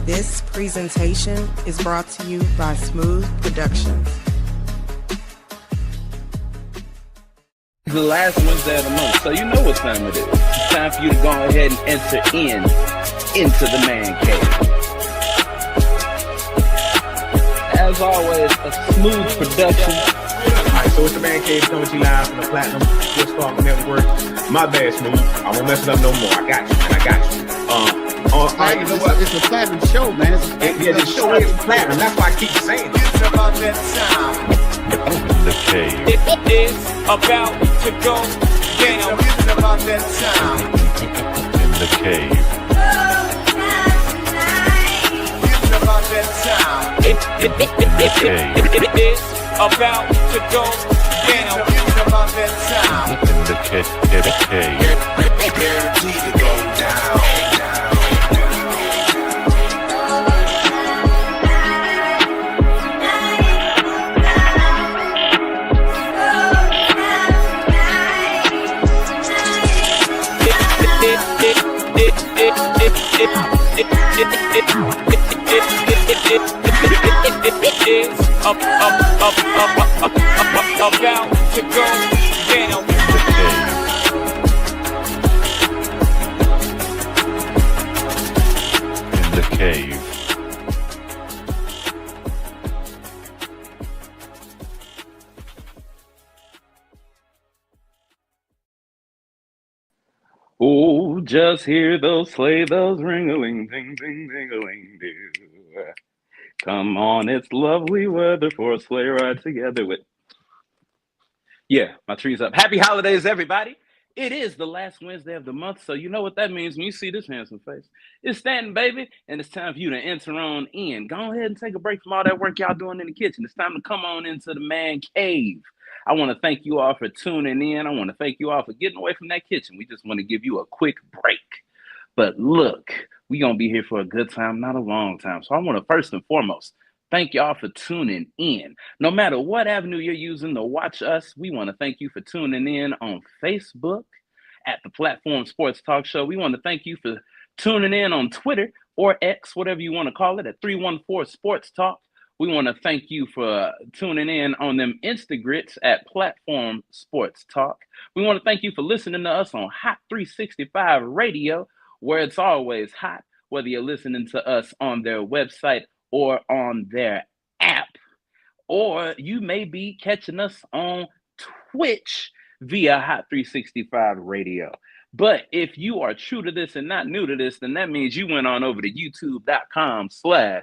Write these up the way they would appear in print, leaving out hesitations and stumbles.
This presentation is brought to you by Smoooth Productions. The last Wednesday of the month, so you know what time it is. It's time for you to go ahead and enter into the man cave. As always, a Smoooth Production. Alright, so it's the Man Cave coming to you live from the Platinum Sports Talk Network. My bad, Smooth. I won't mess it up no more. I got you, man. I got you. Alright, you know what? It's a platinum show, man. Yeah, the show is platinum. That's why I keep saying it. It's about that time. The cave. It is about to go down. It's about that time. In the cave. It's about that time. It is about to go down. It's about that time. In the cave. Guaranteed to go down. It's about to go down. In the cave. Oh, just hear those sleigh bells ring-a-ling, ding-ding, ding-a-ling-do. Come on, it's lovely weather for a sleigh ride together with... Yeah, my tree's up. Happy holidays, everybody. It is the last Wednesday of the month, so you know what that means when you see this handsome face. It's Stanton, baby, and it's time for you to enter on in. Go ahead and take a break from all that work y'all doing in the kitchen. It's time to come on into the man cave. I want to thank you all for tuning in. I want to thank you all for getting away from that kitchen. We just want to give you a quick break. But look, we're going to be here for a good time, not a long time. So I want to first and foremost thank y'all for tuning in. No matter what avenue you're using to watch us, we want to thank you for tuning in on Facebook at the Platform Sports Talk Show. We want to thank you for tuning in on Twitter or X, whatever you want to call it, at 314 Sports Talk. We want to thank you for tuning in on them Instagrits at Platform Sports Talk. We want to thank you for listening to us on Hot 365 Radio, where it's always hot, whether you're listening to us on their website or on their app, or you may be catching us on Twitch via Hot 365 Radio. But if you are true to this and not new to this, then that means you went on over to youtube.com/the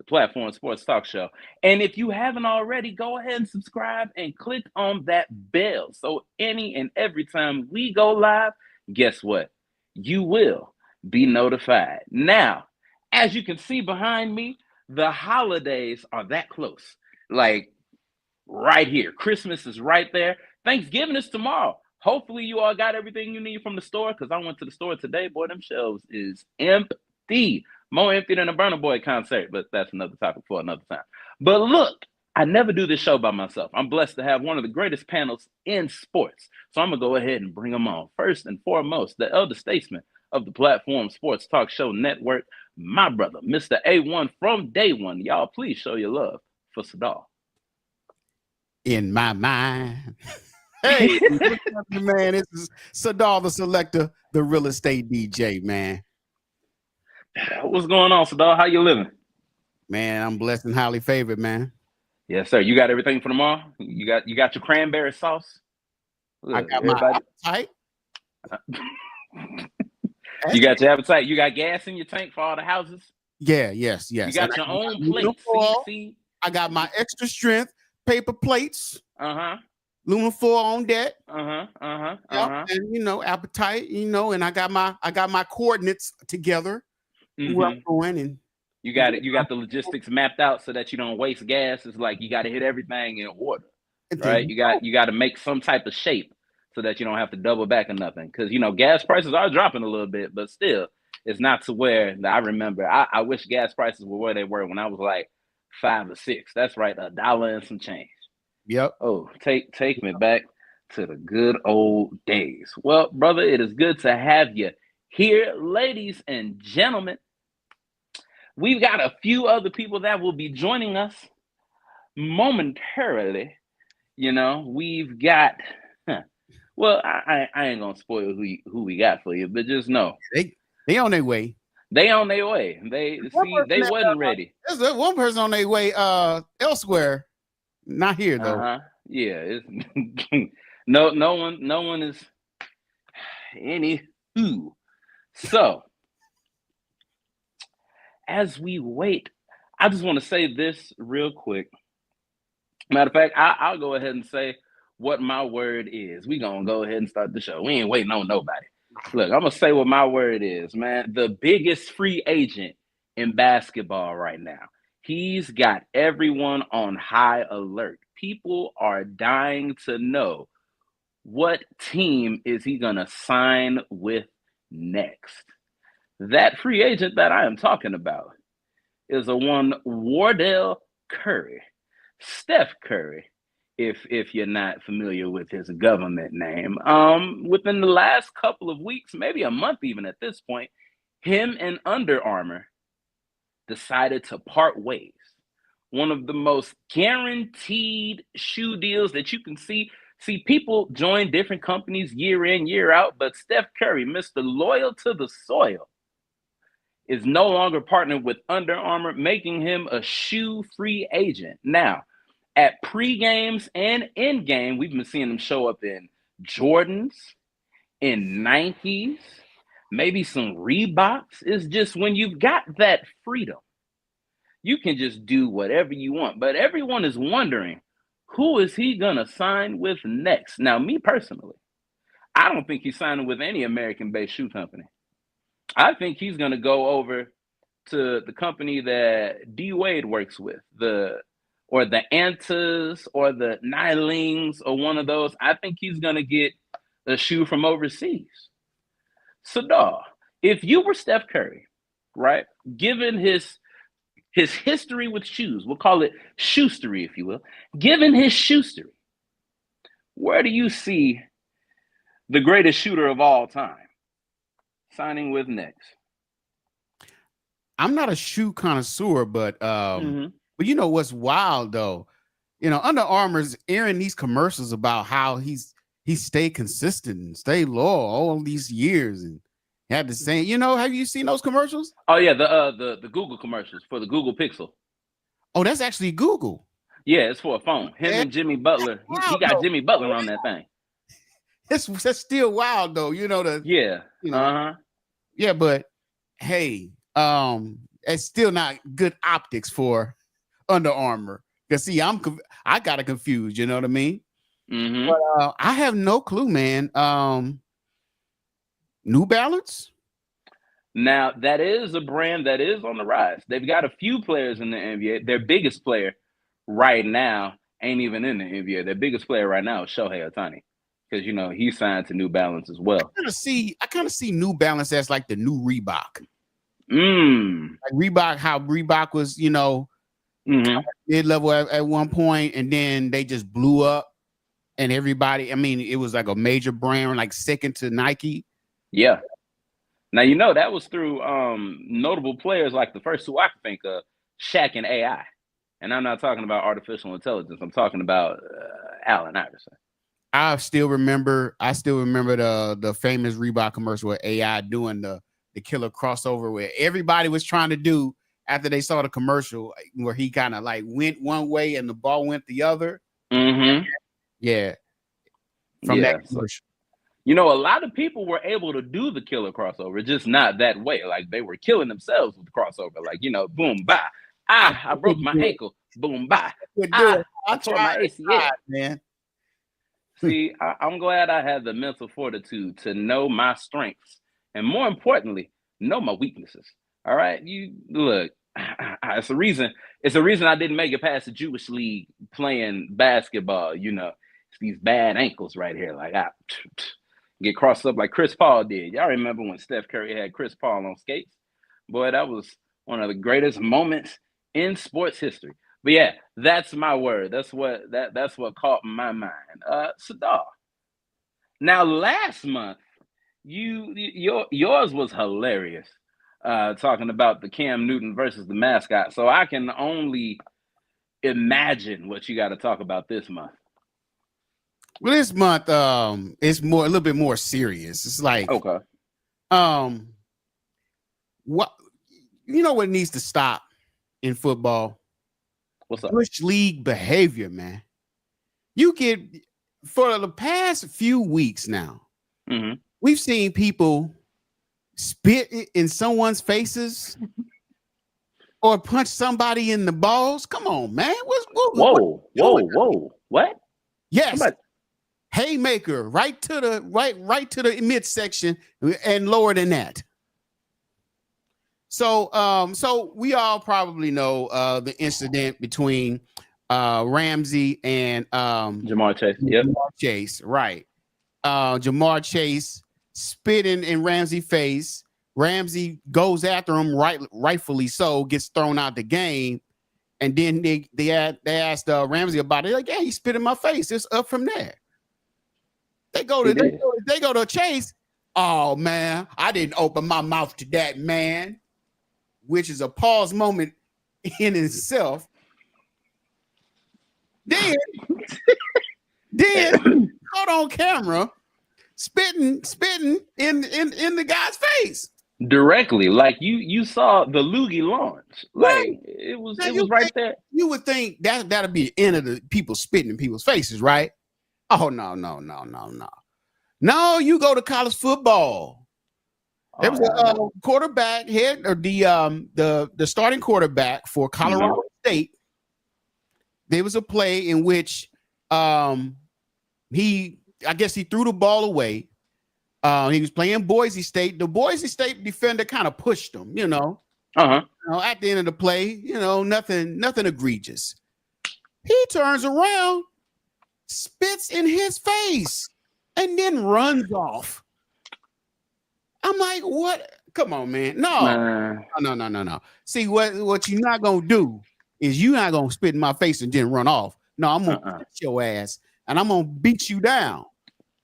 Platform Sports Talk Show. And if you haven't already, go ahead and subscribe and click on that bell. So any and every time we go live, guess what? You will be notified. Now, as you can see behind me, the holidays are that close. Like right here. Christmas is right there. Thanksgiving is tomorrow. Hopefully you all got everything you need from the store, because I went to the store today. Boy, them shelves is empty. More empty than a Burna Boy concert, but that's another topic for another time. But look, I never do this show by myself. I'm blessed to have one of the greatest panels in sports. So I'm going to go ahead and bring them on. First and foremost, the elder statesman of the Platform Sports Talk Show Network, my brother, Mr. A1 from day one. Y'all, please show your love for Sadal. In my mind. Hey, man, this is Sadal the Selector, the real estate DJ, man. What's going on, Sadal? How you living? Man, I'm blessed and highly favored, man. Yes, sir. You got everything for tomorrow? You got your cranberry sauce? Look, I got my appetite. You got your appetite. You got gas in your tank for all the houses? Yeah, yes. You got your own plate. I got my extra strength paper plates. Lunar 4 on deck. And appetite, and I got my coordinates together. Where I'm going, and you got it. You got the logistics mapped out so that you don't waste gas. It's like you got to hit everything in order, right? You got to make some type of shape so that you don't have to double back or nothing. Because gas prices are dropping a little bit, but still, it's not to where I remember. I wish gas prices were where they were when I was like 5 or 6. That's right, $1 and some change. Yep. Oh, take me back to the good old days. Well, brother, it is good to have you here, ladies and gentlemen. we've got a few other people that will be joining us momentarily. You know, we've got. Well, I ain't gonna spoil who we got for you, but just know they on their way. They on their way. They wasn't ready. There's one person on their way elsewhere, not here though. Yeah, it's no one is any who. So as we wait, I just want to say this real quick. Matter of fact, I'll go ahead and say what my word is. We gonna go ahead and start the show. We ain't waiting on nobody. Look, I'm gonna say what my word is, man. The biggest free agent in basketball right now. He's got everyone on high alert. People are dying to know what team is he gonna sign with next. That free agent that I am talking about is a one Wardell Curry. Steph Curry, if you're not familiar with his government name. Within the last couple of weeks, maybe a month even at this point, him and Under Armour decided to part ways. One of the most guaranteed shoe deals that you can see. See, people join different companies year in, year out, but Steph Curry, Mr. Loyal to the Soil, is no longer partnered with Under Armour, making him a shoe-free agent. Now, at pre-games and in-game, we've been seeing him show up in Jordans, in Nikes, maybe some Reeboks. It's just when you've got that freedom, you can just do whatever you want. But everyone is wondering, who is he going to sign with next? Now, me personally, I don't think he's signing with any American-based shoe company. I think he's going to go over to the company that D Wade works with, or the Antas or the Nylings or one of those. I think he's going to get a shoe from overseas. So, dawg, if you were Steph Curry, right, given his history with shoes, we'll call it shoestery, if you will, given his shoestery, where do you see the greatest shooter of all time signing with next? I'm not a shoe connoisseur, but but you know what's wild though? You know, Under Armour's airing these commercials about how he stayed consistent and stayed loyal all these years and had the same. You know, have you seen those commercials? Oh yeah, the Google commercials for the Google Pixel. Oh, that's actually Google. Yeah, it's for a phone. Him and Jimmy Butler. He got Jimmy Butler on that thing. That's still wild though. You know Yeah, but hey, it's still not good optics for Under Armour. Because see, I got it confused. You know what I mean? Mm-hmm. But I have no clue, man. New Balance. Now that is a brand that is on the rise. They've got a few players in the NBA. Their biggest player right now ain't even in the NBA. Their biggest player right now is Shohei Ohtani, because you know he signed to New Balance as well. I kind of see New Balance as like the new Reebok. Like Reebok, how Reebok was, you know, mid-level at one point, and then they just blew up, and everybody. I mean, it was like a major brand, like second to Nike. Yeah. Now you know that was through notable players like the first two I can think of, Shaq and AI, and I'm not talking about artificial intelligence. I'm talking about Allen Iverson. I still remember the famous Reebok commercial with AI doing the killer crossover where everybody was trying to do after they saw the commercial, where he kind of like went one way and the ball went the other. Yeah. From that commercial. You know, a lot of people were able to do the killer crossover, just not that way. Like they were killing themselves with the crossover. Like, you know, boom, bye. I broke my ankle. Boom, bye. I tore my ACL. Man. See, I'm glad I had the mental fortitude to know my strengths and, more importantly, know my weaknesses. All right, you look. It's a reason I didn't make it past the Jewish league playing basketball. You know, it's these bad ankles right here. Like I get crossed up like Chris Paul did. Y'all remember when Steph Curry had Chris Paul on skates? Boy, that was one of the greatest moments in sports history. But yeah, that's my word. That's what caught my mind. Sadar. Now, last month, yours was hilarious. talking about the Cam Newton versus the mascot. So I can only imagine what you got to talk about this month. Well, this month, it's a little bit more serious. It's like, okay, what needs to stop in football? What's up? Bush League behavior, man. You get for the past few weeks now, we've seen people spit in someone's faces or punch somebody in the balls. Come on, man. Whoa. What? Yes. Haymaker right to the midsection and lower than that. So we all probably know the incident between Ramsey and Jamar Chase. Yep. Jamar Chase, right. Jamar Chase spitting in Ramsey's face. Ramsey goes after him, rightfully so, gets thrown out the game. And then they asked Ramsey about it. Like, yeah, he spit in my face. It's up from there. They go to Chase. Oh man, I didn't open my mouth to that man, which is a pause moment in itself. Then caught on camera, spitting in the guy's face directly, like you saw the loogie launch. Like it was right there. You would think that'll be the end of the people spitting in people's faces, right? Oh no. No, you go to college football. There was a quarterback head, or the starting quarterback for Colorado State. There was a play in which I guess he threw the ball away. He was playing Boise State. The Boise State defender kind of pushed him, at the end of the play, nothing egregious. He turns around, spits in his face, and then runs off. I'm like, what? Come on, man. No. See, what you're not going to do is you're not going to spit in my face and then run off. No, I'm going to punch your ass, and I'm going to beat you down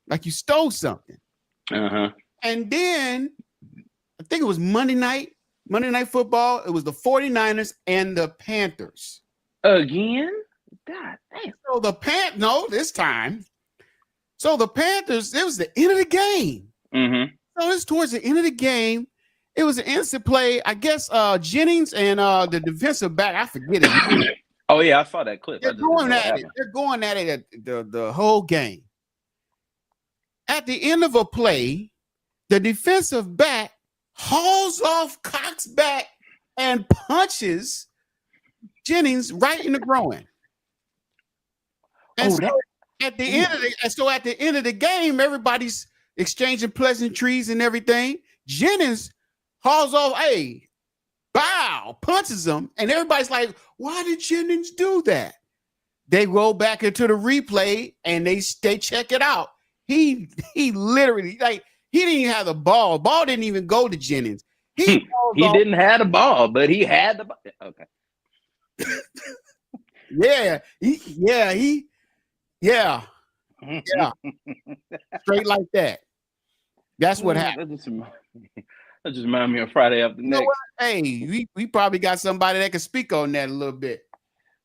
like you stole something. And then I think it was Monday night football. It was the 49ers and the Panthers. Again? God damn. So this time. So the Panthers, it was the end of the game. So it's towards the end of the game. It was an instant play. I guess Jennings and the defensive back, I forget it. Oh yeah, I saw that clip. They're going at it the whole game. At the end of a play, the defensive back hauls off Cox's back and punches Jennings right in the groin. And at the end of the game, everybody's exchanging pleasantries and everything. Jennings hauls off, punches him, and everybody's like, "Why did Jennings do that?" They roll back into the replay and they check it out. He literally, like, he didn't even have the ball. Ball didn't even go to Jennings. He didn't have the ball, but he had the ball. Okay. Yeah. Straight like that. That's what happened. That just reminds me of Friday After Next. You know what? Hey, we probably got somebody that can speak on that a little bit.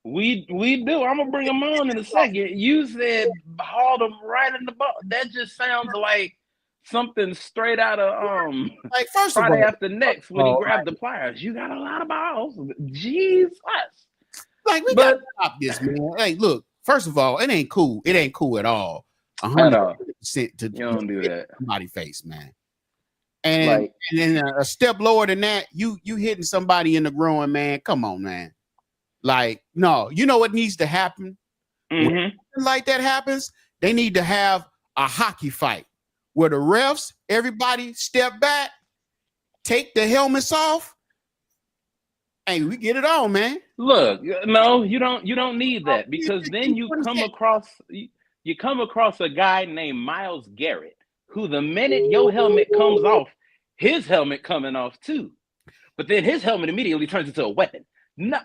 We do. I'm gonna bring him on in a second. You said hauled him right in the ball. That just sounds like something straight out of like first Friday of all, After Next when he grabbed the pliers. You got a lot of balls. Jesus. Like we gotta stop this, man. Hey, look. First of all, it ain't cool. It ain't cool at all. 100% to you don't do that. Somebody face, man. And then a step lower than that, you hitting somebody in the groin, man. Come on, man. Like, no, you know what needs to happen? When like that happens, they need to have a hockey fight where the refs, everybody step back, take the helmets off, and we get it on, man. Look, no, you don't need that, because then you come across a guy named Myles Garrett, who the minute your helmet comes off, his helmet coming off too. But then his helmet immediately turns into a weapon. No.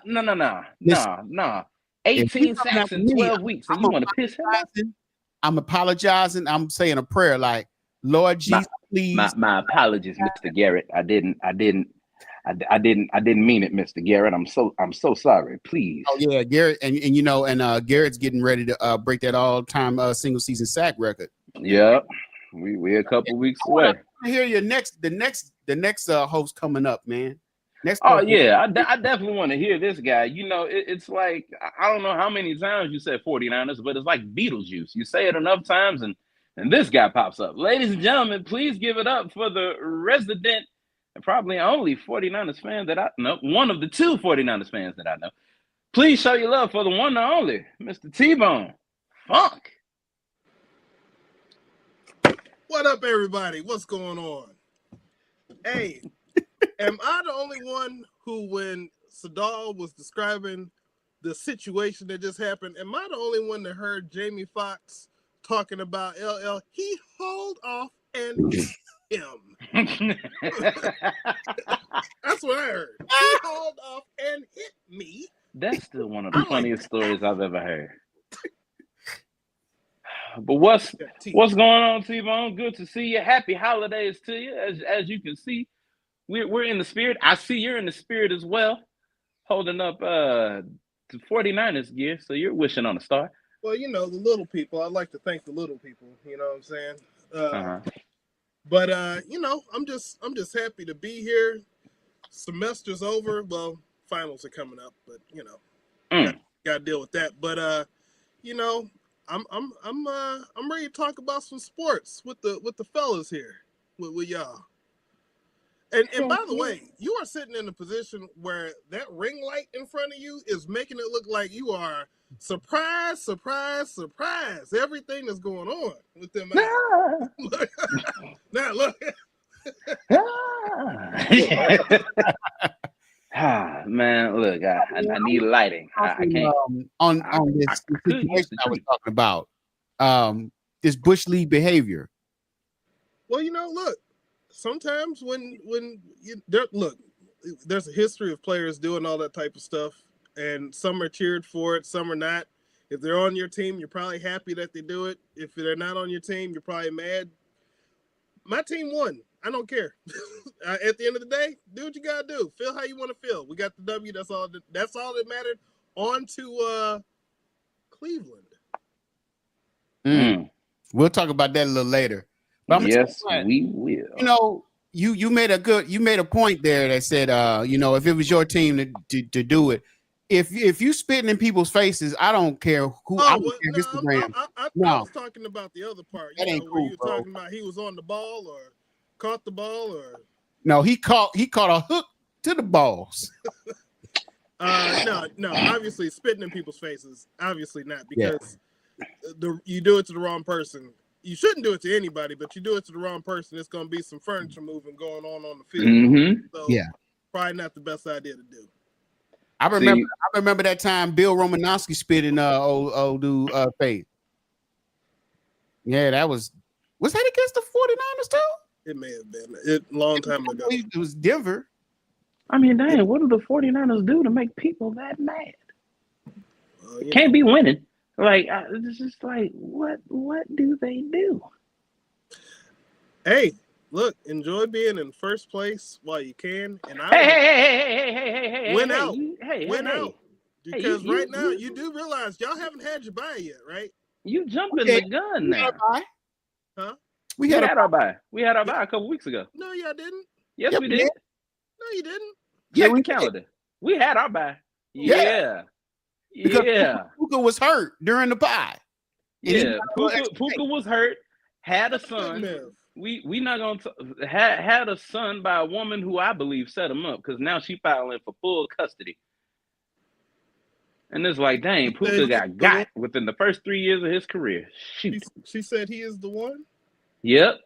18 sacks in 12 weeks, and you want to piss him off? I'm apologizing. I'm saying a prayer like, Lord Jesus, please. My apologies, Mr. Garrett. I didn't I didn't mean it, Mr. Garrett. I'm so sorry. Please. Oh yeah, Garrett, and Garrett's getting ready to break that all-time single season sack record. Yeah, we're a couple weeks away. I want to hear your the next host coming up, man. I definitely want to hear this guy. You know, it's like I don't know how many times you said 49ers, but it's like Beetlejuice. You say it enough times, and this guy pops up. Ladies and gentlemen, please give it up for the resident and probably only 49ers fan that I know, one of the two 49ers fans that I know. Please show your love for the one and only Mr. T-Bone Funk. What up, everybody? What's going on? Hey, am I the only one who, when Sadal was describing the situation that just happened, am I the only one that heard Jamie Foxx talking about LL? He hauled off and hit him. That's what I heard. He hauled off and hit me. That's still one of the funniest stories I've ever heard. But what's going on, T-Bone? Good to see you. Happy holidays to you. As you can see, we're in the spirit. I see you're in the spirit as well, holding up the 49ers gear. So you're wishing on a star. Well, you know, the little people. I'd like to thank the little people. You know what I'm saying? But you know, I'm just happy to be here. Semester's over. Well, finals are coming up, but you know, got to deal with that. But you know, I'm ready to talk about some sports with the fellas here with y'all. And by the way, you are sitting in a position where that ring light in front of you is making it look like you are surprise. Everything that's going on with them. Now look. Man, look, I need lighting. I can't. On this situation I was talking about, this Bush League behavior. Well, you know, look, sometimes when there's a history of players doing all that type of stuff, and some are cheered for it, some are not. If they're on your team, you're probably happy that they do it. If they're not on your team, you're probably mad. My team won. I don't care. At the end of the day, do what you gotta do. Feel how you want to feel. We got the W. That's all that mattered. On to Cleveland. We'll talk about that a little later. But yes, we will. You know, you made a point there that said, you know, if it was your team to do it, if you spitting in people's faces, I don't care who. I don't care Instagram. I was talking about the other part. That ain't cool, you were talking about he was on the ball or caught the ball or no, he caught a hook to the balls. No, obviously spitting in people's faces, obviously not, because you do it to the wrong person. You shouldn't do it to anybody, but you do it to the wrong person, it's going to be some furniture moving going on the field. So probably not the best idea to do. I remember that time Bill Romanowski spit in old dude face. Yeah, that was that against the 49ers too? It may have been a long time ago. It was Denver. I mean, dang, what do the 49ers do to make people that mad? Can't be winning. Like, it's just like, what do they do? Hey, look, enjoy being in first place while you can. And win out. Because right now, you do realize y'all haven't had your bye yet, right? You jumping the gun now. Huh? We had our bye. We had our bye a couple weeks ago. No, y'all didn't. Yes, we did. No, you didn't. Yeah, we calendar. We had our bye. Yeah. Puka was hurt during the bye. Yeah, Puka was hurt. Had a son. We not gonna had a son by a woman who I believe set him up, because now she filing for full custody. And it's like, dang, Puka got within the first 3 years of his career. She said he is the one. Yep.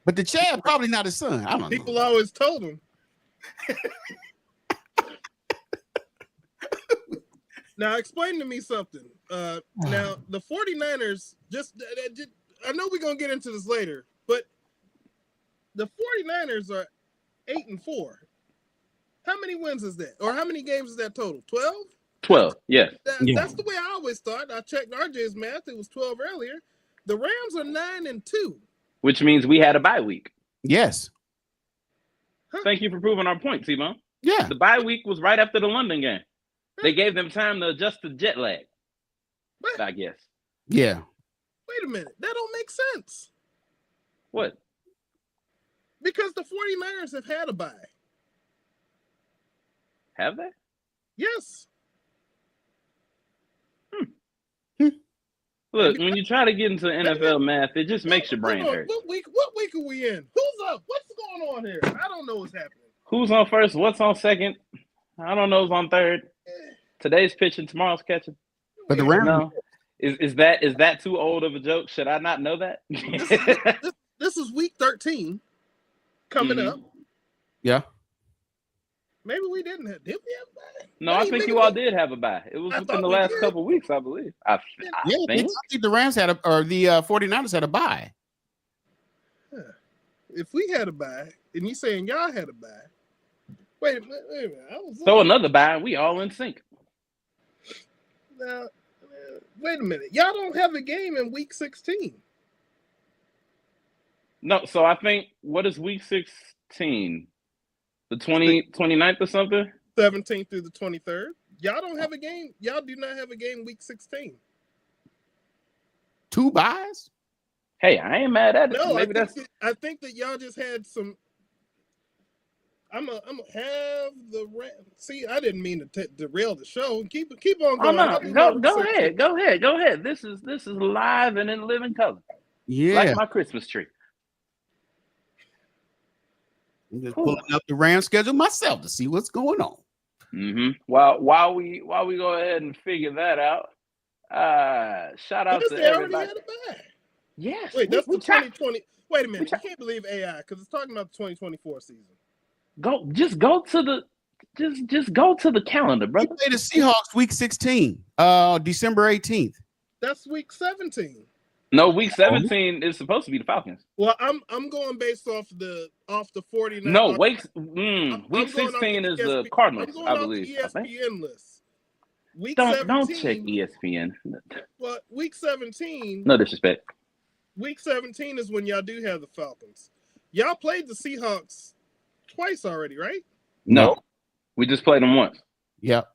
But the Chad probably not his son. I don't know. People always told him. Now, explain to me something. Now, the 49ers, I know we're going to get into this later, but the 49ers are 8-4. How many wins is that? Or how many games is that total? 12? 12, yes. That's the way I always thought. I checked RJ's math. It was 12 earlier. The Rams are 9-2. Which means we had a bye week. Yes. Thank you for proving our point, T-Bone. Yeah. The bye week was right after the London game. They gave them time to adjust to jet lag. What? I guess. Yeah. Wait a minute. That don't make sense. What? Because the 49ers have had a bye. Have they? Yes. Look, when you try to get into NFL math, it just makes your brain hurt. What week are we in? Who's up? What's going on here? I don't know what's happening. Who's on first? What's on second? I don't know who's on third. Today's pitching, tomorrow's catching. But the Rams. No. Is that too old of a joke? Should I not know that? This is week 13 coming up. Yeah. Maybe we did we have a bye? No, I think you all did have a bye. It was within the last couple of weeks, I believe. I think the Rams had the 49ers had a bye. Huh. If we had a bye, and you saying y'all had a bye, wait a minute. So another bye, we all in sync. Now, wait a minute. Y'all don't have a game in week 16. No, so I think, what is week 16? The 29th or something? 17th through the 23rd. Y'all don't have a game. Y'all do not have a game week 16. 2 buys? Hey, I ain't mad at it. No, Maybe I think that y'all just had some. I'm gonna have the see. I didn't mean to derail the show. Keep on going. Oh, no. Go ahead. This is live and in living color. Yeah, like my Christmas tree. I'm just pulling up the Rams schedule myself to see what's going on. Mm-hmm. While we go ahead and figure that out, shout out to everybody. Yes. Wait, that's the 2020. Wait a minute. I can't believe AI because it's talking about the 2024 season. Go to the calendar, brother. We play the Seahawks week 16, December 18th. That's week 17. No, week 17 is supposed to be the Falcons. Well, I'm going based off the 49. No, week 16 is the Cardinals, I believe. I'm going off the ESPN list. Week don't 17, check ESPN. Well, week 17. No disrespect. Week 17 is when y'all do have the Falcons. Y'all played the Seahawks twice already, right? No, we just played them once. Yep.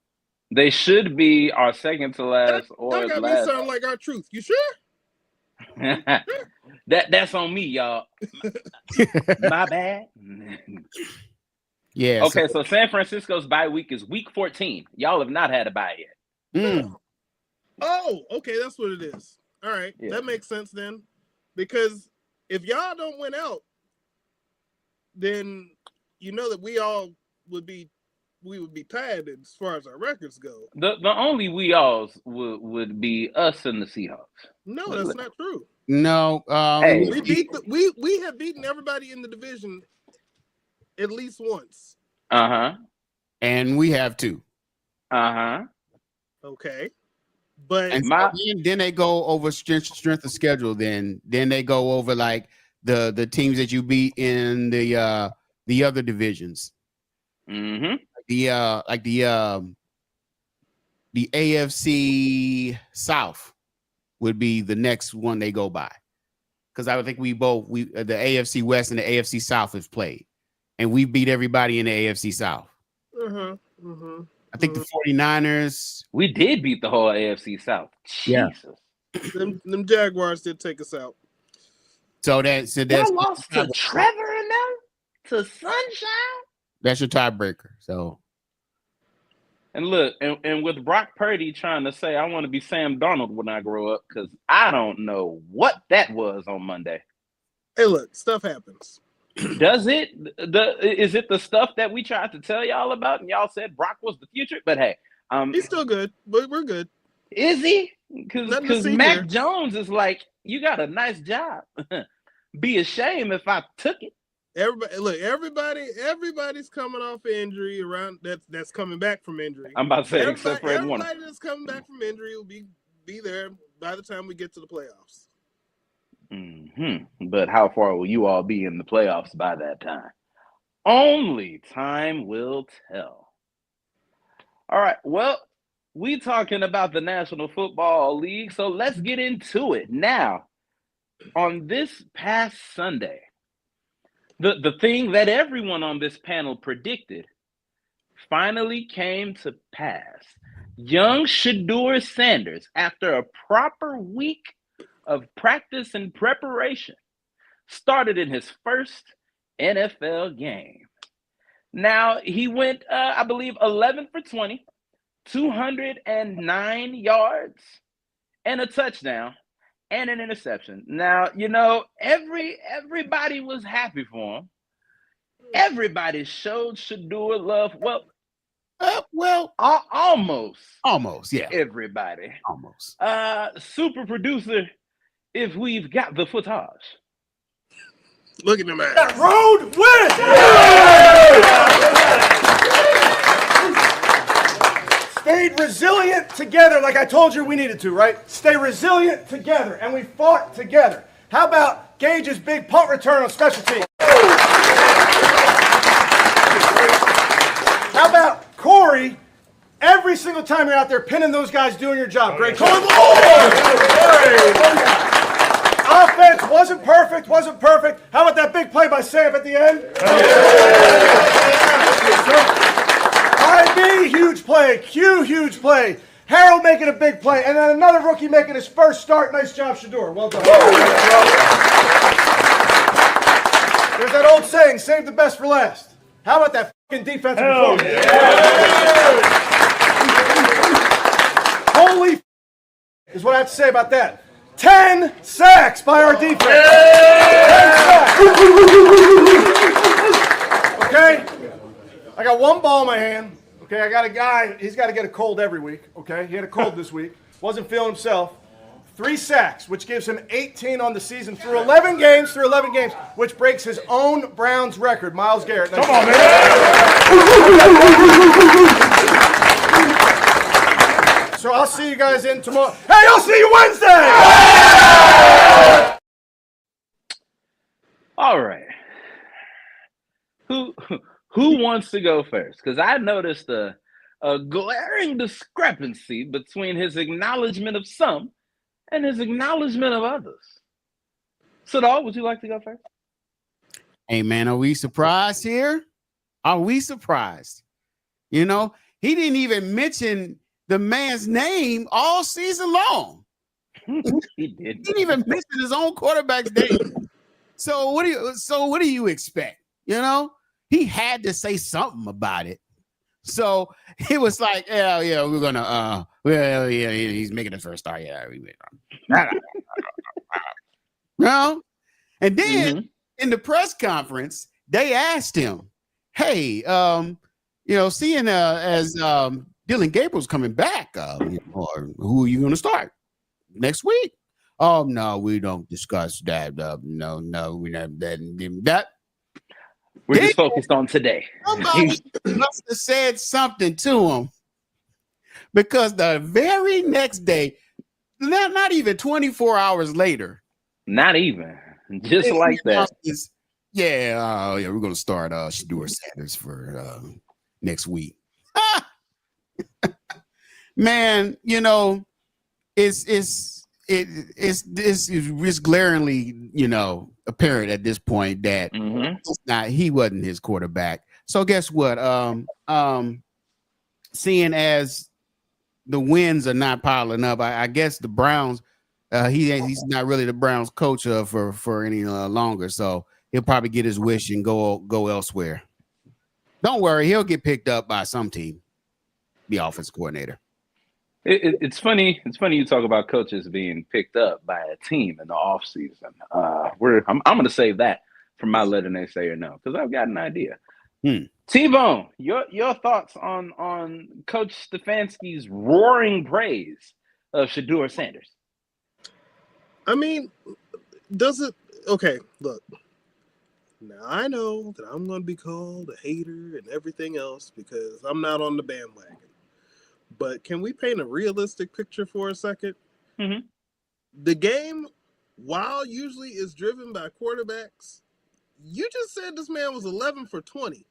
They should be our second to last that or got last. Me sound like our truth. You sure? That's on me, y'all. My bad. Yeah. Okay, so San Francisco's bye week is week 14. Y'all have not had a bye yet. Oh, okay, that's what it is. All right, That makes sense then. Because if y'all don't win out, then you know that we would be tied as far as our records go. The only we alls would be us and the Seahawks. No, that's not true. No, hey, we have beaten everybody in the division at least once. And we have 2. Okay. But and then they go over strength of schedule. Then they go over like the teams that you beat in the other divisions. Mm-hmm. The AFC South would be the next one they go by, because I would think the AFC West and the AFC South have played, and we beat everybody in the AFC South. I think the 49ers. We did beat the whole AFC South. Jesus. Them Jaguars did take us out. So that's lost to Trevor and them? To Sunshine? That's your tiebreaker. So. And look, and with Brock Purdy trying to say, I want to be Sam Darnold when I grow up, because I don't know what that was on Monday. Hey, look, stuff happens. Does it? Is it the stuff that we tried to tell y'all about and y'all said Brock was the future? But hey, he's still good. But we're good. Is he? Because Mac Jones is like, you got a nice job. Be a shame if I took it. Everybody's coming off injury around that's coming back from injury. I'm about to say, except for Ed Warner. Everybody that's coming back from injury will be there by the time we get to the playoffs. Mm-hmm. But how far will you all be in the playoffs by that time? Only time will tell. All right. Well, we talking about the National Football League, so let's get into it now. On this past Sunday, The thing that everyone on this panel predicted finally came to pass. Young Shedeur Sanders, after a proper week of practice and preparation, started in his first NFL game. Now, he went, I believe, 11 for 20, 209 yards, and a touchdown, and an interception. Now, everybody was happy for him. Everybody showed Shedeur love. Almost, yeah. Everybody. Almost. Super producer, if we've got the footage. Look at them ass. That road win! Stayed resilient together like I told you we needed to, right? Stay resilient together, and we fought together. How about Gage's big punt return on special teams? How about Corey, every single time you're out there pinning those guys doing your job? Great call. Offense wasn't perfect. How about that big play by Sam at the end? IB, huge play. Q, huge play. Harold making a big play. And then another rookie making his first start. Nice job, Shedeur. Well done. There's that old saying, save the best for last. How about that fucking defensive performance? Holy is what I have to say about that. 10 sacks by our defense. 10 sacks. Okay? I got one ball in my hand. Okay, I got a guy, he's got to get a cold every week. Okay, he had a cold this week. Wasn't feeling himself. 3 sacks, which gives him 18 on the season through 11 games, which breaks his own Browns record. Myles Garrett. Come on, man. So I'll see you guys in tomorrow. Hey, I'll see you Wednesday! All right. Who wants to go first? Because I noticed a glaring discrepancy between his acknowledgement of some and his acknowledgement of others. Sadal, would you like to go first? Hey, man, are we surprised here? Are we surprised? He didn't even mention the man's name all season long. He didn't. He didn't even mention his own quarterback's name. So what do you expect? He had to say something about it. So it was like, yeah, we're gonna he's making his first start. Yeah, and then in the press conference, they asked him, hey, seeing as Dylan Gabriel's coming back, who are you gonna start next week? Oh no, we don't discuss that. No, we never that. We're just focused on today. Somebody must have said something to him, because the very next day, not even 24 hours later, not even, just like that. We're gonna start Shedeur Sanders for next week. Man, it's glaringly, apparent at this point that he wasn't his quarterback. So guess what? Seeing as the wins are not piling up, I guess the Browns, he's not really the Browns coach for any longer. So he'll probably get his wish and go elsewhere. Don't worry, he'll get picked up by some team. The offensive coordinator. It's funny. It's funny you talk about coaches being picked up by a team in the offseason. I'm going to save that for my Let a Naysayer Know, because I've got an idea. T-Bone, your thoughts on Coach Stefanski's roaring praise of Shedeur Sanders? I mean, okay, look. Now, I know that I'm going to be called a hater and everything else because I'm not on the bandwagon. But can we paint a realistic picture for a second? The game, while usually is driven by quarterbacks, you just said this man was 11 for 20.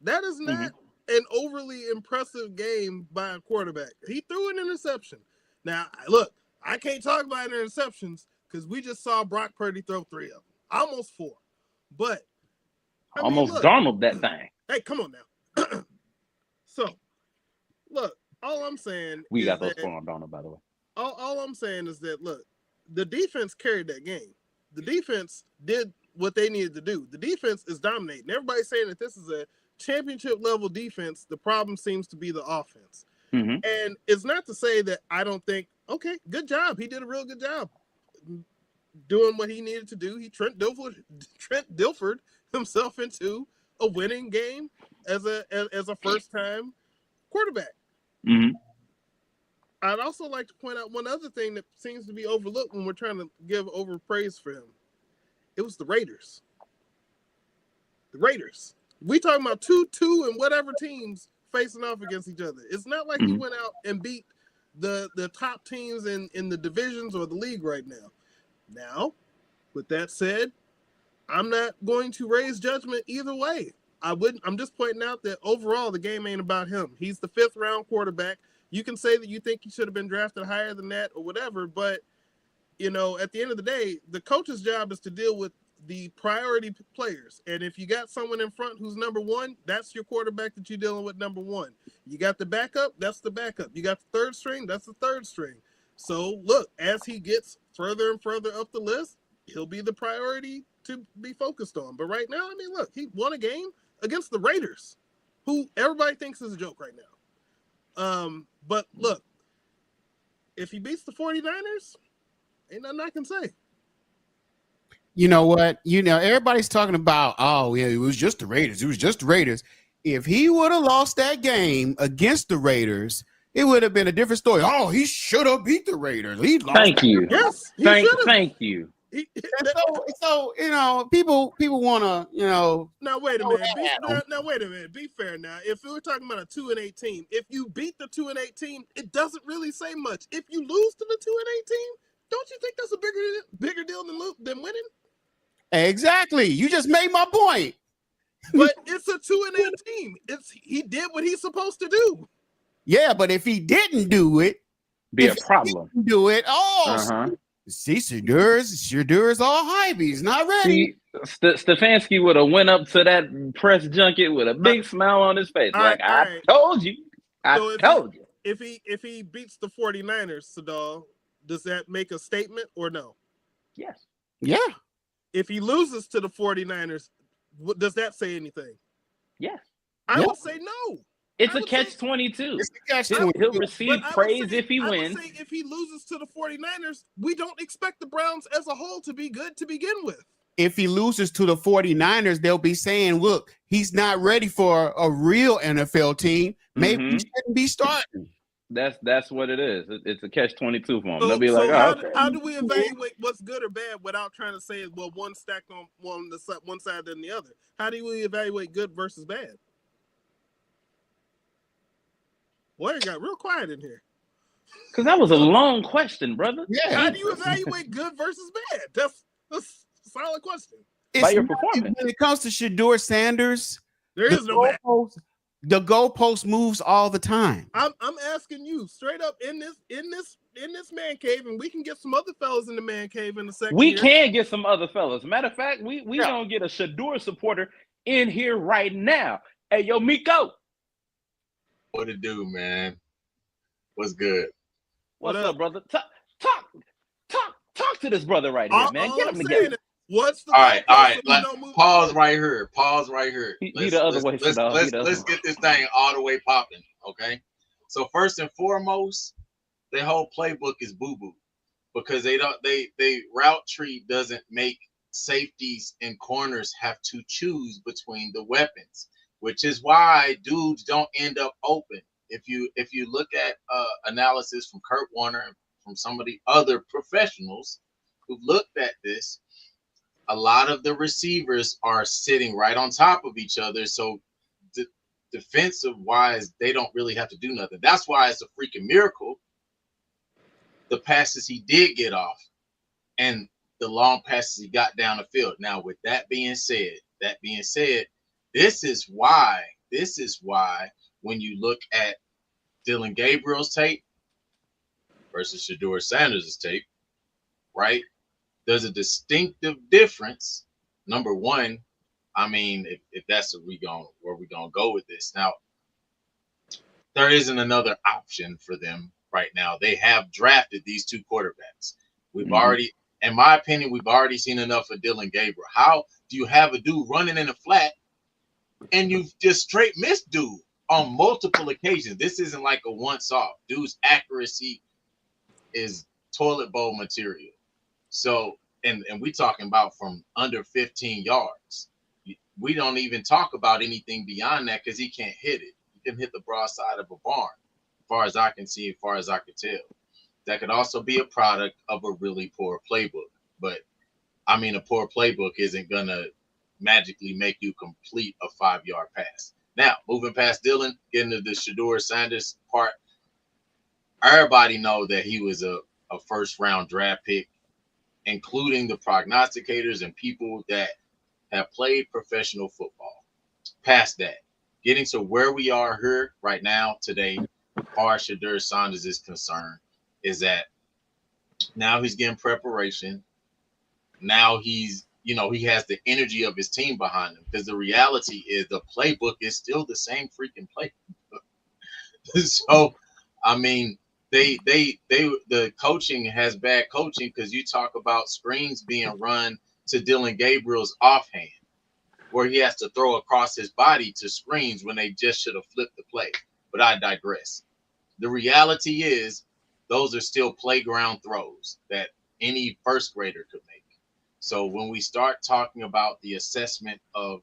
That is not an overly impressive game by a quarterback. He threw an interception. Now, look, I can't talk about interceptions because we just saw Brock Purdy throw 3 of them, almost 4. But Almost Darnold that thing. Hey, come on now. So, look, all I'm saying we is got those that, four on Darnold, by the way. All I'm saying is that, look, the defense carried that game. The defense did what they needed to do. The defense is dominating. Everybody's saying that this is a championship level defense. The problem seems to be the offense. Mm-hmm. And it's not to say that I don't think, okay, good job. He did a real good job doing what he needed to do. He Trent Dilford himself into a winning game as a first time quarterback. Mm-hmm. I'd also like to point out one other thing that seems to be overlooked when we're trying to give over praise for him. It was the Raiders. The Raiders. We talking about 2-2 and whatever teams facing off against each other. It's not like he went out and beat the top teams in the divisions or the league right now. Now, with that said, I'm not going to raise judgment either way. I'm just pointing out that overall the game ain't about him. He's the 5th round quarterback. You can say that you think he should have been drafted higher than that or whatever, but at the end of the day, the coach's job is to deal with the priority players. And if you got someone in front who's number 1, that's your quarterback that you're dealing with, number 1. You got the backup, that's the backup. You got the 3rd string, that's the 3rd string. So look, as he gets further and further up the list, he'll be the priority to be focused on. But right now, I mean, look, he won a game against the Raiders, who everybody thinks is a joke right now. But look, if he beats the 49ers, ain't nothing I can say. You know what? Everybody's talking about, oh, yeah, it was just the Raiders. It was just the Raiders. If he would have lost that game against the Raiders, it would have been a different story. Oh, he should have beat the Raiders. He lost. Thank you. Yes, thank you. So people want to, Now wait a minute. Now wait a minute. Be fair. Now, if we were talking about a 2-8 team, if you beat the 2-8 team, it doesn't really say much. If you lose to the 2-8 team, don't you think that's a bigger deal than winning? Exactly. You just made my point. But it's a 2-8 team. He did what he's supposed to do. Yeah, but if he didn't do it, be a problem. Do it. See, Shadur's all hype. He's not ready. Stefanski would have went up to that press junket with a big smile on his face. I told you. I told you. If he beats the 49ers, Sadal, does that make a statement or no? Yes. Yeah. If he loses to the 49ers, does that say anything? Yes. I would say no. It's a catch-22. It's a catch-22. He'll receive praise if he wins. I would say if he loses to the 49ers, we don't expect the Browns as a whole to be good to begin with. If he loses to the 49ers, they'll be saying, look, he's not ready for a real NFL team. Maybe he shouldn't be starting. That's what it is. It's a catch-22 for him. They'll be like, how do we evaluate what's good or bad without trying to say, well, one stacked on one side than the other? How do we evaluate good versus bad? Boy, it got real quiet in here. Because that was a long question, brother. Yeah. How do you evaluate good versus bad? That's a solid question. By your performance. When it comes to Shedeur Sanders, there is no bad. The goalpost moves all the time. I'm asking you straight up in this man cave, and we can get some other fellas in the man cave in a second. We can get some other fellas. Matter of fact, we gonna get a Shedeur supporter in here right now. Hey, yo, Miko. What it do, man? What's good? What's up, brother? Talk to this brother right here, man. Get him together. What's the all right. Pause right here. Let's get this thing all the way popping, okay? So first and foremost, their whole playbook is boo-boo because they route tree doesn't make safeties and corners have to choose between the weapons, which is why dudes don't end up open. If you look at analysis from Kurt Warner and from some of the other professionals who've looked at this, a lot of the receivers are sitting right on top of each other. So defensive wise, they don't really have to do nothing. That's why it's a freaking miracle the passes he did get off and the long passes he got down the field. Now, with that being said, this is why when you look at Dylan Gabriel's tape versus Shedeur Sanders' tape, right? There's a distinctive difference. Number one, I mean, if that's where we gonna go with this. Now, there isn't another option for them right now. They have drafted these two quarterbacks. We've already, in my opinion, we've already seen enough of Dylan Gabriel. How do you have a dude running in the flat and you've just straight missed dude on multiple occasions? This isn't like a once-off. Dude's accuracy is toilet bowl material. So, and we talking about from under 15 yards. We don't even talk about anything beyond that because he can't hit it. He can hit the broadside of a barn, as far as I can see, as far as I can tell. That could also be a product of a really poor playbook. But, I mean, a poor playbook isn't going to magically make you complete a 5-yard pass. Now, moving past Dylan, getting to the Shedeur Sanders part, everybody know that he was a first-round draft pick, including the prognosticators and people that have played professional football. Past that, getting to where we are here right now today, as far as Shedeur Sanders is concerned, is that now he's getting preparation. Now he's, he has the energy of his team behind him, because the reality is the playbook is still the same freaking playbook. So, I mean, the coaching has bad coaching, because you talk about screens being run to Dylan Gabriel's offhand, where he has to throw across his body to screens when they just should have flipped the play. But I digress. The reality is those are still playground throws that any first grader could make. So when we start talking about the assessment of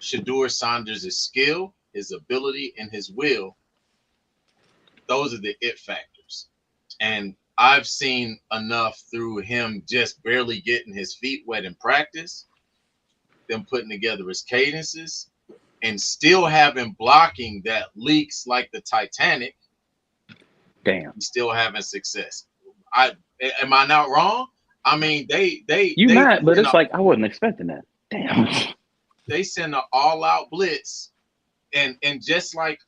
Shedeur Sanders' skill, his ability, and his will, those are the it factors. And I've seen enough through him just barely getting his feet wet in practice, them putting together his cadences, and still having blocking that leaks like the Titanic. Damn. He's still having success. Am I not wrong? I mean, but it's like I wasn't expecting that. Damn. They send an all-out blitz, and just like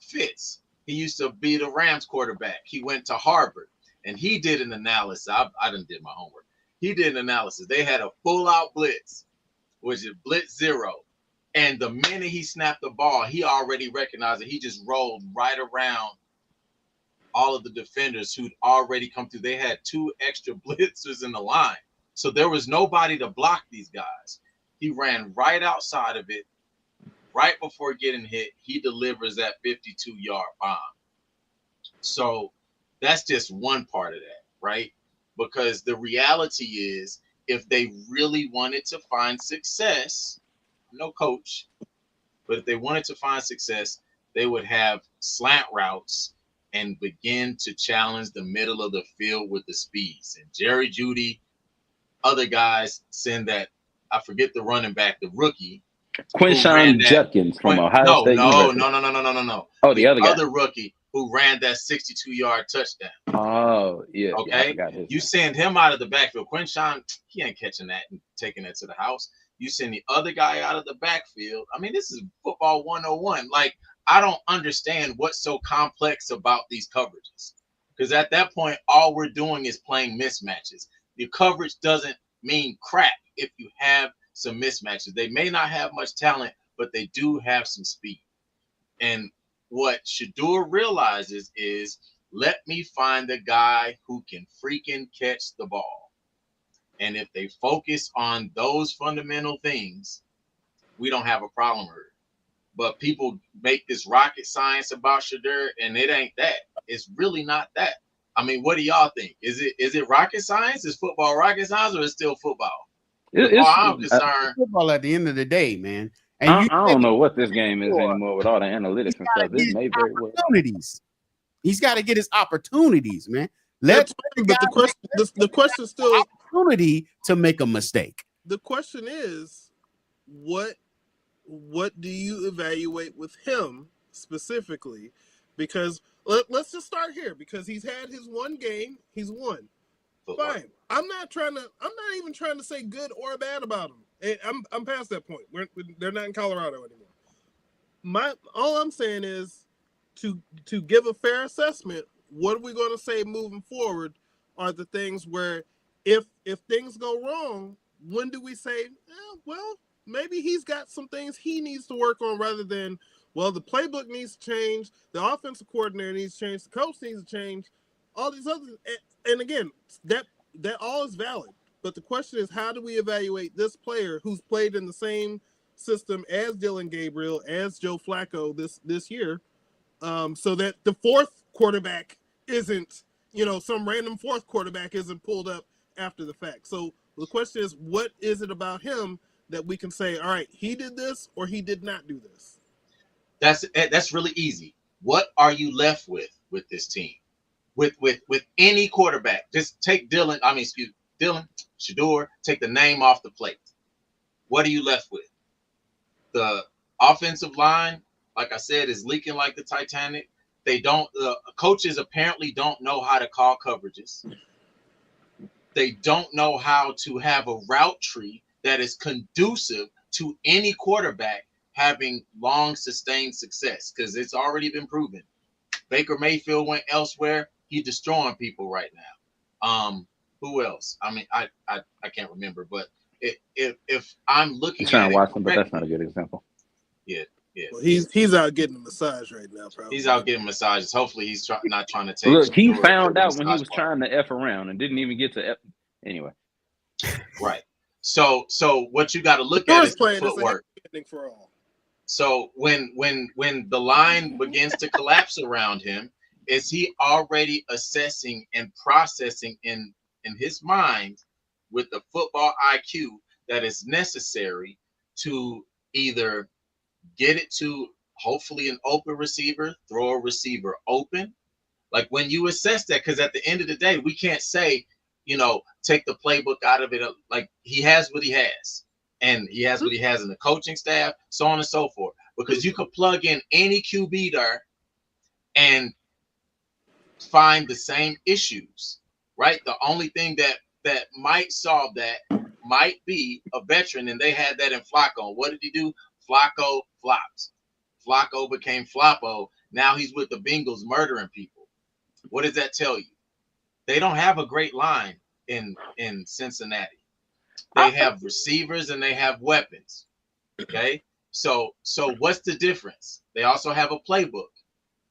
Fitz, he used to be the Rams quarterback. He went to Harvard, and he did an analysis. I didn't did my homework. He did an analysis. They had a full-out blitz, which is blitz 0. And the minute he snapped the ball, he already recognized it. He just rolled right around all of the defenders who'd already come through. They had 2 extra blitzers in the line. So there was nobody to block these guys. He ran right outside of it. Right before getting hit, he delivers that 52-yard bomb. So that's just one part of that, right? Because the reality is, if they really wanted to find success, no coach, but if they wanted to find success, they would have slant routes and begin to challenge the middle of the field with the speeds. And Jerry Jeudy, other guys send that, I forget the running back, the rookie, Quinshawn Judkins from Ohio State University. No. Oh, the other guy. Other rookie who ran that 62-yard touchdown. Oh, yeah. Okay. Yeah, you send him out of the backfield. Quinshawn, he ain't catching that and taking it to the house. You send the other guy out of the backfield. I mean, this is football 101. Like, I don't understand what's so complex about these coverages. Because at that point, all we're doing is playing mismatches. The coverage doesn't mean crap if you have some mismatches. They may not have much talent, but they do have some speed. And what Shedeur realizes is, let me find the guy who can freaking catch the ball. And if they focus on those fundamental things, we don't have a problem here. But people make this rocket science about Shedeur, and it ain't that. It's really not that. I mean, what do y'all think? Is it rocket science? Is football rocket science, or is it still football? I'm concerned. Football at the end of the day, man. And I don't know what this game is anymore with all the analytics and stuff. This may very well. He's got to get his opportunities, man. The question still opportunity to make a mistake. The question is, what do you evaluate with him specifically? Because let's just start here. Because he's had his one game, he's won. Fine. I'm not even trying to say good or bad about him. I'm past that point. They're not in Colorado anymore. All I'm saying is, to give a fair assessment, what are we going to say moving forward are the things where if things go wrong, when do we say, well, maybe he's got some things he needs to work on rather than, well, the playbook needs to change, the offensive coordinator needs to change, the coach needs to change, all these other, and again, that all is valid. But the question is, how do we evaluate this player who's played in the same system as Dylan Gabriel, as Joe Flacco this year, so that the fourth quarterback isn't, some random fourth quarterback isn't pulled up after the fact. So the question is, what is it about him that we can say, all right, he did this or he did not do this? That's really easy. What are you left with this team? With any quarterback, just take Dylan. Dylan Shador. Take the name off the plate. What are you left with? The offensive line, like I said, is leaking like the Titanic. The coaches apparently don't know how to call coverages. They don't know how to have a route tree that is conducive to any quarterback having long sustained success, because it's already been proven. Baker Mayfield went elsewhere. He's destroying people right now. Who else? I can't remember, but if I'm looking at Watson, but that's not a good example. Yeah. Well, he's out getting a massage right now, probably. He's out getting massages. Hopefully he's not trying to take. Look, he found out when he was trying to F around and didn't even get to F. Anyway. Right. So what you got to look at is the footwork. For all. So when the line begins to collapse around him, is he already assessing and processing in his mind with the football IQ that is necessary to either get it to hopefully an open receiver, throw a receiver open? Like when you assess that, because at the end of the day, we can't say, take the playbook out of it. Like he has what he has. And he has what he has in the coaching staff, so on and so forth. Because you could plug in any QB there and find the same issues, right? The only thing that might solve that might be a veteran, and they had that in Flacco. What did he do? Flacco flopped. Flacco became Floppo. Now he's with the Bengals murdering people. What does that tell you? They don't have a great line in Cincinnati. They have receivers and they have weapons. Okay. So what's the difference? They also have a playbook.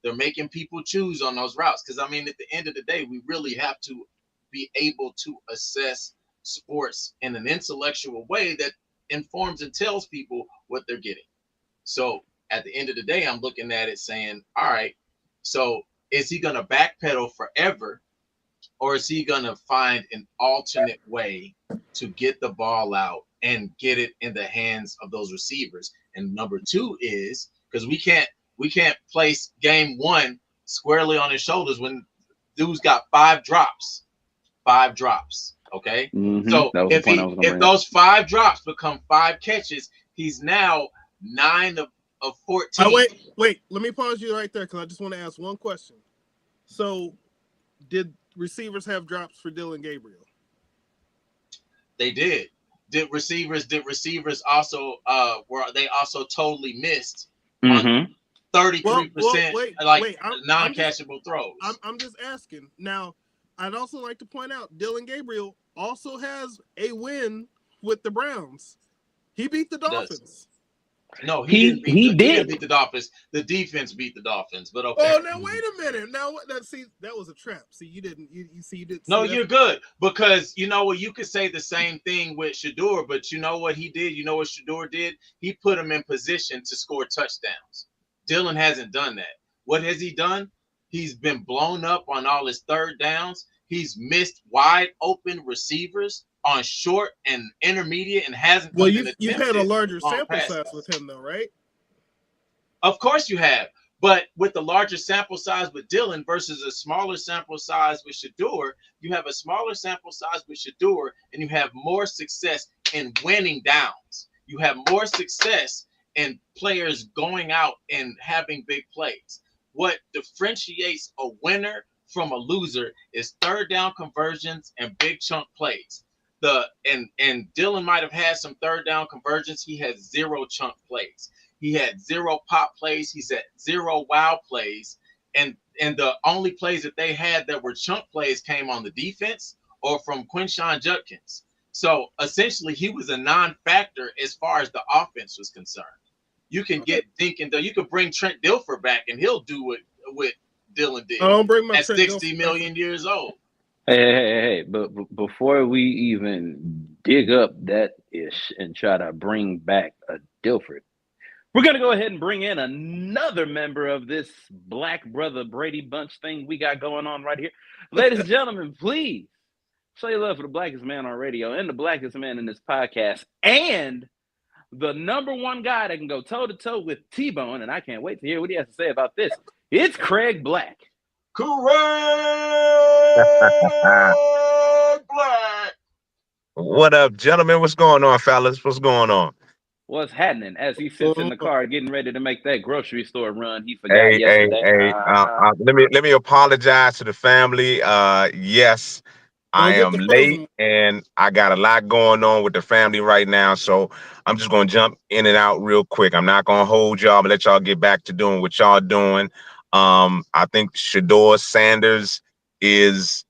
They're making people choose on those routes. Because at the end of the day, we really have to be able to assess sports in an intellectual way that informs and tells people what they're getting. So at the end of the day, I'm looking at it saying, all right, so is he going to backpedal forever? Or is he going to find an alternate way to get the ball out and get it in the hands of those receivers? And number two is, because we can't place game one squarely on his shoulders when dude's got 5 drops. 5 drops. Okay. Mm-hmm. So if those 5 drops become 5 catches, he's now 9 of 14. Wait, let me pause you right there because I just want to ask one question. So did receivers have drops for Dylan Gabriel? They did. Did receivers also were they also totally missed on 33% non-catchable throws? I'm just asking. Now, I'd also like to point out Dylan Gabriel also has a win with the Browns. He beat the Dolphins. No, he didn't beat the Dolphins. The defense beat the Dolphins, but okay. Oh, now wait a minute. Now see, that was a trap. See, you didn't. You didn't. No, you're good because you know what? You could say the same thing with Shador, but you know what he did? You know what Shador did? He put him in position to score touchdowns. Dylan hasn't done that. What has he done? He's been blown up on all his third downs. He's missed wide open receivers on short and intermediate and hasn't. Well, you've had a larger sample size with him, though, right? Of course you have. But with the larger sample size with Dylan versus a smaller sample size with Shador, you have a smaller sample size with Shador and you have more success in winning downs. You have more success in players going out and having big plays. What differentiates a winner from a loser is third down conversions and big chunk plays. And Dylan might have had some third down conversions. He had 0 chunk plays. He had 0 pop plays. He's at 0 wow plays. And the only plays that they had that were chunk plays came on the defense or from Quinshon Judkins. So essentially, he was a non-factor as far as the offense was concerned. You can get Dinkin, though. You could bring Trent Dilfer back, and he'll do what Dylan did. I don't bring my at Trent 60 Dilfer million back. years old. Hey, but before we even dig up that ish and try to bring back a Dilford, we're going to go ahead and bring in another member of this Black Brother Brady Bunch thing we got going on right here. Ladies and gentlemen, please show your love for the blackest man on radio and the blackest man in this podcast and the #1 guy that can go toe-to-toe with T-Bone, and I can't wait to hear what he has to say about this. It's Craig Black. Craig Black. What up, gentlemen? What's going on, fellas? What's going on? What's happening as he sits in the car getting ready to make that grocery store run he forgot yesterday? Let me apologize to the family. Yes, I am late and I got a lot going on with the family right now, so I'm just gonna jump in and out real quick. I'm not gonna hold y'all, but let y'all get back to doing what y'all doing. I think Shedeur Sanders is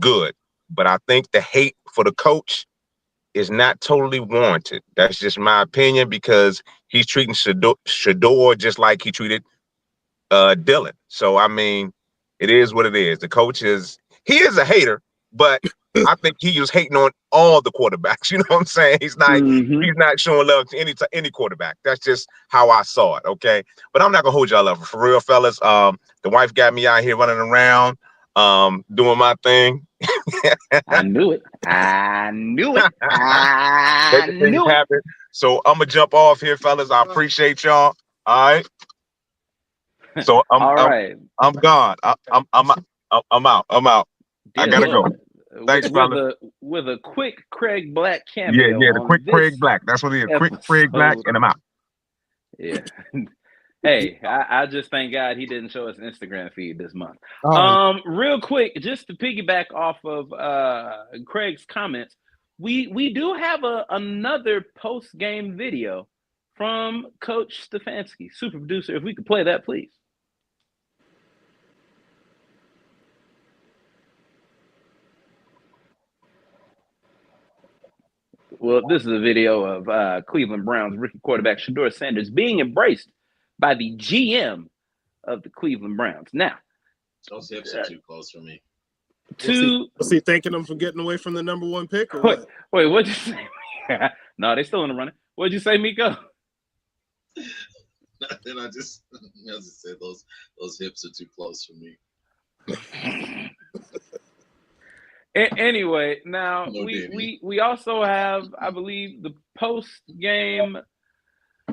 good, but I think the hate for the coach is not totally warranted. That's just my opinion because he's treating Shedeur just like he treated Dylan. So I mean, it is what it is. The coach is a hater, but I think he was hating on all the quarterbacks. You know what I'm saying? He's not showing love to any quarterback. That's just how I saw it. Okay, but I'm not gonna hold y'all up for real, fellas. The wife got me out here running around, doing my thing. I knew it. Making things happen. So I'm gonna jump off here, fellas. I appreciate y'all. All right. So I'm gone. I'm out. I gotta go. Thanks, fellas. With a quick Craig Black cameo. Yeah, the quick Craig Black. That's what it is. Quick Craig Black, and I'm out. Yeah. Hey, I just thank God he didn't show us an Instagram feed this month. Real quick, just to piggyback off of Craig's comments, we do have another post-game video from Coach Stefanski, super producer. If we could play that, please. Well, this is a video of Cleveland Browns rookie quarterback Shedeur Sanders being embraced by the GM of the Cleveland Browns. Now, those hips are too close for me. Was he thanking them for getting away from the #1 pick? Or what? Wait, what'd you say? No, they still in the running. What'd you say, Miko? Nothing. I just said those hips are too close for me. Anyway, now we also have, I believe, the post-game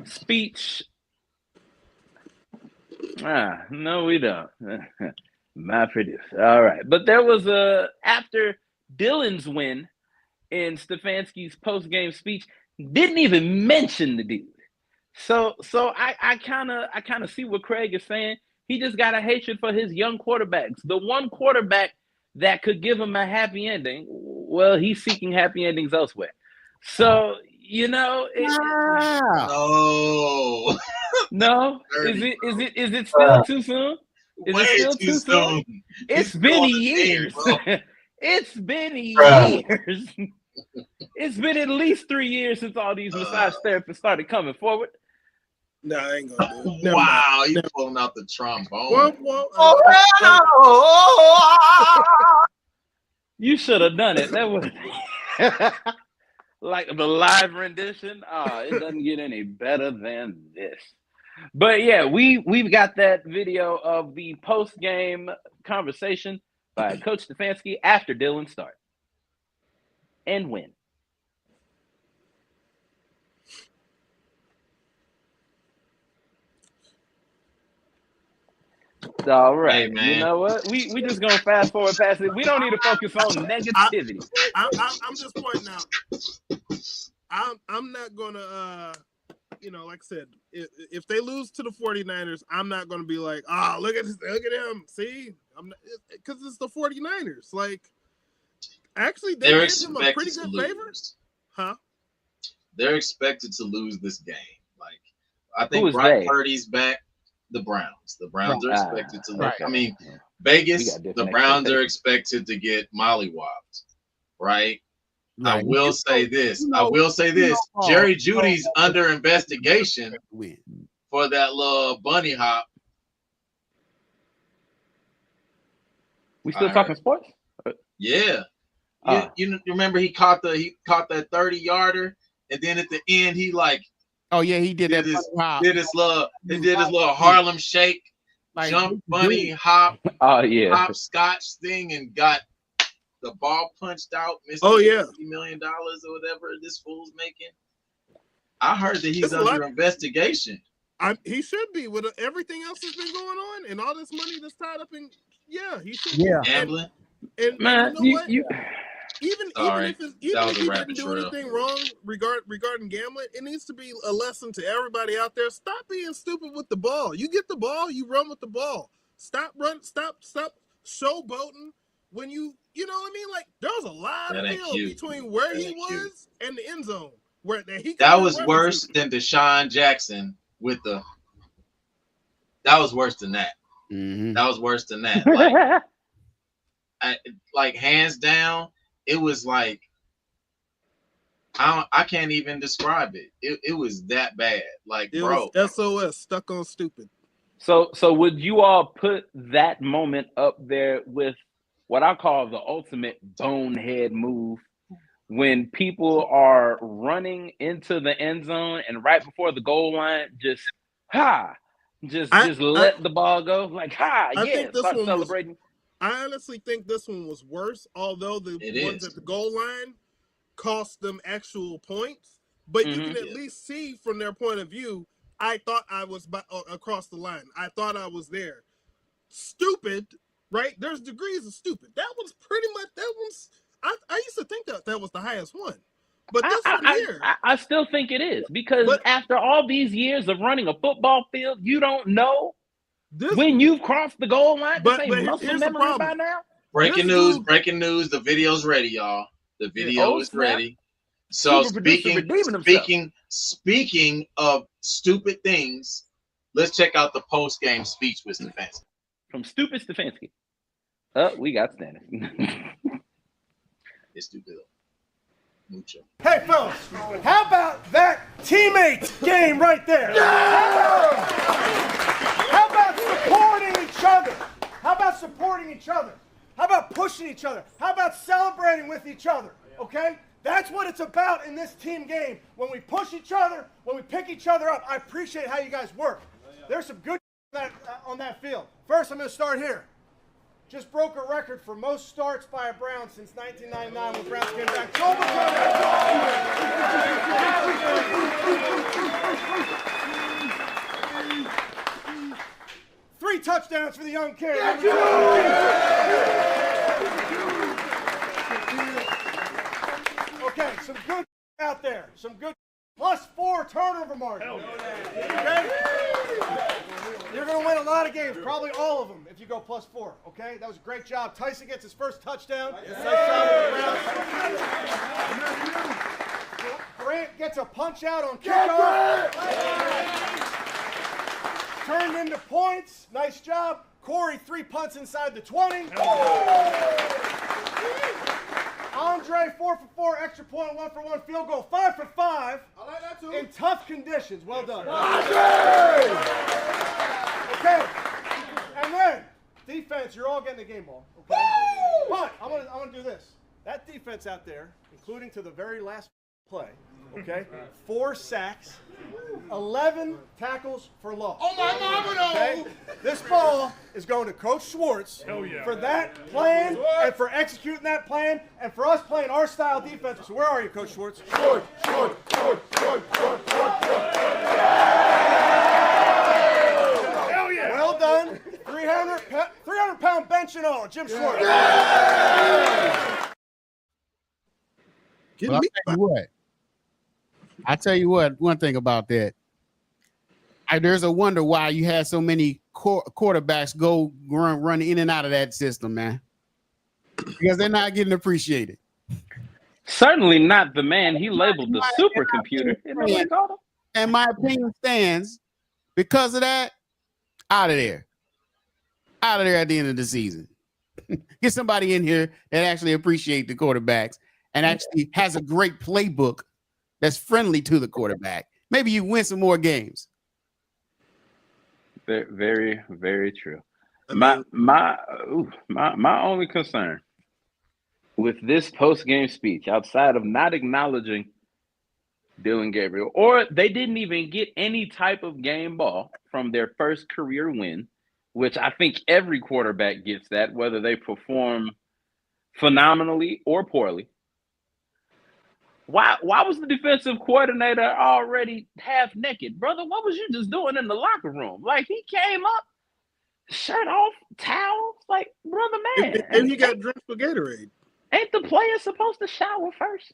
speech. No, we don't. My producer. All right. But there was after Dylan's win in Stefanski's post-game speech, didn't even mention the dude. So I kind of see what Craig is saying. He just got a hatred for his young quarterbacks. The one quarterback that could give him a happy ending, well, he's seeking happy endings elsewhere. So, you know, no. Is it still too soon? Is it still too soon? It's been years. It's been years. It's been at least 3 years since all these massage therapists started coming forward. No, I ain't gonna do it. Wow, you pulling out the trombone. You should have done it. That was like the live rendition. It doesn't get any better than this. But yeah, we've got that video of the post-game conversation by Coach Stefanski after Dylan's start and win. All right, hey, you know what? We just gonna fast forward past it. We don't need to focus on negativity. I'm just pointing out. I'm not gonna like I said, if they lose to the 49ers, I'm not gonna be like, look at him. See, I'm not, because it's the 49ers. Like, actually, they did him a pretty good favor. Huh? They're expected to lose this game. Like, I think Brock Purdy's back. The Browns. The Browns are expected to lose. I mean, Vegas, the Browns are expected to get mollywopped, right? I will say this. Jerry Judy's under investigation for that little bunny hop. We still talking sports? Yeah. You remember he caught that 30-yarder, and then at the end he like he did his little Harlem shake, like, jump bunny hop, hopscotch thing, and got the ball punched out, missed $50 million or whatever this fool's making. I heard that he's under investigation. He should be with everything else that's been going on and all this money that's tied up in. Yeah, he should. Yeah, gambling. And man, you know what? Even if he didn't do anything wrong regarding gambling, it needs to be a lesson to everybody out there. Stop being stupid with the ball. You get the ball, you run with the ball. Stop showboating when you know what I mean? Like, there was a lot of field between where he was and the end zone. That was worse than Deshaun Jackson with the. That was worse than that. Mm-hmm. That was worse than that. Like hands down, it was like I can't even describe it. It was that bad. Like, it bro, was SOS, stuck on stupid. So would you all put that moment up there with what I call the ultimate bonehead move, when people are running into the end zone and right before the goal line, just let the ball go, like start celebrating. I honestly think this one was worse, although the ones at the goal line cost them actual points. But you can at least see from their point of view, I thought I was across the line. I thought I was there. Stupid, right? There's degrees of stupid. That was pretty much, I used to think that was the highest one. But this one here. I still think it is, because after all these years of running a football field, you don't know when you've crossed the goal line. But muscle memory by now. Breaking news! The video's ready, y'all. The video is ready. So speaking of stupid things, let's check out the post-game speech with Stefanski. From Stupid Stefanski. We got standing. It's stupid. Mucho. Hey, fellas, how about that teammate game right there? Yeah! How about supporting each other? How about pushing each other? How about celebrating with each other? Okay? That's what it's about in this team game. When we push each other, when we pick each other up, I appreciate how you guys work. There's some good on that field. First, I'm going to start here. Just broke a record for most starts by a Brown since 1999 when Browns came back. Three touchdowns for the young kid. Okay, some good out there. Some good +4 turnover margin. Okay? You're going to win a lot of games, probably all of them, if you go +4. Okay? That was a great job. Tyson gets his first touchdown. Nice job with the Browns. Grant gets a punch out on kickoff. Turned into points. Nice job. Corey, 3 punts inside the 20. Andre, 4 for 4, extra point, 1 for 1 field goal, 5 for 5. I like that too. In tough conditions. Well done. Andre! Okay. And then defense, you're all getting the game ball. Okay. But I'm gonna do this. That defense out there, including to the very last play, okay, 4 sacks, 11 tackles for loss. Oh my mama, okay? This ball is going to Coach Schwartz for that plan and for executing that plan and for us playing our style defense. So where are you, Coach Schwartz? Schwartz. Hell yeah. Well done. 300-pound bench and all, Jim Schwartz. I tell you what, one thing about that, there's a wonder why you had so many quarterbacks run in and out of that system, man. Because they're not getting appreciated. Certainly not the man he labeled the supercomputer. And my opinion stands because of that. Out of there at the end of the season. Get somebody in here that actually appreciate the quarterbacks and actually has a great playbook that's friendly to the quarterback, maybe you win some more games. Very, very true. My only concern with this post-game speech, outside of not acknowledging Dillon Gabriel, or they didn't even get any type of game ball from their first career win, which I think every quarterback gets that, whether they perform phenomenally or poorly. Why was the defensive coordinator already half naked? Brother, what was you just doing in the locker room? Like, he came up, shirt off, towels, like, brother, man. And you got drenched with Gatorade. Ain't the player supposed to shower first?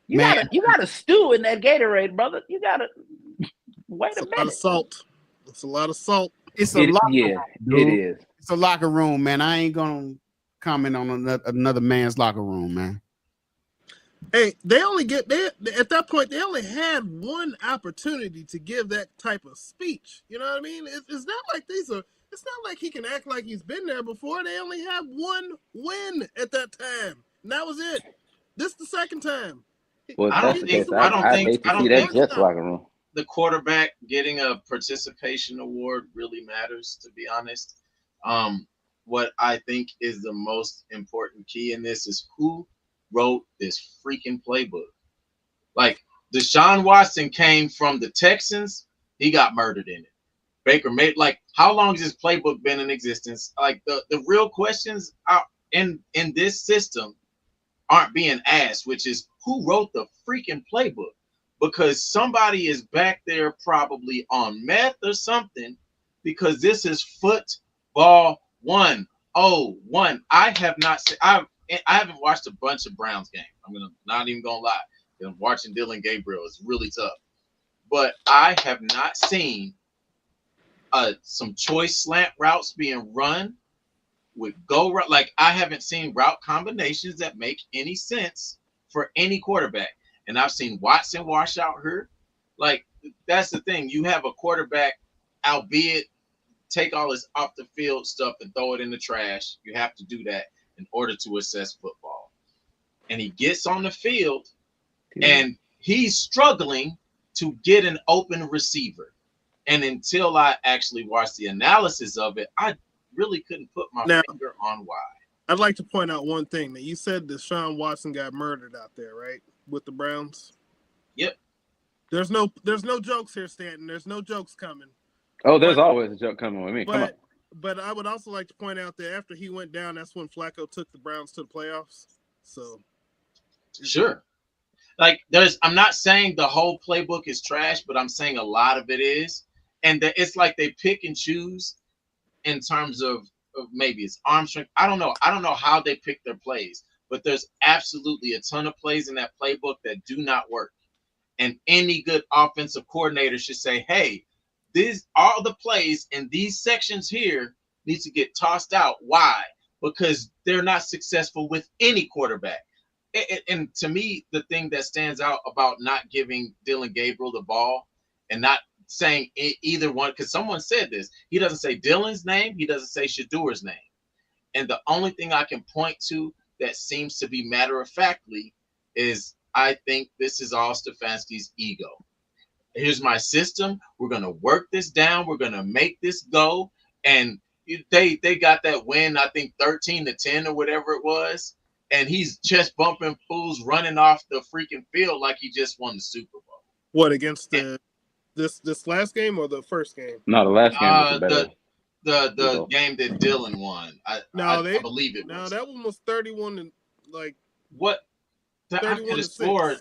You gotta stew in that Gatorade, brother. You gotta wait a minute. A lot of salt. It's a lot of salt. It's a locker room, dude. It is. It's a locker room, man. I ain't gonna comment on another man's locker room, man. Hey, they at that point, they only had one opportunity to give that type of speech. You know what I mean? It's not like it's not like he can act like he's been there before. They only have one win at that time. And that was it. This is the second time. Well, I don't think that Jets locker room. The quarterback getting a participation award really matters, to be honest. What I think is the most important key in this is who wrote this freaking playbook. Like, Deshaun Watson came from the Texans, he got murdered in it. Baker made, like, how long has this playbook been in existence? Like, the real questions are in this system aren't being asked, which is who wrote the freaking playbook? Because somebody is back there probably on meth or something, because this is football 101. I haven't watched a bunch of Browns games. Not even gonna lie. Watching Dillon Gabriel is really tough. But I have not seen some choice slant routes being run with go route. Like, I haven't seen route combinations that make any sense for any quarterback. And I've seen Watson wash out here. Like, that's the thing. You have a quarterback, albeit take all this off the field stuff and throw it in the trash. You have to do that in order to assess football. And he gets on the field and he's struggling to get an open receiver. And until I actually watched the analysis of it, I really couldn't put my finger on why. I'd like to point out one thing. That you said Deshaun Watson got murdered out there, right? With the Browns. Yep. There's no jokes here, Stanton. There's no jokes coming. Oh, there's always a joke coming with me. Come on. But I would also like to point out that after he went down, that's when Flacco took the Browns to the playoffs. So sure. Like, I'm not saying the whole playbook is trash, but I'm saying a lot of it is. And that it's like they pick and choose in terms of maybe it's arm strength. I don't know. I don't know how they pick their plays, but there's absolutely a ton of plays in that playbook that do not work. And any good offensive coordinator should say, hey, all the plays in these sections here need to get tossed out. Why? Because they're not successful with any quarterback. And to me, the thing that stands out about not giving Dillon Gabriel the ball and not saying either one, because someone said this, he doesn't say Dillon's name, he doesn't say Shadour's name. And the only thing I can point to that seems to be matter-of-factly is I think this is all Stefanski's ego. Here's my system. We're going to work this down. We're going to make this go. And they got that win, I think 13-10 or whatever it was. And he's chest bumping fools running off the freaking field like he just won the Super Bowl. What, against this last game or the first game? No, the last game was better. The game that Dillon won. I believe it was. No, that one was 31 and like what? I could have scored.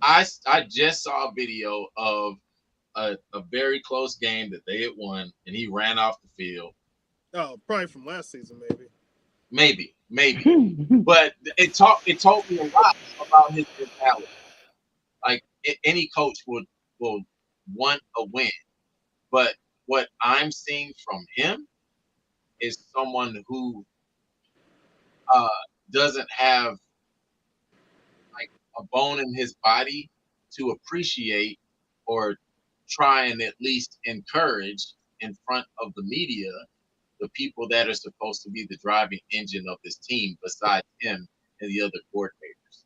I just saw a video of a very close game that they had won, and he ran off the field. Oh, probably from last season, maybe. But it told me a lot about his mentality. Like, any coach will want a win, but what I'm seeing from him is someone who doesn't have like a bone in his body to appreciate or try and at least encourage in front of the media the people that are supposed to be the driving engine of this team besides him and the other coordinators.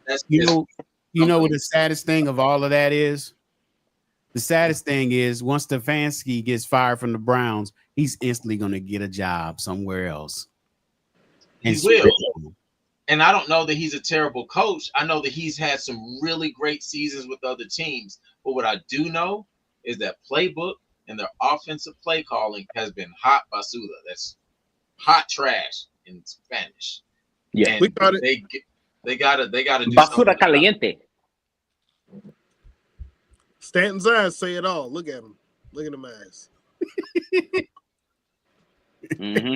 That's you know what the saddest thing of all of that is? The saddest thing is once Stefanski gets fired from the Browns, he's instantly going to get a job somewhere else. He will. And I don't know that he's a terrible coach. I know that he's had some really great seasons with other teams. But what I do know is that playbook and their offensive play calling has been hot basura. That's hot trash in Spanish. Yeah, and we got it. They gotta do basura caliente. Stanton's eyes say it all. Look at him. Look at them eyes.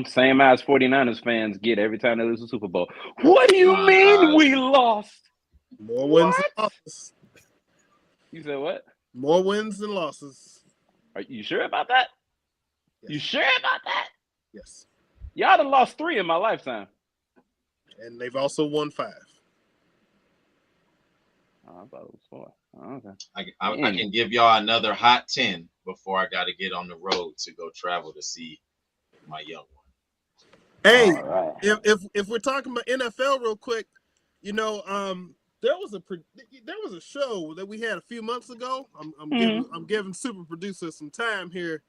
Same as 49ers fans get every time they lose the Super Bowl. What do you mean we lost? More wins than losses. You said what? More wins than losses. Are you sure about that? Yes. You sure about that? Yes. Y'all done lost 3 in my lifetime. And they've also won 5. Oh, I thought it was 4. Oh, okay. I can give y'all another hot 10 before I got to get on the road to go travel to see my young one. Hey, right. if we're talking about NFL real quick, you know, there was a show that we had a few months ago. I'm giving super producer some time here.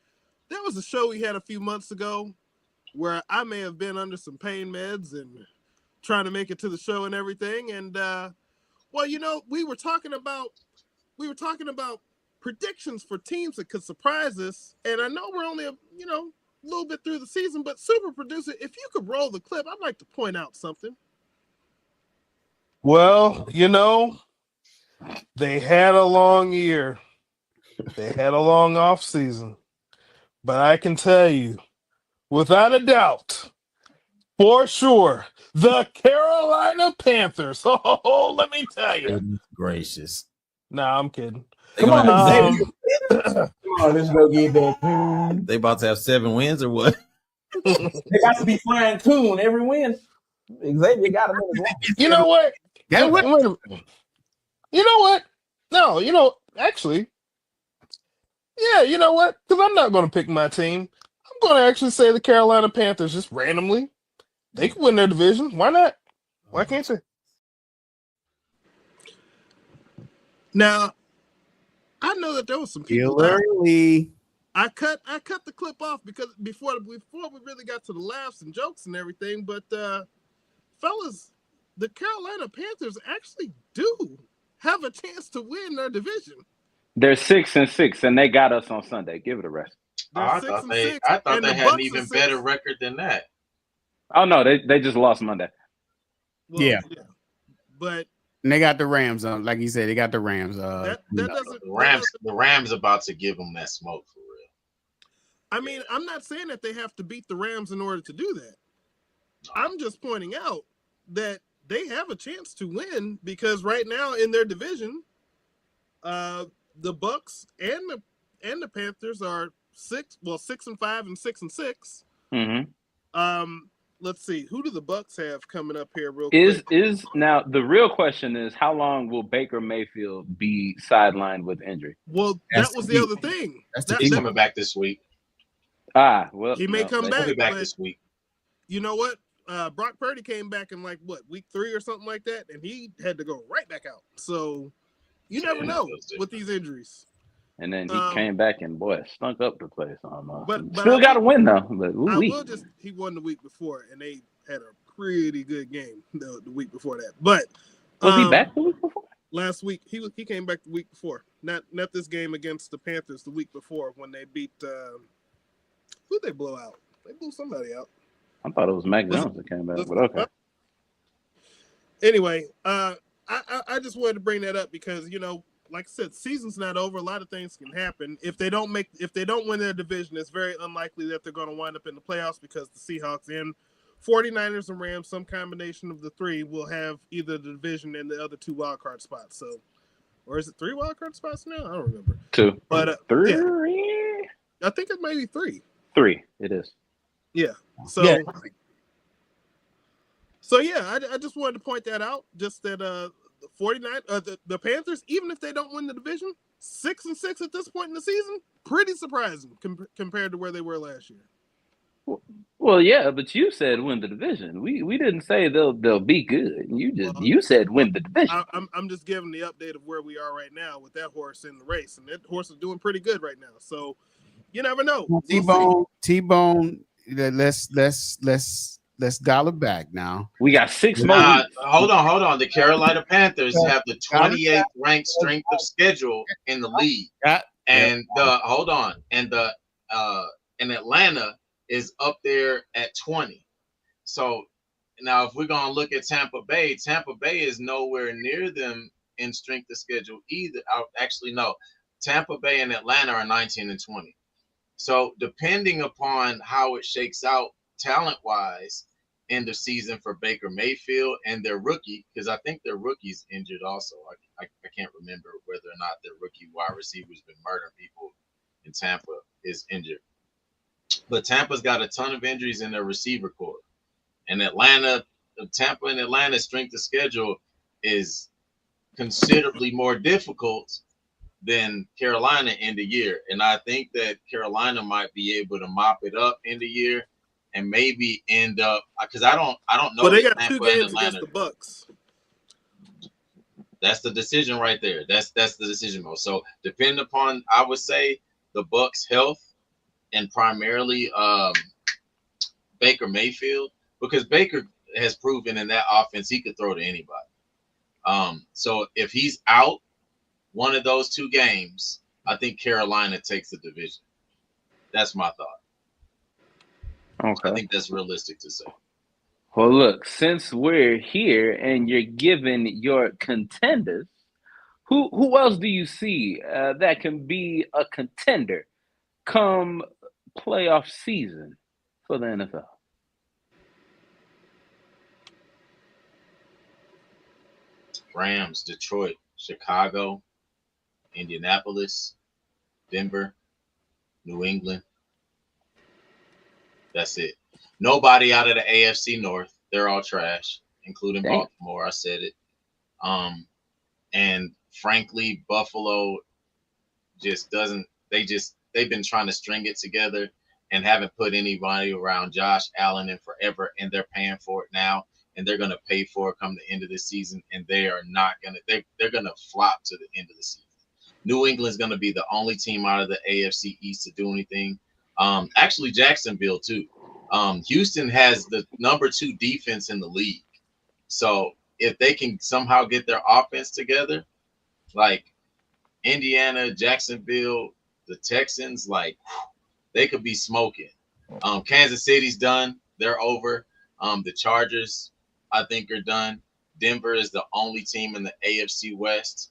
There was a show we had a few months ago where I may have been under some pain meds and trying to make it to the show and everything. And well, you know, we were talking about predictions for teams that could surprise us. And I know we're only a little bit through the season, but super producer, if you could roll the clip, I'd like to point out something. Well, you know, they had a long year. They had a long off season. But I can tell you, without a doubt, for sure, the Carolina Panthers. Oh, let me tell you. Goodness gracious. Nah, I'm kidding. Come on, let's go get that. They about to have 7 wins or what? They got to be flying coon every win. Xavier got them in his line. You know what? Yeah, wait a minute. You know what? No, actually, yeah, you know what? Because I'm not going to pick my team. I'm going to actually say the Carolina Panthers just randomly. They could win their division. Why not? Why can't they? Now, I know that there was some people. I cut the clip off because before we really got to the laughs and jokes and everything. But fellas, the Carolina Panthers actually do have a chance to win their division. They're 6-6, and they got us on Sunday. Give it a rest. I thought they had an even better record than that. Oh no, they just lost Monday. Well, yeah, but and they got the Rams on, like you said, they got the Rams. The Rams about to give them that smoke for real. I mean, I'm not saying that they have to beat the Rams in order to do that. I'm just pointing out that they have a chance to win because right now in their division, the Bucks and the Panthers are 6-5 and 6-6. Mm-hmm. Let's see. Who do the Bucks have coming up here real quick? Is now the real question is how long will Baker Mayfield be sidelined with injury? Well, that was the other thing. He's coming back this week. Well, he may come back. He'll be back this week. You know what? Brock Purdy came back in week 3 or something like that, and he had to go right back out. So you never know with these injuries. And then he came back and stunk up the place almost. But still got to win though. But he won the week before, and they had a pretty good game the week before that. But was he back the week before? Last week he came back the week before. Not this game against the Panthers the week before when they beat who'd they blow out? They blew somebody out. I thought it was Mac Jones that came back, but okay. Anyway, I just wanted to bring that up because like I said, season's not over. A lot of things can happen. If they don't win their division, it's very unlikely that they're going to wind up in the playoffs because the Seahawks and 49ers and Rams, some combination of the 3, will have either the division and the other 2 wildcard spots. So, or is it 3 wildcard spots now? I don't remember. 2, but 3. Yeah, I think it may be 3. 3. It is. Yeah. So. Yeah. So yeah, I just wanted to point that out. Just that the 49, the Panthers, even if they don't win the division, 6-6 at this point in the season, pretty surprising compared to where they were last year. Well, yeah, but you said win the division. We didn't say they'll be good. You said win the division. I'm just giving the update of where we are right now with that horse in the race, and that horse is doing pretty good right now. So you never know. T-Bone. Let's dial it back now. We got 6 more weeks. Hold on. The Carolina Panthers have the 28th ranked strength of schedule in the league, and and Atlanta is up there at 20. So now, if we're gonna look at Tampa Bay is nowhere near them in strength of schedule either. Actually, no, Tampa Bay and Atlanta are 19 and 20. So depending upon how it shakes out talent-wise end of season for Baker Mayfield and their rookie, because I think their rookie's injured also. I can't remember whether or not their rookie wide receiver's been murdering people in Tampa is injured. But Tampa's got a ton of injuries in their receiver corps. And Tampa and Atlanta's strength of schedule is considerably more difficult than Carolina in the year. And I think that Carolina might be able to mop it up in the year and maybe end up, because I don't know. Well, they got Tampa 2 games against the Bucks. That's the decision right there. That's the decision mode. So depending upon, I would say, the Bucks' health and primarily Baker Mayfield, because Baker has proven in that offense he could throw to anybody. So if he's out one of those 2 games, I think Carolina takes the division. That's my thought. Okay. I think that's realistic to say. Well, look, since we're here and you're giving your contenders, who else do you see that can be a contender come playoff season for the NFL? Rams, Detroit, Chicago, Indianapolis, Denver, New England. That's it. Nobody out of the AFC North. They're all trash, including Baltimore. I said it. And frankly, Buffalo just doesn't. They've been trying to string it together and haven't put anybody around Josh Allen in forever, and they're paying for it now, and they're going to pay for it come the end of the season, and they are not going to. They're going to flop to the end of the season. New England's going to be the only team out of the AFC East to do anything. Actually, Jacksonville too. Houston has the number 2 defense in the league. So if they can somehow get their offense together, like Indiana, Jacksonville, the Texans, like they could be smoking. Kansas City's done. They're over. The Chargers, I think, are done. Denver is the only team in the AFC West.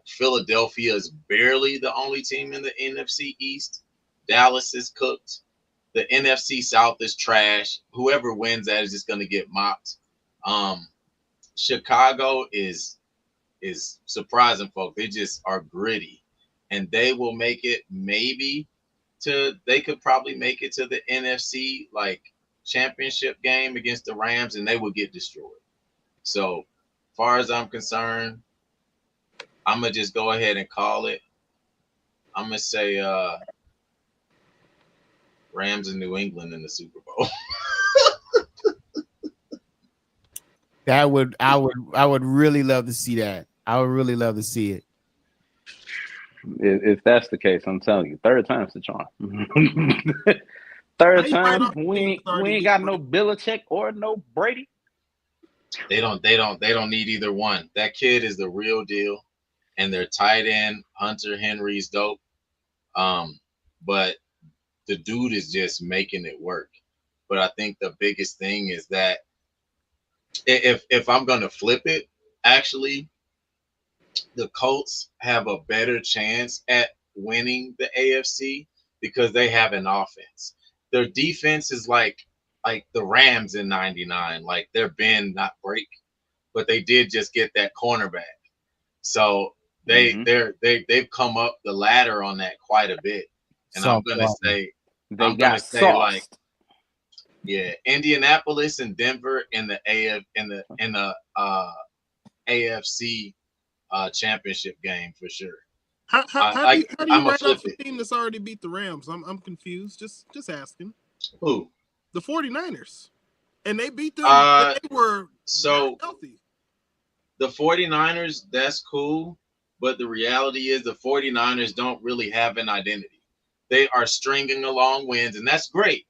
Philadelphia is barely the only team in the NFC East. Dallas is cooked. The NFC South is trash. Whoever wins that is just going to get mopped. Chicago is surprising, folks. They just are gritty, and they will make it they could probably make it to the NFC championship game against the Rams, and they will get destroyed. So, far as I'm concerned, I'm gonna just go ahead and call it. I'm gonna say Rams and New England in the Super Bowl. I would really love to see that. I would really love to see it. If that's the case, I'm telling you, 3rd time's the charm. 3rd time, we ain't got no Belichick or no Brady. They don't need either one. That kid is the real deal, and their tight end Hunter Henry's dope. But the dude is just making it work. But I think the biggest thing is that if I'm gonna flip it, actually, the Colts have a better chance at winning the AFC because they have an offense. Their defense is like the Rams in '99, like they're bend not break, but they did just get that cornerback. So they've come up the ladder on that quite a bit. And I'm gonna say Indianapolis and Denver in the AFC championship game for sure. How do you I'm a write flip off a it. team that's already beat the Rams? I'm confused. Just asking. Who? The 49ers. And they beat them. They were so healthy. The 49ers, that's cool. But the reality is the 49ers don't really have an identity. They are stringing along wins, and that's great.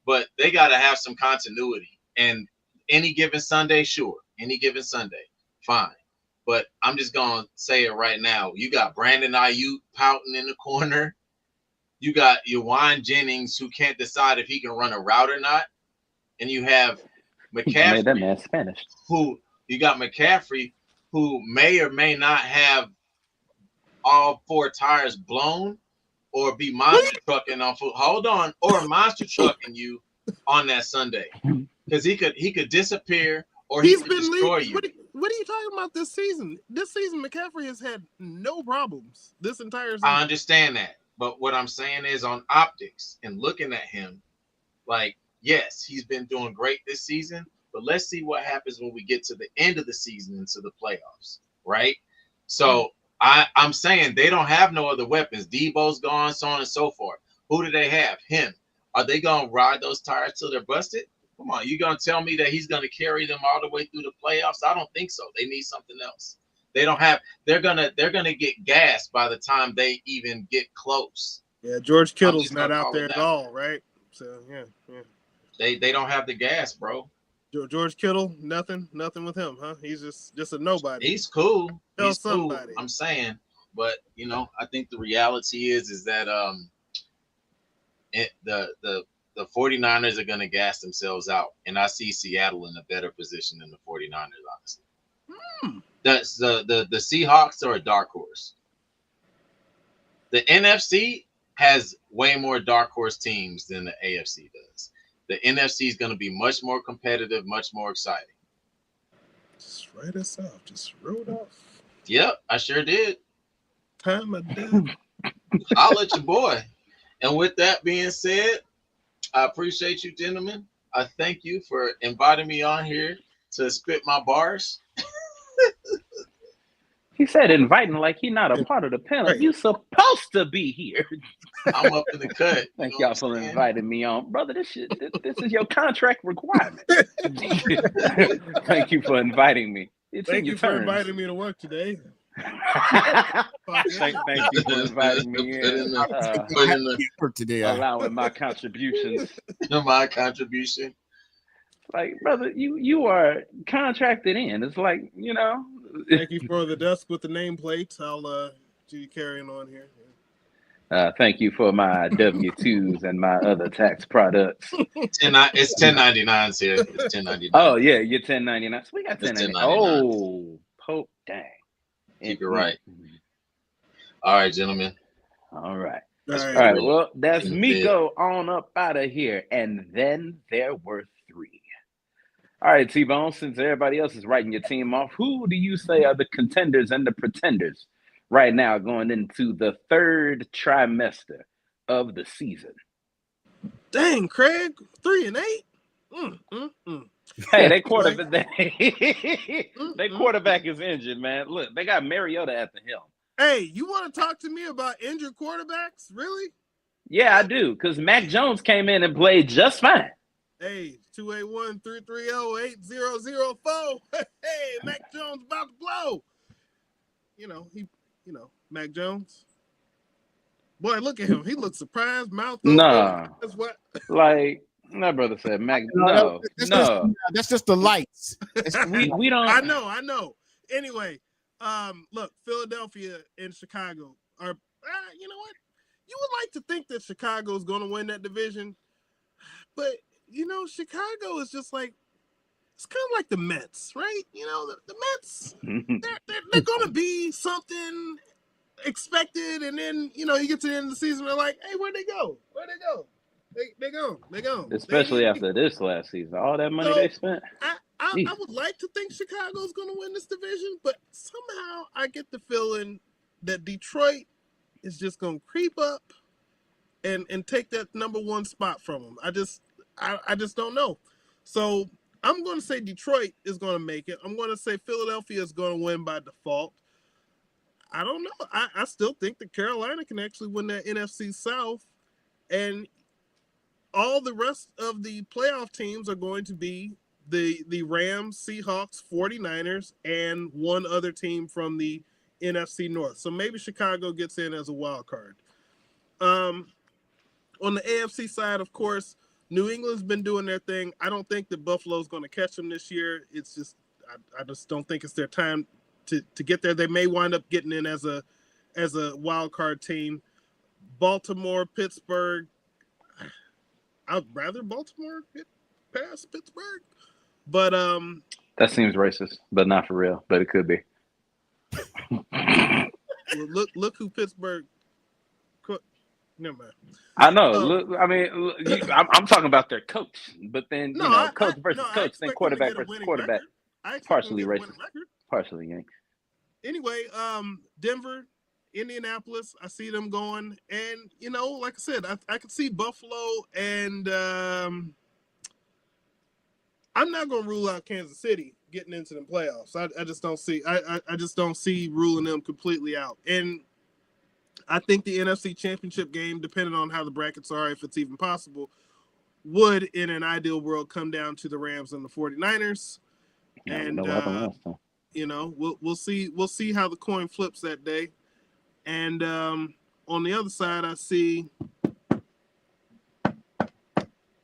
But they got to have some continuity. And any given Sunday, sure. Any given Sunday, fine. But I'm just going to say it right now. You got Brandon Ayuk pouting in the corner. You got Juwan Jennings, who can't decide if he can run a route or not. And you have McCaffrey. Made that man Spanish. You got McCaffrey, who may or may not have all four tires blown or be monster trucking on foot. Hold on. Or monster trucking you on that Sunday. Because he could disappear or he could destroy you. What are you talking about this season? This season, McCaffrey has had no problems this entire season. I understand that. But what I'm saying is on optics and looking at him, like, yes, he's been doing great this season, but let's see what happens when we get to the end of the season into the playoffs, right? So I'm saying they don't have no other weapons. Debo's gone, so on and so forth. Who do they have? Him. Are they going to ride those tires till they're busted? Come on, you going to tell me that he's going to carry them all the way through the playoffs? I don't think so. They need something else. They don't have. They're gonna get gassed by the time they even get close. Yeah, George Kittle's not out there at all, right? So yeah. They don't have the gas, bro. George Kittle, nothing with him, huh? He's just a nobody. He's cool. He's somebody. Cool. I'm saying, but I think the reality is that the 49ers are gonna gas themselves out, and I see Seattle in a better position than the 49ers, honestly. The Seahawks are a dark horse. The NFC has way more dark horse teams than the AFC does. The NFC is going to be much more competitive, much more exciting. Just write us off. Just wrote off. Yep, I sure did. Time of day. I'll let your boy. And with that being said, I appreciate you, gentlemen. I thank you for inviting me on here to spit my bars. He said inviting like he's not a part of the panel. Right. You're supposed to be here. I'm up in the cut. Thank y'all for inviting me on. Brother, this is your contract requirement. Thank you for inviting me. Thank you for inviting me to work today. Thank you for inviting me in. Allowing my contributions. My contribution. Like, brother, you are contracted in. It's like, Thank you for the desk with the nameplate. I'll do carrying on here. Thank you for my W-2s and my other tax products. It's 1099s here. It's 1099. Oh yeah, you're 1099. So we got 1099. Oh, Pope, dang. Keep it right. All right, gentlemen. All right. All right. Well, that's Miko on up out of here, and then there were three. All right, T-Bone, since everybody else is writing your team off, who do you say are the contenders and the pretenders right now going into the third trimester of the season? Dang, Craig, 3-8? Hey, they quarterback, they quarterback is injured, man. Look, they got Mariota at the helm. Hey, you want to talk to me about injured quarterbacks? Really? Yeah, I do, because Mac Jones came in and played just fine. Hey, 281-330-8004. Hey, Mac Jones about to blow. Mac Jones. Boy, look at him. He looks surprised, mouth open. Nah. That's what. Like, my brother said, Mac. No. That's just the lights. we don't. I know. Anyway, look, Philadelphia and Chicago are. You know what? You would like to think that Chicago's going to win that division, but. Chicago is just like, it's kind of like the Mets, right? The Mets, they're going to be something expected. And then, you get to the end of the season, they're like, hey, where'd they go? They gone. Especially after this last season. All that money they spent. I would like to think Chicago's going to win this division, but somehow I get the feeling that Detroit is just going to creep up and take that number one spot from them. I just don't know. So I'm going to say Detroit is going to make it. I'm going to say Philadelphia is going to win by default. I don't know. I still think that Carolina can actually win that NFC South, and all the rest of the playoff teams are going to be the Rams, Seahawks, 49ers, and one other team from the NFC North. So maybe Chicago gets in as a wild card. On the AFC side, of course, New England's been doing their thing. I don't think that Buffalo's going to catch them this year. It's just I just don't think it's their time to get there. They may wind up getting in as a wild card team. Baltimore, Pittsburgh. I'd rather Baltimore get past Pittsburgh, but that seems racist, but not for real. But it could be. Well, look who Pittsburgh. Never mind. I know. Look, I mean, I'm talking about their coach, but then coach versus coach, then quarterback versus quarterback. Partially racist, partially yank. Anyway, Denver, Indianapolis, I see them going, and like I said, I could see Buffalo, and I'm not going to rule out Kansas City getting into the playoffs. I just don't see. I just don't see ruling them completely out, and I think the NFC Championship game, depending on how the brackets are, if it's even possible, would, in an ideal world, come down to the Rams and the 49ers. Yeah, and we'll see how the coin flips that day. And on the other side, I see.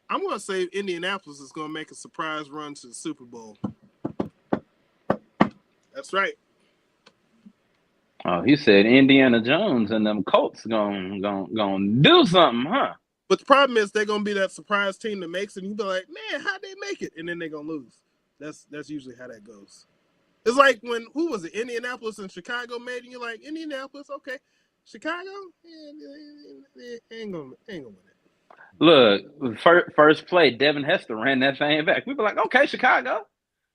I'm going to say Indianapolis is going to make a surprise run to the Super Bowl. That's right. Oh, he said Indiana Jones and them Colts gonna do something, huh? But the problem is they're gonna be that surprise team that makes it, and you be like, man, how'd they make it? And then they're gonna lose. That's usually how that goes. It's like when who was it? Indianapolis and Chicago made, and you're like, Indianapolis, okay. Chicago, ain't gonna win it. Look, first play, Devin Hester ran that thing back. We were like, okay, Chicago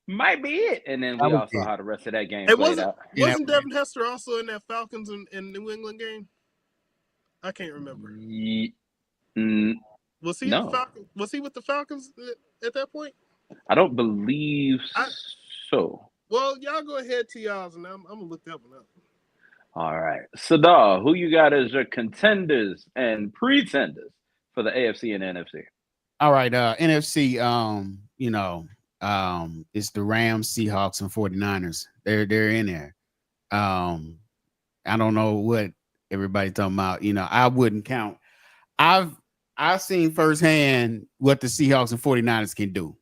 might be it, and then we all saw how the rest of that game played out. Wasn't Devin Hester also in that Falcons and New England game? I can't remember. Was he? No. Was he with the Falcons at that point? I don't believe so. Well, y'all go ahead to y'all's, and I'm gonna look that one up. All right, Sadar, who you got as your contenders and pretenders for the AFC and NFC? All right, NFC. It's the Rams, Seahawks, and 49ers. They're in there. I don't know what everybody's talking about. I wouldn't count. I've seen firsthand what the Seahawks and 49ers can do.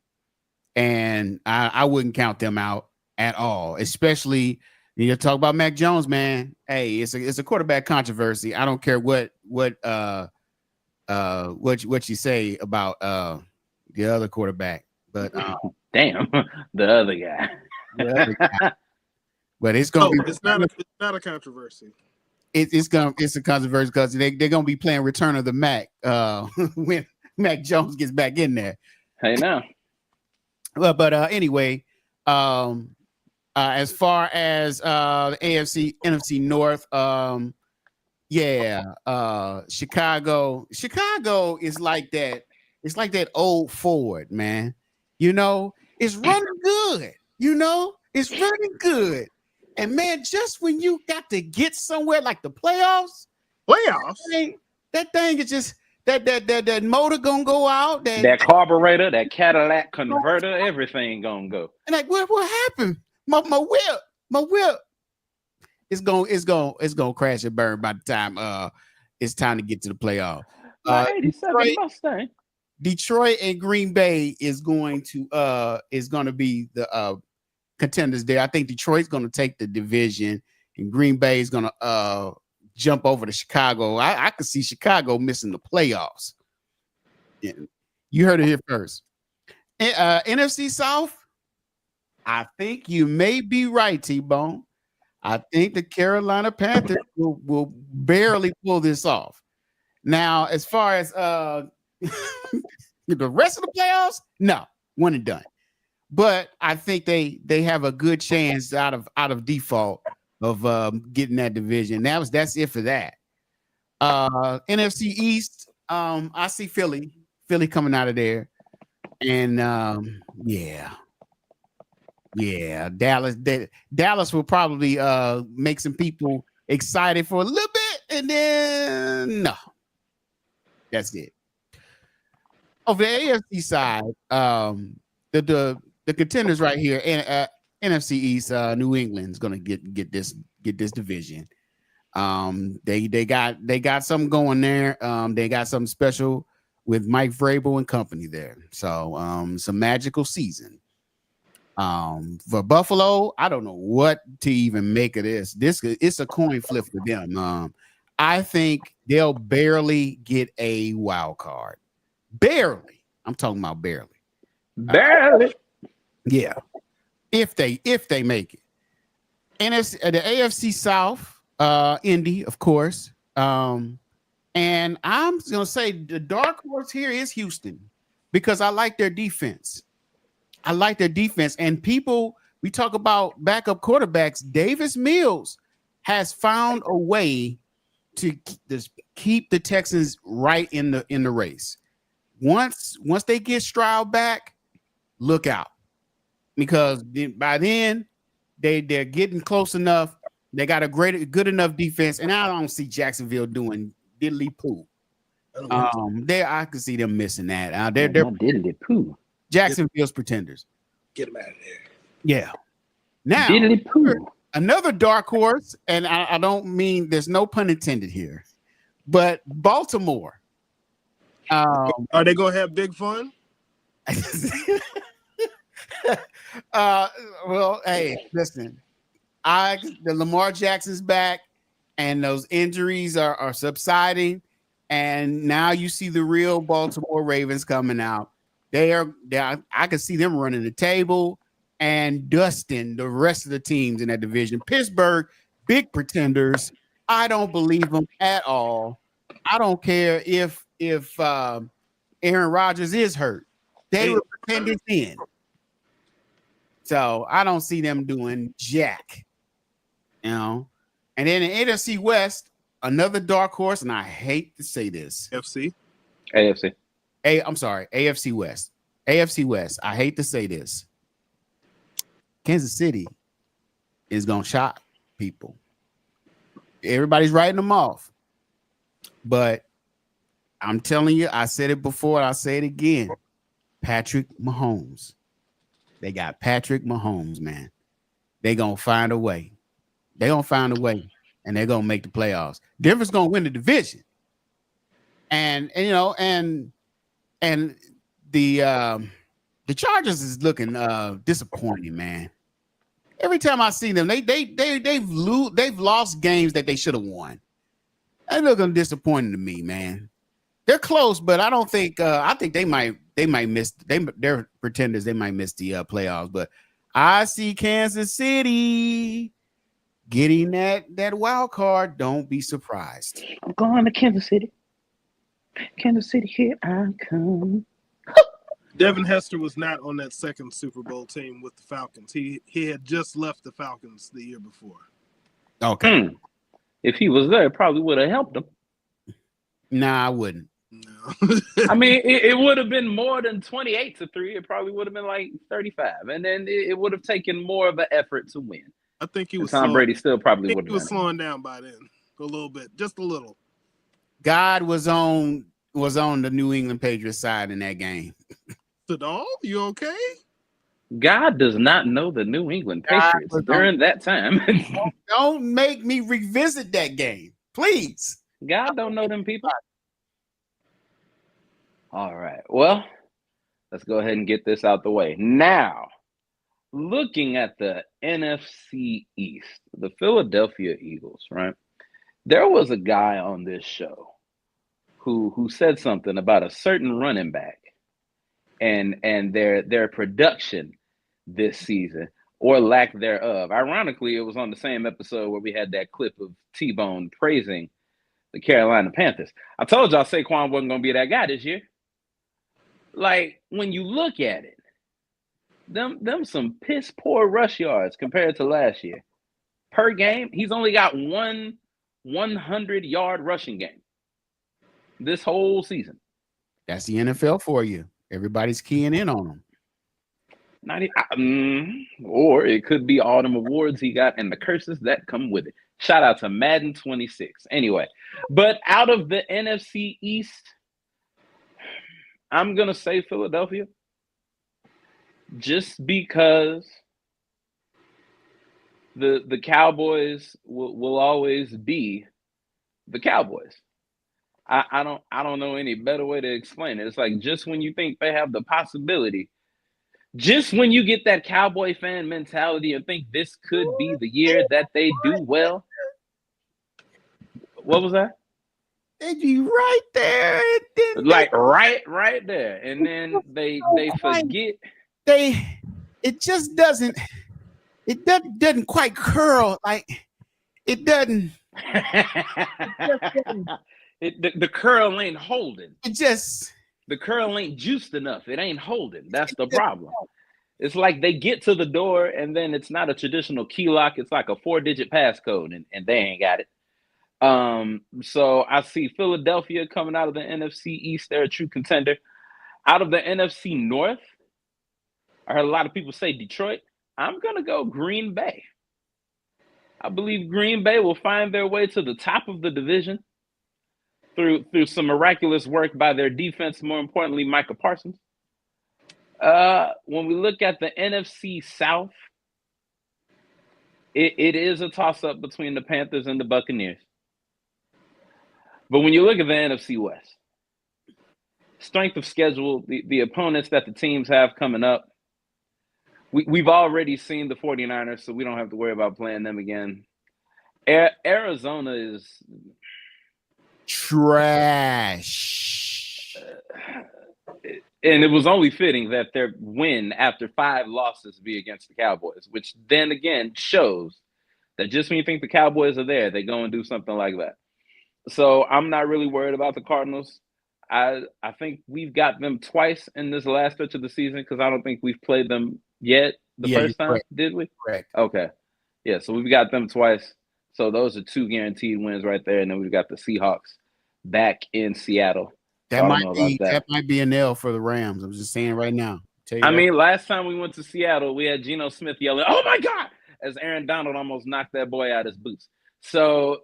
And I wouldn't count them out at all, especially you talk about Mac Jones, man. Hey, it's a quarterback controversy. I don't care what you say about the other quarterback, but damn, the other guy. But it's gonna be. It's not a controversy. It's a controversy because they're gonna be playing Return of the Mac when Mac Jones gets back in there. Hey now. But anyway, as far as the AFC, NFC North, Chicago is like that. It's like that old Ford, man. It's running good. It's running good. And man, just when you got to get somewhere like the playoffs, that thing is just that motor gonna go out. That carburetor, that Cadillac converter, everything gonna go. And like, what happened? My whip. It's gonna crash and burn by the time it's time to get to the playoff. 87 Mustang. Detroit and Green Bay is going to be the contenders there. I think Detroit's going to take the division, and Green Bay is going to jump over to Chicago. I could see Chicago missing the playoffs. Yeah. You heard it here first. NFC South, I think you may be right, T-Bone. I think the Carolina Panthers will barely pull this off. Now, as far as the rest of the playoffs, no, one and done. But I think they have a good chance out of default of getting that division. That's it for that. NFC East, I see Philly coming out of there, and Dallas will probably make some people excited for a little bit, and then no. That's it. Over the AFC side, the contenders right here, and NFC East, New England's gonna get this division. They got something going there. They got something special with Mike Vrabel and company there. So some magical season. For Buffalo, I don't know what to even make of this. It's a coin flip for them. I think they'll barely get a wild card. Barely. I'm talking about barely. Barely. Yeah. If they make it. NFC, the AFC South, Indy, of course. And I'm gonna say the dark horse here is Houston because I like their defense. And people, we talk about backup quarterbacks. Davis Mills has found a way to keep the Texans right in the race. Once they get Stroud back, look out, because by then they're getting close enough. They got a good enough defense, and I don't see Jacksonville doing diddly poo. I can see them missing that. They're diddly poo. Jacksonville's pretenders. Get them out of there. Yeah. Now diddly poo. Another dark horse, and I don't mean there's no pun intended here, but Baltimore. Are they gonna have big fun? Well, hey, listen. The Lamar Jackson's back, and those injuries are subsiding, and now you see the real Baltimore Ravens coming out. I can see them running the table and dusting the rest of the teams in that division. Pittsburgh, big pretenders. I don't believe them at all. I don't care if Aaron Rodgers is hurt. They were pretenders in. So I don't see them doing jack. And then in NFC West, another dark horse, and I hate to say this. AFC. I'm sorry, AFC West. AFC West. I hate to say this. Kansas City is gonna shock people. Everybody's writing them off. But I'm telling you, I said it before, I'll say it again. Patrick Mahomes. They got Patrick Mahomes, man. They're gonna find a way. They're gonna find a way, and they're gonna make the playoffs. Denver's gonna win the division. And the Chargers is looking disappointing, man. Every time I see them, they've lost games that they should have won. They're looking disappointing to me, man. They're close, but I don't think I think they might miss. They're pretenders. They might miss the playoffs. But I see Kansas City getting that wild card. Don't be surprised. I'm going to Kansas City. Kansas City, here I come. Devin Hester was not on that second Super Bowl team with the Falcons. He had just left the Falcons the year before. Okay. If he was there, it probably would have helped him. Nah, I wouldn't. No. I mean, it would have been more than 28-3. It probably would have been like 35. And then it would have taken more of an effort to win. I think he was Tom Brady still probably would have. He was slowing down by then. A little bit. Just a little. God was on the New England Patriots side in that game. Sadal, you okay? God does not know the New England Patriots during that time. Don't make me revisit that game, please. God don't know them people. All right. Well, let's go ahead and get this out the way. Now, looking at the NFC East, the Philadelphia Eagles, right? There was a guy on this show who said something about a certain running back and their production this season or lack thereof. Ironically, it was on the same episode where we had that clip of T-Bone praising the Carolina Panthers. I told y'all Saquon wasn't going to be that guy this year. Like, when you look at it, them some piss poor rush yards compared to last year. Per game, he's only got one 100-yard rushing game this whole season. That's the NFL for you. Everybody's keying in on him. Or it could be all them awards he got and the curses that come with it. Shout out to Madden 26. Anyway, but out of the NFC East, I'm going to say Philadelphia just because the Cowboys will always be the Cowboys. I don't know any better way to explain it. It's like just when you think they have the possibility, just when you get that Cowboy fan mentality and think this could be the year that they do well. What was that? They'd be right there. Like right there. And then they forget. It just doesn't quite curl. Like it doesn't. The curl ain't holding. The curl ain't juiced enough. It ain't holding. That's the problem. It's like they get to the door and then it's not a traditional key lock. It's like a 4-digit passcode and they ain't got it. So I see Philadelphia coming out of the NFC East. They're a true contender. Out of the NFC North, I heard a lot of people say Detroit. I'm going to go Green Bay. I believe Green Bay will find their way to the top of the division through some miraculous work by their defense, more importantly, Micah Parsons. When we look at the NFC South, it is a toss-up between the Panthers and the Buccaneers. But when you look at the NFC West, strength of schedule, the opponents that the teams have coming up, we've already seen the 49ers, so we don't have to worry about playing them again. Arizona is trash. And it was only fitting that their win after 5 losses be against the Cowboys, which then again shows that just when you think the Cowboys are there, they go and do something like that. So I'm not really worried about the Cardinals. I think we've got them twice in this last stretch of the season because I don't think we've played them yet the first time, did we? Correct. Okay. Yeah, so we've got them twice. So those are 2 guaranteed wins right there. And then we've got the Seahawks back in Seattle. That might be an L for the Rams. I'm just saying right now. I mean, last time we went to Seattle, we had Geno Smith yelling, "Oh my God!" as Aaron Donald almost knocked that boy out his boots. So,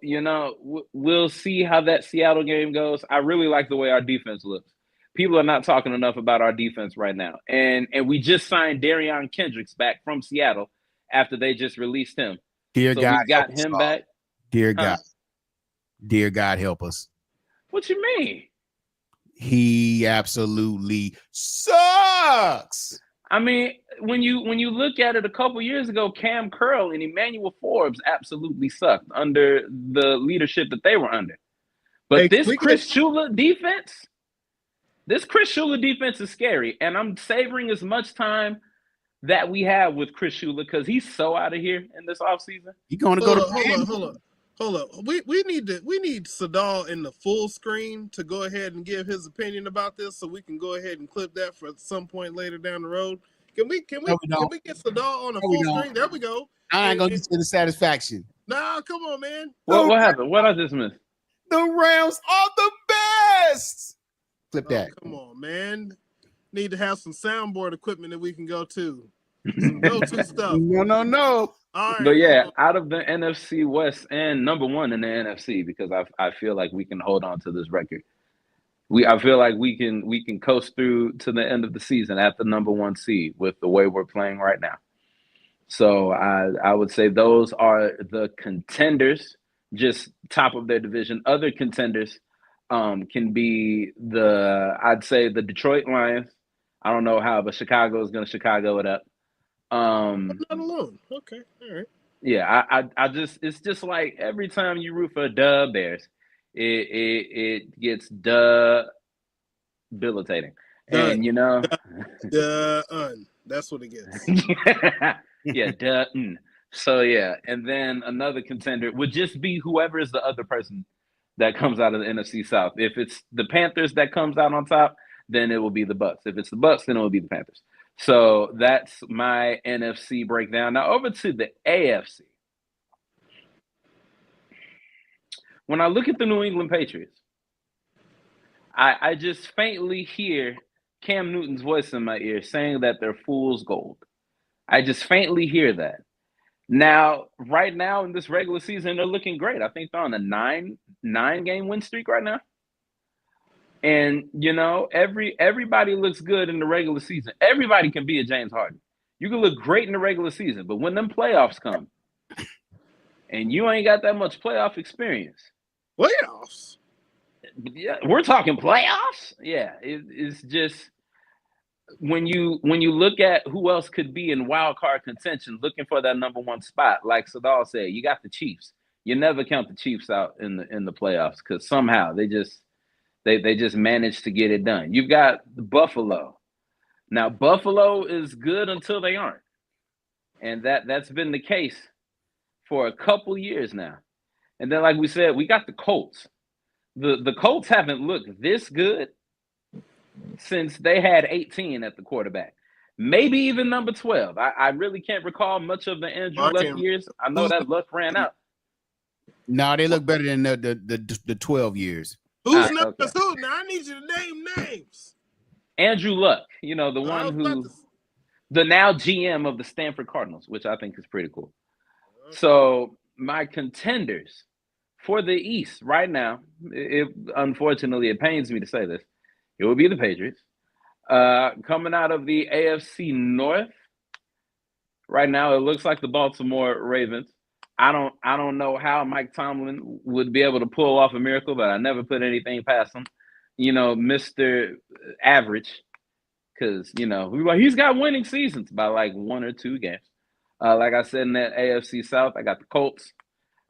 we'll see how that Seattle game goes. I really like the way our defense looks. People are not talking enough about our defense right now. And we just signed Darion Kendricks back from Seattle after they just released him. Dear so God, we got him back. Dear God. Dear God, help us. What you mean? He absolutely sucks. I mean, when you look at it, a couple years ago, Cam Curl and Emmanuel Forbes absolutely sucked under the leadership that they were under. But this Chris Shula defense is scary, and I'm savoring as much time that we have with Chris Shula because he's so out of here in this offseason. He's going to go to Hold up. We need Sadal in the full screen to go ahead and give his opinion about this, so we can go ahead and clip that for some point later down the road. Can we get Sadal on the full screen? There we go. I ain't gonna get you the satisfaction. Nah, come on, man. What happened? What I just missed? The Rams are the best. Clip that. Come on, man. Need to have some soundboard equipment that we can go to. Some go-to stuff. No. All right. But yeah, out of the NFC West and number 1 in the NFC, because I feel like we can hold on to this record. I feel like we can coast through to the end of the season at the number 1 seed with the way we're playing right now. So I would say those are the contenders, just top of their division. Other contenders can be I'd say the Detroit Lions. I don't know how, but Chicago is going to Chicago it up. Not alone. Okay, all right. Yeah, I just it's just like every time you root for the Bears, it gets debilitating. And that's what it gets. Yeah, So yeah, and then another contender would just be whoever is the other person that comes out of the NFC South. If it's the Panthers that comes out on top, then it will be the Bucs. If it's the Bucs, then it will be the Panthers. So that's my NFC breakdown. Now over to the AFC. When I look at the New England Patriots, I just faintly hear Cam Newton's voice in my ear saying that they're fool's gold. I just faintly hear that. Now, right now in this regular season, they're looking great. I think they're on a nine-game win streak right now. And you know, everybody looks good in the regular season. Everybody can be a James Harden. You can look great in the regular season, but when them playoffs come, and you ain't got that much playoff experience. Playoffs? Yeah, we're talking playoffs. Yeah, it's just when you look at who else could be in wild card contention, looking for that number one spot. Like Sadal said, you got the Chiefs. You never count the Chiefs out in the playoffs because somehow they just managed to get it done. You've got Buffalo. Now Buffalo is good until they aren't, and that's been the case for a couple years now. And then, like we said, we got the Colts. The Colts haven't looked this good since they had 18 at the quarterback. Maybe even number 12. I really can't recall much of the Andrew Luck years. I know that Luck ran out. No, they look better than the 12 years. Who's numbers? Who? Now I need you to name names. Andrew Luck, you know, the one who the now GM of the Stanford Cardinals, which I think is pretty cool. So my contenders for the East right now, unfortunately, it pains me to say this, it would be the Patriots. Coming out of the AFC North, right now it looks like the Baltimore Ravens. I don't know how Mike Tomlin would be able to pull off a miracle, but I never put anything past him. You know, Mr. Average, because you know he's got winning seasons by like 1 or 2 games. Like I said, in that AFC South, I got the Colts.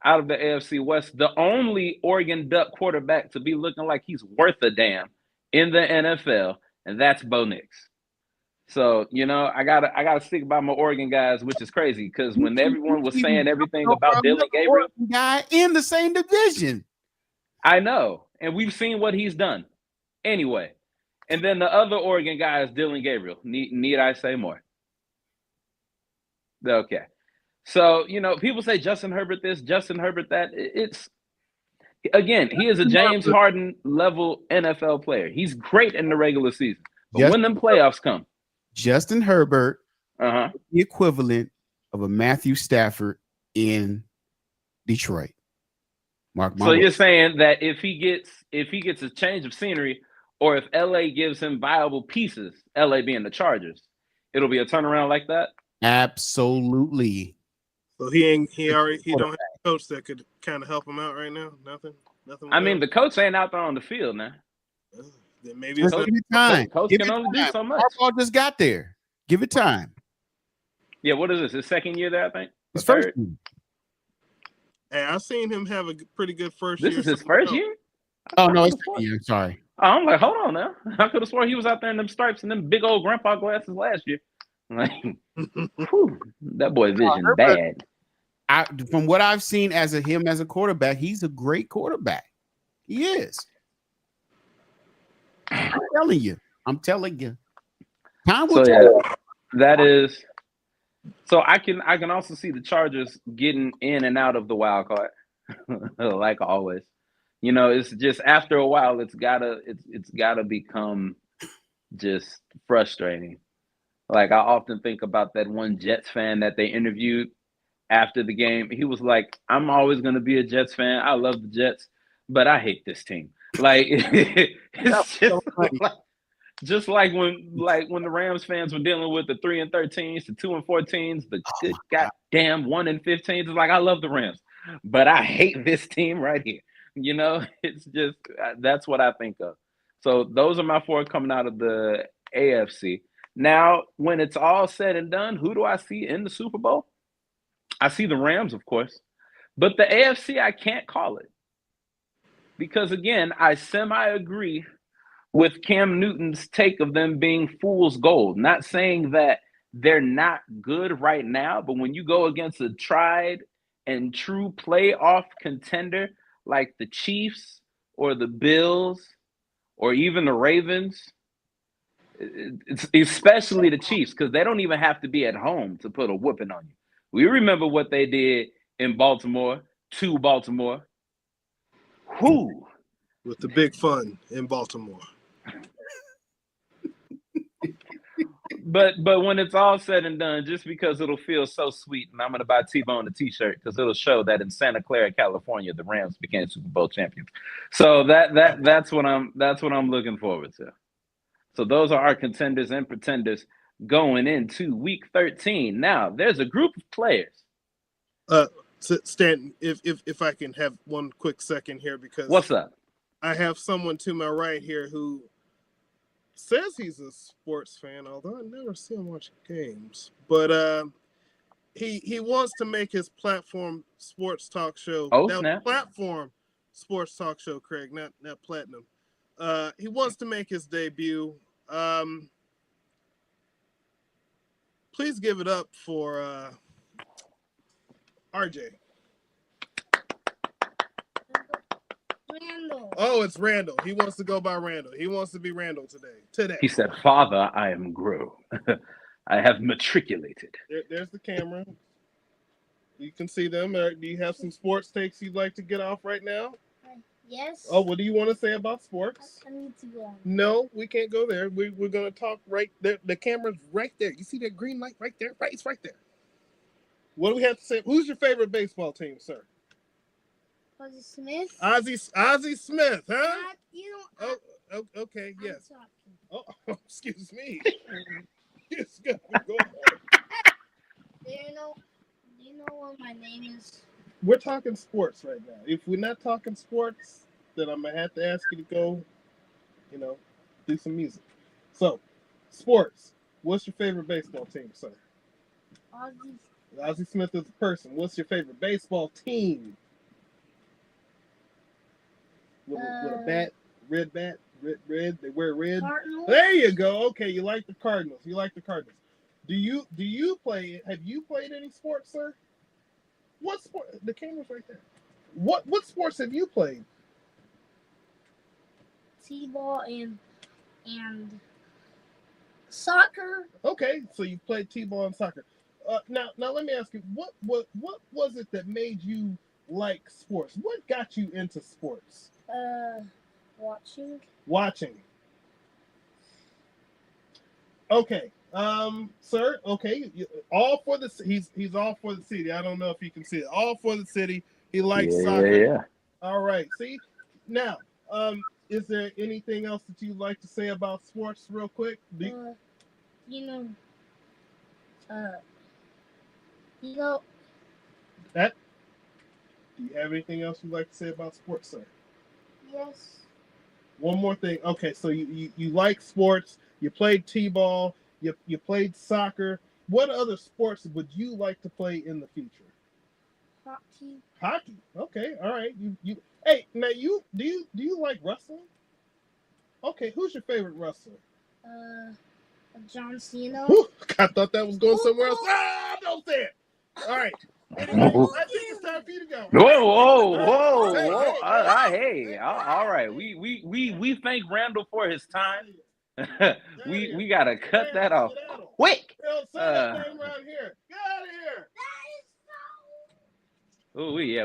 Out of the AFC West, the only Oregon Duck quarterback to be looking like he's worth a damn in the NFL, and that's Bo Nix. So, you know, I gotta stick by my Oregon guys, which is crazy because when everyone was saying everything about Dylan Gabriel, guy in the same division. I know, and we've seen what he's done. Anyway, and then the other Oregon guy is Dylan Gabriel. Need I say more? Okay. So, you know, people say Justin Herbert this, Justin Herbert that. It's, again, he is a James Harden level NFL player. He's great in the regular season. But when them playoffs come. Justin Herbert, the equivalent of a Matthew Stafford in Detroit. So you're saying that if he gets a change of scenery, or if LA gives him viable pieces, LA being the Chargers, it'll be a turnaround like that? Absolutely. So he don't have a coach that could kind of help him out right now. Nothing. I mean, the coach ain't out there on the field now. Then maybe it's give it time. Coach can only do so much. Harbaugh just got there. Give it time. Yeah, what is this? His second year there, I think. His first year. Hey, I've seen him have a pretty good first year. This is his first year? Oh no, it's second year. Sorry. I'm like, hold on now. I could have sworn he was out there in them stripes and them big old grandpa glasses last year. Like, whew, that boy vision bad. From what I've seen him as a quarterback, he's a great quarterback. He is. I'm telling you. Time will tell. That is. So I can also see the Chargers getting in and out of the wild card, like always. You know, it's just after a while, it's gotta become just frustrating. Like I often think about that one Jets fan that they interviewed after the game. He was like, "I'm always gonna be a Jets fan. I love the Jets, but I hate this team." Like it's just like when the Rams fans were dealing with the 3-13s, the 2-14s, the good goddamn 1-15s. It's like I love the Rams, but I hate this team right here. You know, it's just that's what I think of. So those are my 4 coming out of the AFC. Now, when it's all said and done, who do I see in the Super Bowl? I see the Rams, of course, but the AFC I can't call it. Because, again, I semi-agree with Cam Newton's take of them being fool's gold. Not saying that they're not good right now, but when you go against a tried and true playoff contender like the Chiefs or the Bills or even the Ravens, it's especially the Chiefs, because they don't even have to be at home to put a whooping on you. We remember what they did in Baltimore, to Baltimore. Who? With the big fun in Baltimore. but when it's all said and done, just because it'll feel so sweet, and I'm gonna buy T-Bone a T-shirt because it'll show that in Santa Clara, California, the Rams became Super Bowl champions. So that's what I'm looking forward to. So those are our contenders and pretenders going into Week 13. Now there's a group of players. Stanton, if I can have one quick second here, because what's up? I have someone to my right here who says he's a sports fan, although I never see him watch games. But he wants to make his platform sports talk show. Oh, now, snap. Platform sports talk show, Craig, not platinum. He wants to make his debut. Please give it up for RJ. Randall. Oh, it's Randall. He wants to go by Randall. He wants to be Randall today. He said, "Father, I am grown. I have matriculated." There's the camera. You can see them. Do you have some sports takes you'd like to get off right now? Yes. Oh, what do you want to say about sports? I need to go. No, we can't go there. We're going to talk right there. The camera's right there. You see that green light right there? Right, it's right there. What do we have to say? Who's your favorite baseball team, sir? Ozzie Smith. Ozzie Smith, huh? Oh, okay, yes. I'm Oh, excuse me. Yes, go ahead. Do you know what my name is? We're talking sports right now. If we're not talking sports, then I'm gonna have to ask you to go, do some music. So, sports. What's your favorite baseball team, sir? Ozzie Smith is a person. What's your favorite baseball team? With a bat, red bat, red. They wear red. Cardinals. There you go. Okay, you like the Cardinals. Do you play? Have you played any sports, sir? What sport? The camera's right there. What sports have you played? T-ball and soccer. Okay, so you played T-ball and soccer. Now let me ask you, what was it that made you like sports? What got you into sports? Watching. Okay. Sir, okay. All for the he's all for the city. I don't know if you can see it. All for the city. He likes soccer. Yeah. All right. See? Now, is there anything else that you'd like to say about sports real quick? Do you have anything else you'd like to say about sports, sir? Yes. One more thing. Okay, so you like sports. You played T-ball. You played soccer. What other sports would you like to play in the future? Hockey. Okay. All right. You. Hey, now do you like wrestling? Okay. Who's your favorite wrestler? John Cena. Whew, I thought that was going somewhere else. Ah, don't say it. All right. Anyway, I think it's time for you to go. Whoa. All right. We thank Randall for his time. we gotta cut that off quick. Say that name around here. Get out of here. Oh, we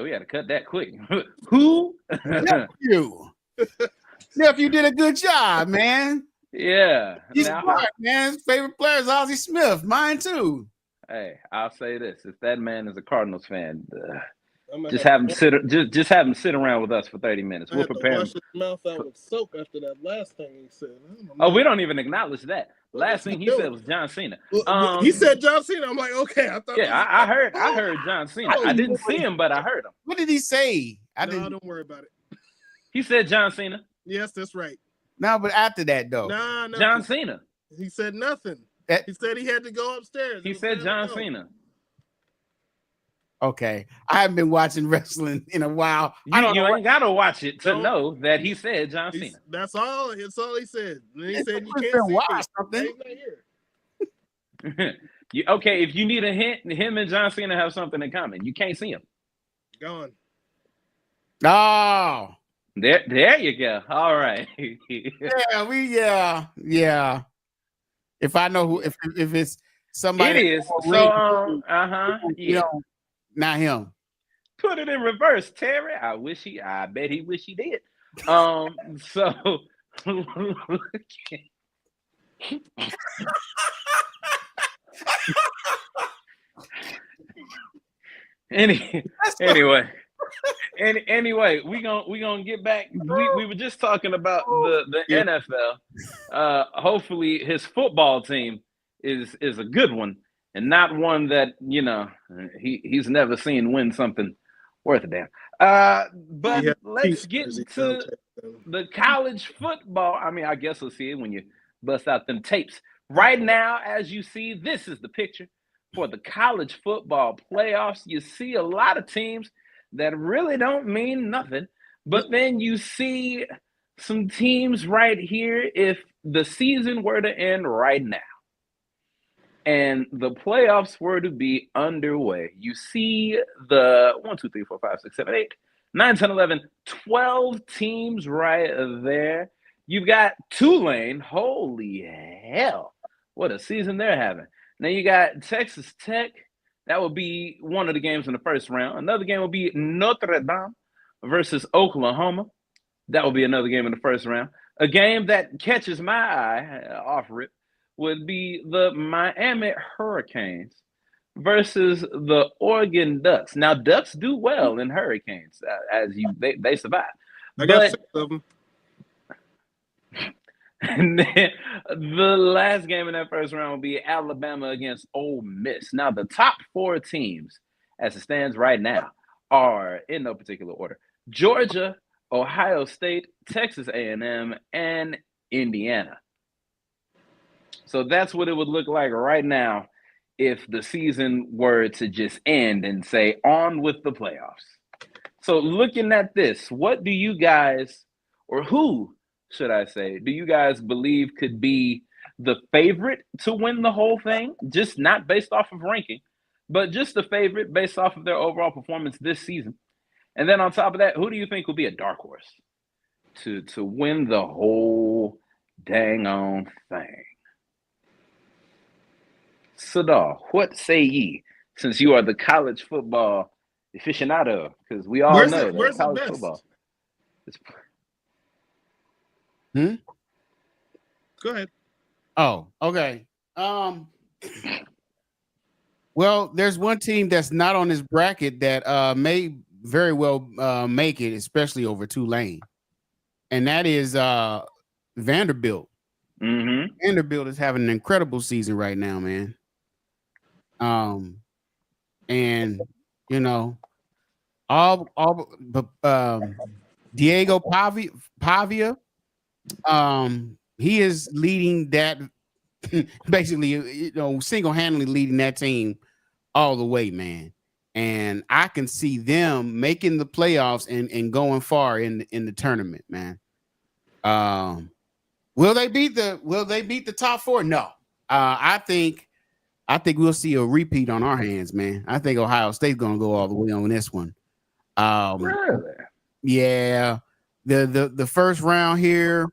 had to cut that quick. Who? You. Nephew did a good job, man. Yeah. He's smart, man. His favorite player is Ozzie Smith. Mine too. Hey, I'll say this: if that man is a Cardinals fan, just have him sit around with us for 30 minutes. We'll prepare him. Wash his mouth out with soap after that last thing he said. Oh, we don't even acknowledge that. Last thing he said was John Cena. He said John Cena. I'm like, okay. I thought. Yeah, I heard John Cena. I didn't see him, but I heard him. What did he say? Don't worry about it. He said John Cena. Yes, that's right. No, but after that though, no. John Cena. He said nothing. He said he had to go upstairs. He said John Cena. Okay, I haven't been watching wrestling in a while. You ain't gotta watch it to know that he said John Cena. That's all. That's all he said. And he said you can't see watch something. He's not here. Okay, if you need a hint, him and John Cena have something in common. You can't see him. Gone. Oh. There you go. All right. Yeah. If I know who, if it's somebody, it is. So, not him. Put it in reverse, Terry. I bet he wish he did. So Anyway, we gonna get back. We were just talking about the NFL. Hopefully, his football team is a good one and not one that he's never seen win something worth a damn. But let's get to the college football. I mean, I guess we'll see it when you bust out them tapes. Right now, as you see, this is the picture for the college football playoffs. You see a lot of teams that really don't mean nothing, but then you see some teams right here. If the season were to end right now and the playoffs were to be underway, you see the 1, 2, 3, 4, 5, 6, 7, 8, 9, 10, 11, 12 teams right there. You've got Tulane. Holy hell, what a season they're having. Now you got Texas Tech. That will be one of the games in the first round. Another game will be Notre Dame versus Oklahoma. That will be another game in the first round. A game that catches my eye off rip would be the Miami Hurricanes versus the Oregon Ducks. Now, Ducks do well in hurricanes, they survive. I got 6 of them. And then the last game in that first round will be Alabama against Ole Miss. Now, the top 4 teams, as it stands right now, are in no particular order: Georgia, Ohio State, Texas A&M, and Indiana. So that's what it would look like right now if the season were to just end and say, on with the playoffs. So looking at this, what do you guys, or who should I say, do you guys believe could be the favorite to win the whole thing? Just not based off of ranking, but just the favorite based off of their overall performance this season. And then on top of that, who do you think will be a dark horse to win the whole dang on thing? Sadar, what say ye, since you are the college football aficionado? Because we all know that college football is... Go ahead. Oh, okay. Well, there's one team that's not on this bracket that may very well make it, especially over Tulane, and that is Vanderbilt. Mm-hmm. Vanderbilt is having an incredible season right now, man. And you know, Diego Pavia, he is leading that basically, single-handedly leading that team all the way, man. And I can see them making the playoffs and going far in the tournament, man. Will they beat the top 4? No. I think we'll see a repeat on our hands, man. I think Ohio State's gonna go all the way on this one. Really? Yeah. The first round here,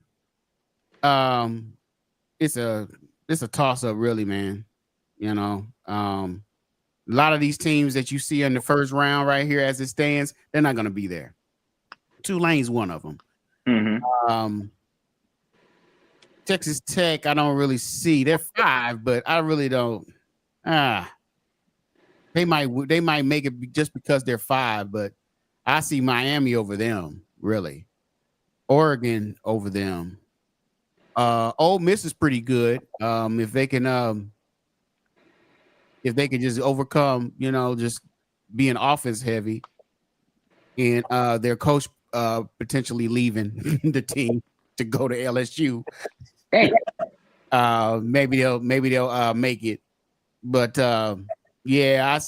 it's a toss-up, really, man. A lot of these teams that you see in the first round right here as it stands, they're not gonna be there. Tulane's one of them. Mm-hmm. Texas Tech, I don't really see. They're 5, but I really don't. They might make it just because they're 5, but I see Miami over them, really. Oregon over them. Ole Miss is pretty good. If they can just overcome, just being offense heavy, and their coach potentially leaving the team to go to LSU. Maybe they'll make it. But yeah,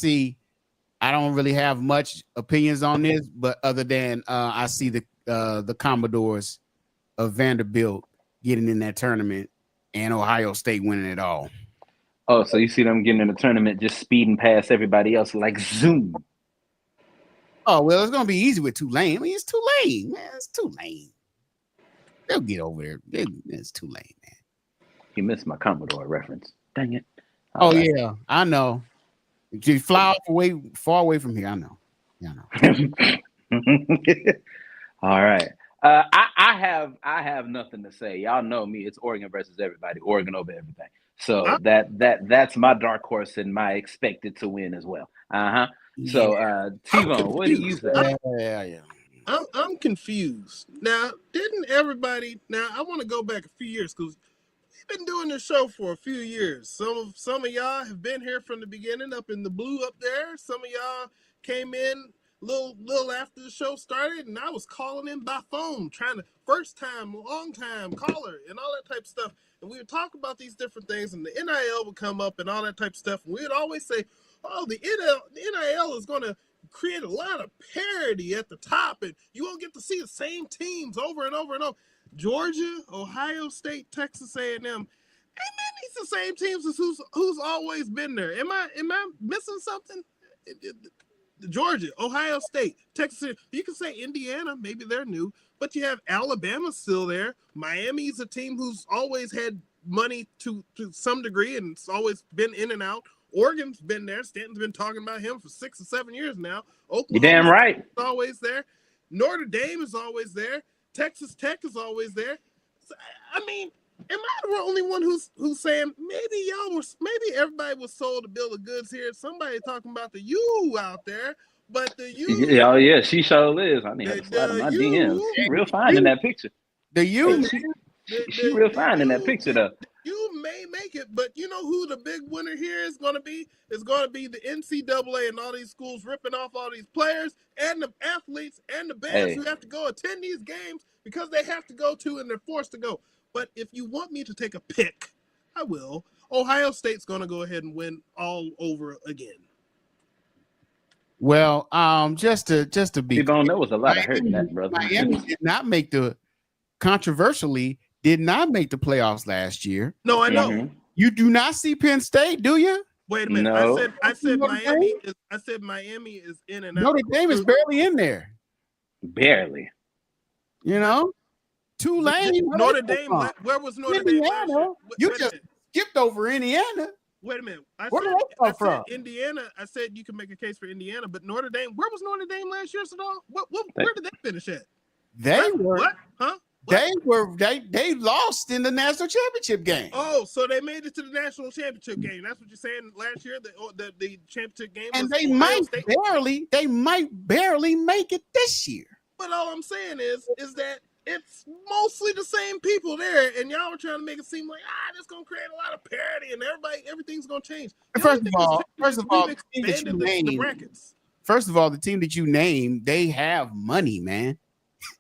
I don't really have much opinions on this, but other than I see the Commodores of Vanderbilt getting in that tournament and Ohio State winning it all. Oh, so you see them getting in the tournament, just speeding past everybody else like zoom. Oh, well, it's going to be easy with Tulane. I mean, it's Tulane, man. It's Tulane. They'll get over there. It's Tulane, man. You missed my Commodore reference. Dang it. All right. Yeah, I know. You fly far away from here. I know. Yeah, I know. All right. I have nothing to say. Y'all know me. It's Oregon versus everybody. Oregon over everything. So that's my dark horse and my expected to win as well. So T-Bone, what do you say? Yeah. I'm confused. Now, didn't everybody? Now, I want to go back a few years because we've been doing this show for a few years. Some of y'all have been here from the beginning, up in the blue up there. Some of y'all came in little after the show started, and I was calling in by phone, trying to first time, long time caller, and all that type of stuff. And we would talk about these different things, and the NIL would come up and all that type of stuff. And we would always say, "Oh, the NIL is going to create a lot of parity at the top, and you won't get to see the same teams over and over and over." Georgia, Ohio State, Texas A&M. Hey man, these are the same teams as who's always been there. Am I missing something? Georgia, Ohio State, Texas. You can say Indiana, maybe they're new, but you have Alabama still there. Miami's a team who's always had money to some degree, and it's always been in and out. Oregon's been there. Stanton's been talking about him for 6 or 7 years now. Oklahoma, you're damn right, is always there. Notre Dame is always there. Texas Tech is always there. So, I mean, am I the only one who's saying maybe everybody was sold a bill of goods here? Somebody talking about the U out there, but the U. Oh yeah, she sure is. I need her to slide in my DMs. Real fine in that picture. The U. She real fine in that picture though. You may make it, but you know who the big winner here is going to be? It's going to be the NCAA and all these schools ripping off all these players and the athletes and the bands who have to go attend these games because they have to go to and they're forced to go. But if you want me to take a pick, I will. Ohio State's going to go ahead and win all over again. Well, just to be clear, there was a lot of hurt in that, brother. Miami did not make the playoffs last year. No, I know. You do not see Penn State, do you? Wait a minute. No. I said Miami is in and out. Notre Dame is barely in there. Barely. You know? Tulane. Notre Dame. Where was Notre Dame last year? You just skipped over Indiana. Wait a minute. Where did they come from? Indiana. I said you can make a case for Indiana, but Notre Dame. Where was Notre Dame last year, Sadal? Where did they finish at? They were. What? Huh? They lost in the national championship game. Oh, so they made it to the national championship game. That's what you're saying last year, the championship game. And they might barely make it this year. But all I'm saying is that it's mostly the same people there, and y'all were trying to make it seem like this gonna create a lot of parity and everything's gonna change. First of all, the team that you named, the team that you named, they have money, man.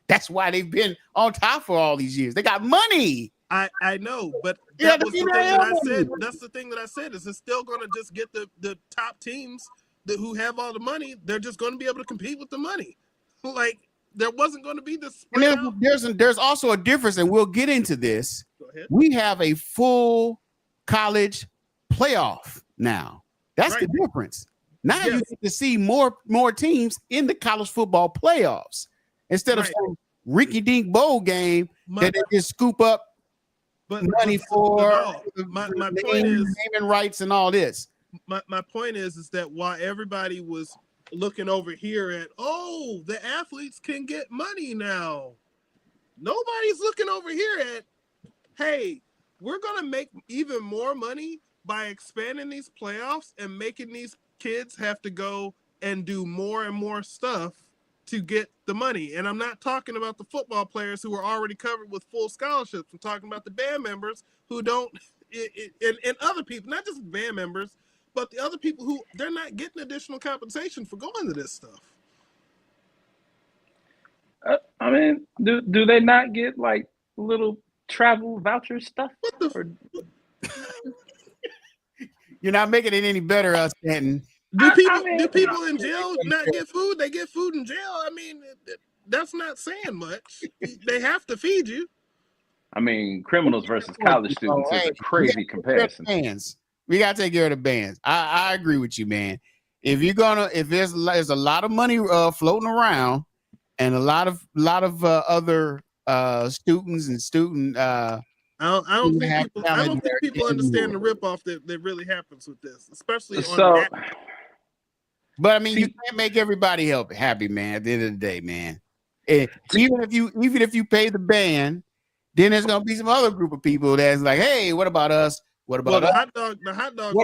That's why they've been on top for all these years. They got money. I know, but that was the thing that I said. That's the thing that I said. Is it's still going to just get the top teams who have all the money. They're just going to be able to compete with the money. Like there wasn't going to be this. And there's also a difference, and we'll get into this. Go ahead. We have a full college playoff now. That's the difference. Now you get to see more teams in the college football playoffs. Instead of some rinky-dink bowl game that they just scoop up money for my point is naming rights and all this. My point is that while everybody was looking over here at the athletes can get money now, nobody's looking over here at hey, we're gonna make even more money by expanding these playoffs and making these kids have to go and do more and more stuff to get the money. And I'm not talking about the football players who are already covered with full scholarships. I'm talking about the band members who don't, and other people, not just band members, but the other people who they're not getting additional compensation for going to this stuff. I mean, do they not get like little travel voucher stuff? You're not making it any better, Stanton. Do people in jail not get food? They get food in jail. I mean, that's not saying much. They have to feed you. I mean, criminals versus college students is a crazy comparison. We gotta take care of the bands. I agree with you, man. If there's a lot of money floating around, and a lot of other students and student. I don't think people understand the ripoff that really happens with this, especially on that. But I mean, you can't make everybody happy, man. At the end of the day, man, even if you pay the band, then there's gonna be some other group of people that's like, hey, what about us? What about the us? hot dog? The hot dog.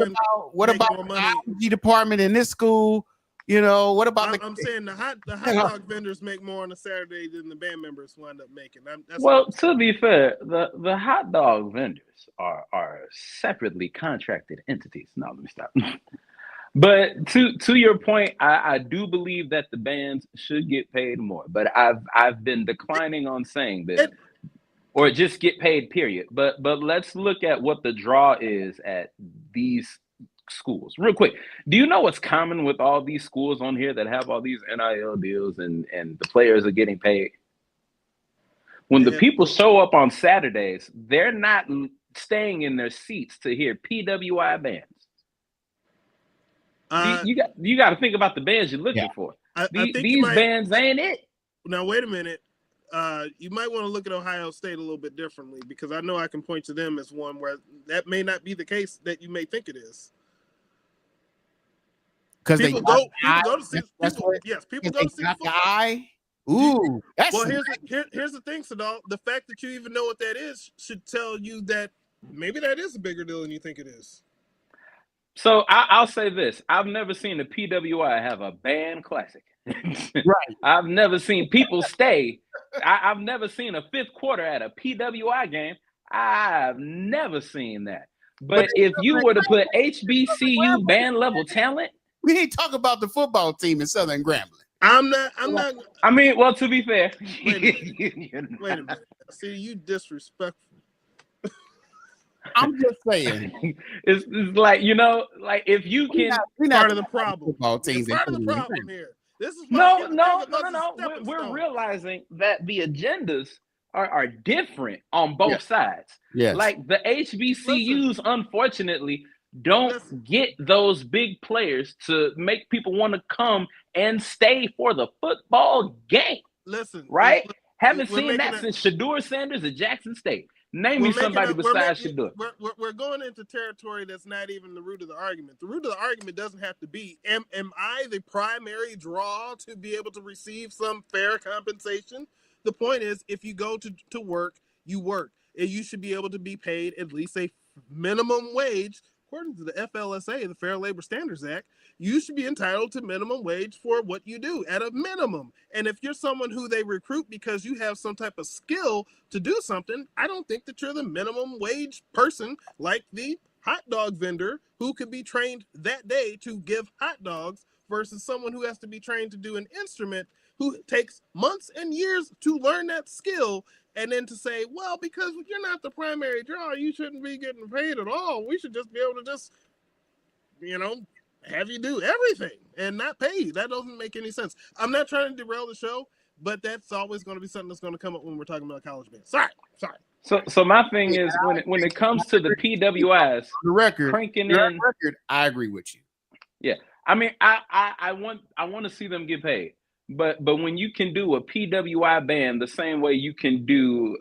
What about the biology department in this school? You know, what about I'm saying the hot dog vendors make more on a Saturday than the band members wind up making. Well, to be fair, the hot dog vendors are separately contracted entities. No, let me stop. But to your point, I do believe that the bands should get paid more. But I've been declining on saying this, or just get paid, period. But let's look at what the draw is at these schools real quick. Do you know what's common with all these schools on here that have all these NIL deals and the players are getting paid? When the people show up on Saturdays, they're not staying in their seats to hear PWI bands. You got to think about the bands you're looking for. These bands ain't it. Now wait a minute. You might want to look at Ohio State a little bit differently, because I know I can point to them as one where that may not be the case that you may think it is. Because people go to see. People go to see the eye. Ooh, well, here's the thing, Sadal. The fact that you even know what that is should tell you that maybe that is a bigger deal than you think it is. So I'll say this: I've never seen the PWI have a band classic. Right. I've never seen people stay. I've never seen a fifth quarter at a PWI game. I've never seen that. But if you were to put HBCU band level talent, we ain't talk about the football team in Southern Grambling. I'm not. I mean, well, to be fair, wait a minute. See, you disrespectful. I'm just saying. It's like, like if you can. We're part of the problem. Football teams. Part of the problem here. This is no. We're realizing that the agendas are different on both sides. Yes. Like the HBCUs, unfortunately, don't get those big players to make people want to come and stay for the football game. Listen, right? Haven't seen that since Shedeur Sanders at Jackson State. Name me somebody besides Shedeur. We're going into territory that's not even the root of the argument. The root of the argument doesn't have to be, am I the primary draw to be able to receive some fair compensation? The point is, if you go to work, you work. And you should be able to be paid at least a minimum wage. According to the FLSA, the Fair Labor Standards Act, you should be entitled to minimum wage for what you do at a minimum. And if you're someone who they recruit because you have some type of skill to do something, I don't think that you're the minimum wage person like the hot dog vendor who could be trained that day to give hot dogs versus someone who has to be trained to do an instrument who takes months and years to learn that skill. And then to say, well, because you're not the primary draw, you shouldn't be getting paid at all. We should just be able to just, have you do everything and not pay you. That doesn't make any sense. I'm not trying to derail the show, but that's always going to be something that's going to come up when we're talking about college bands. Sorry. So my thing is, when it comes to the PWIs, the record, cranking in, I agree with you. Yeah, I mean, I want to see them get paid. But when you can do a PWI band the same way you can do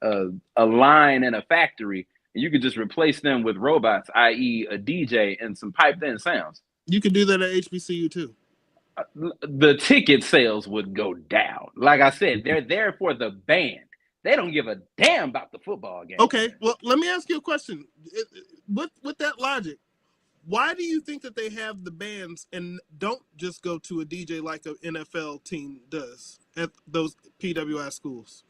a line in a factory, and you could just replace them with robots, i.e. a DJ and some piped in sounds. You could do that at HBCU too. The ticket sales would go down. Like I said, they're there for the band. They don't give a damn about the football game. Okay, well, let me ask you a question. With that logic, why do you think that they have the bands and don't just go to a DJ like an NFL team does at those PWI schools?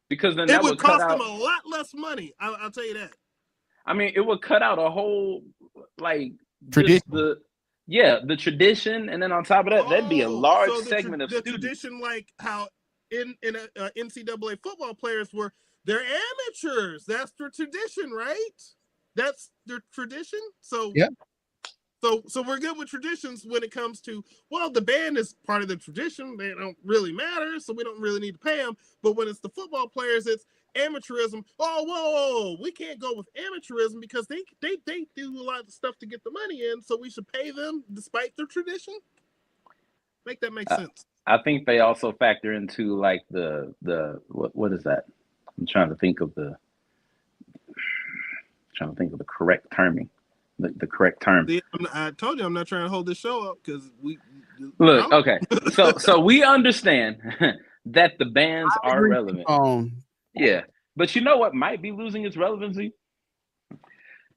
Because then it would cost them a lot less money. I'll tell you that. I mean, it would cut out a whole tradition. The tradition, and then on top of that, that'd be a large segment of the students. Tradition, like how in NCAA football players they're amateurs. That's their tradition, right? That's their tradition. So yeah. So we're good with traditions when it comes to, well, the band is part of the tradition. They don't really matter, so we don't really need to pay them. But when it's the football players, it's amateurism. Oh, whoa, we can't go with amateurism because they do a lot of stuff to get the money in, so we should pay them despite their tradition. Make that make sense. I think they also factor into like the what is that? I'm trying to think of the correct terming. The correct term. I told you I'm not trying to hold this show up because Look, okay. So we understand that the bans are relevant. Yeah. But you know what might be losing its relevancy?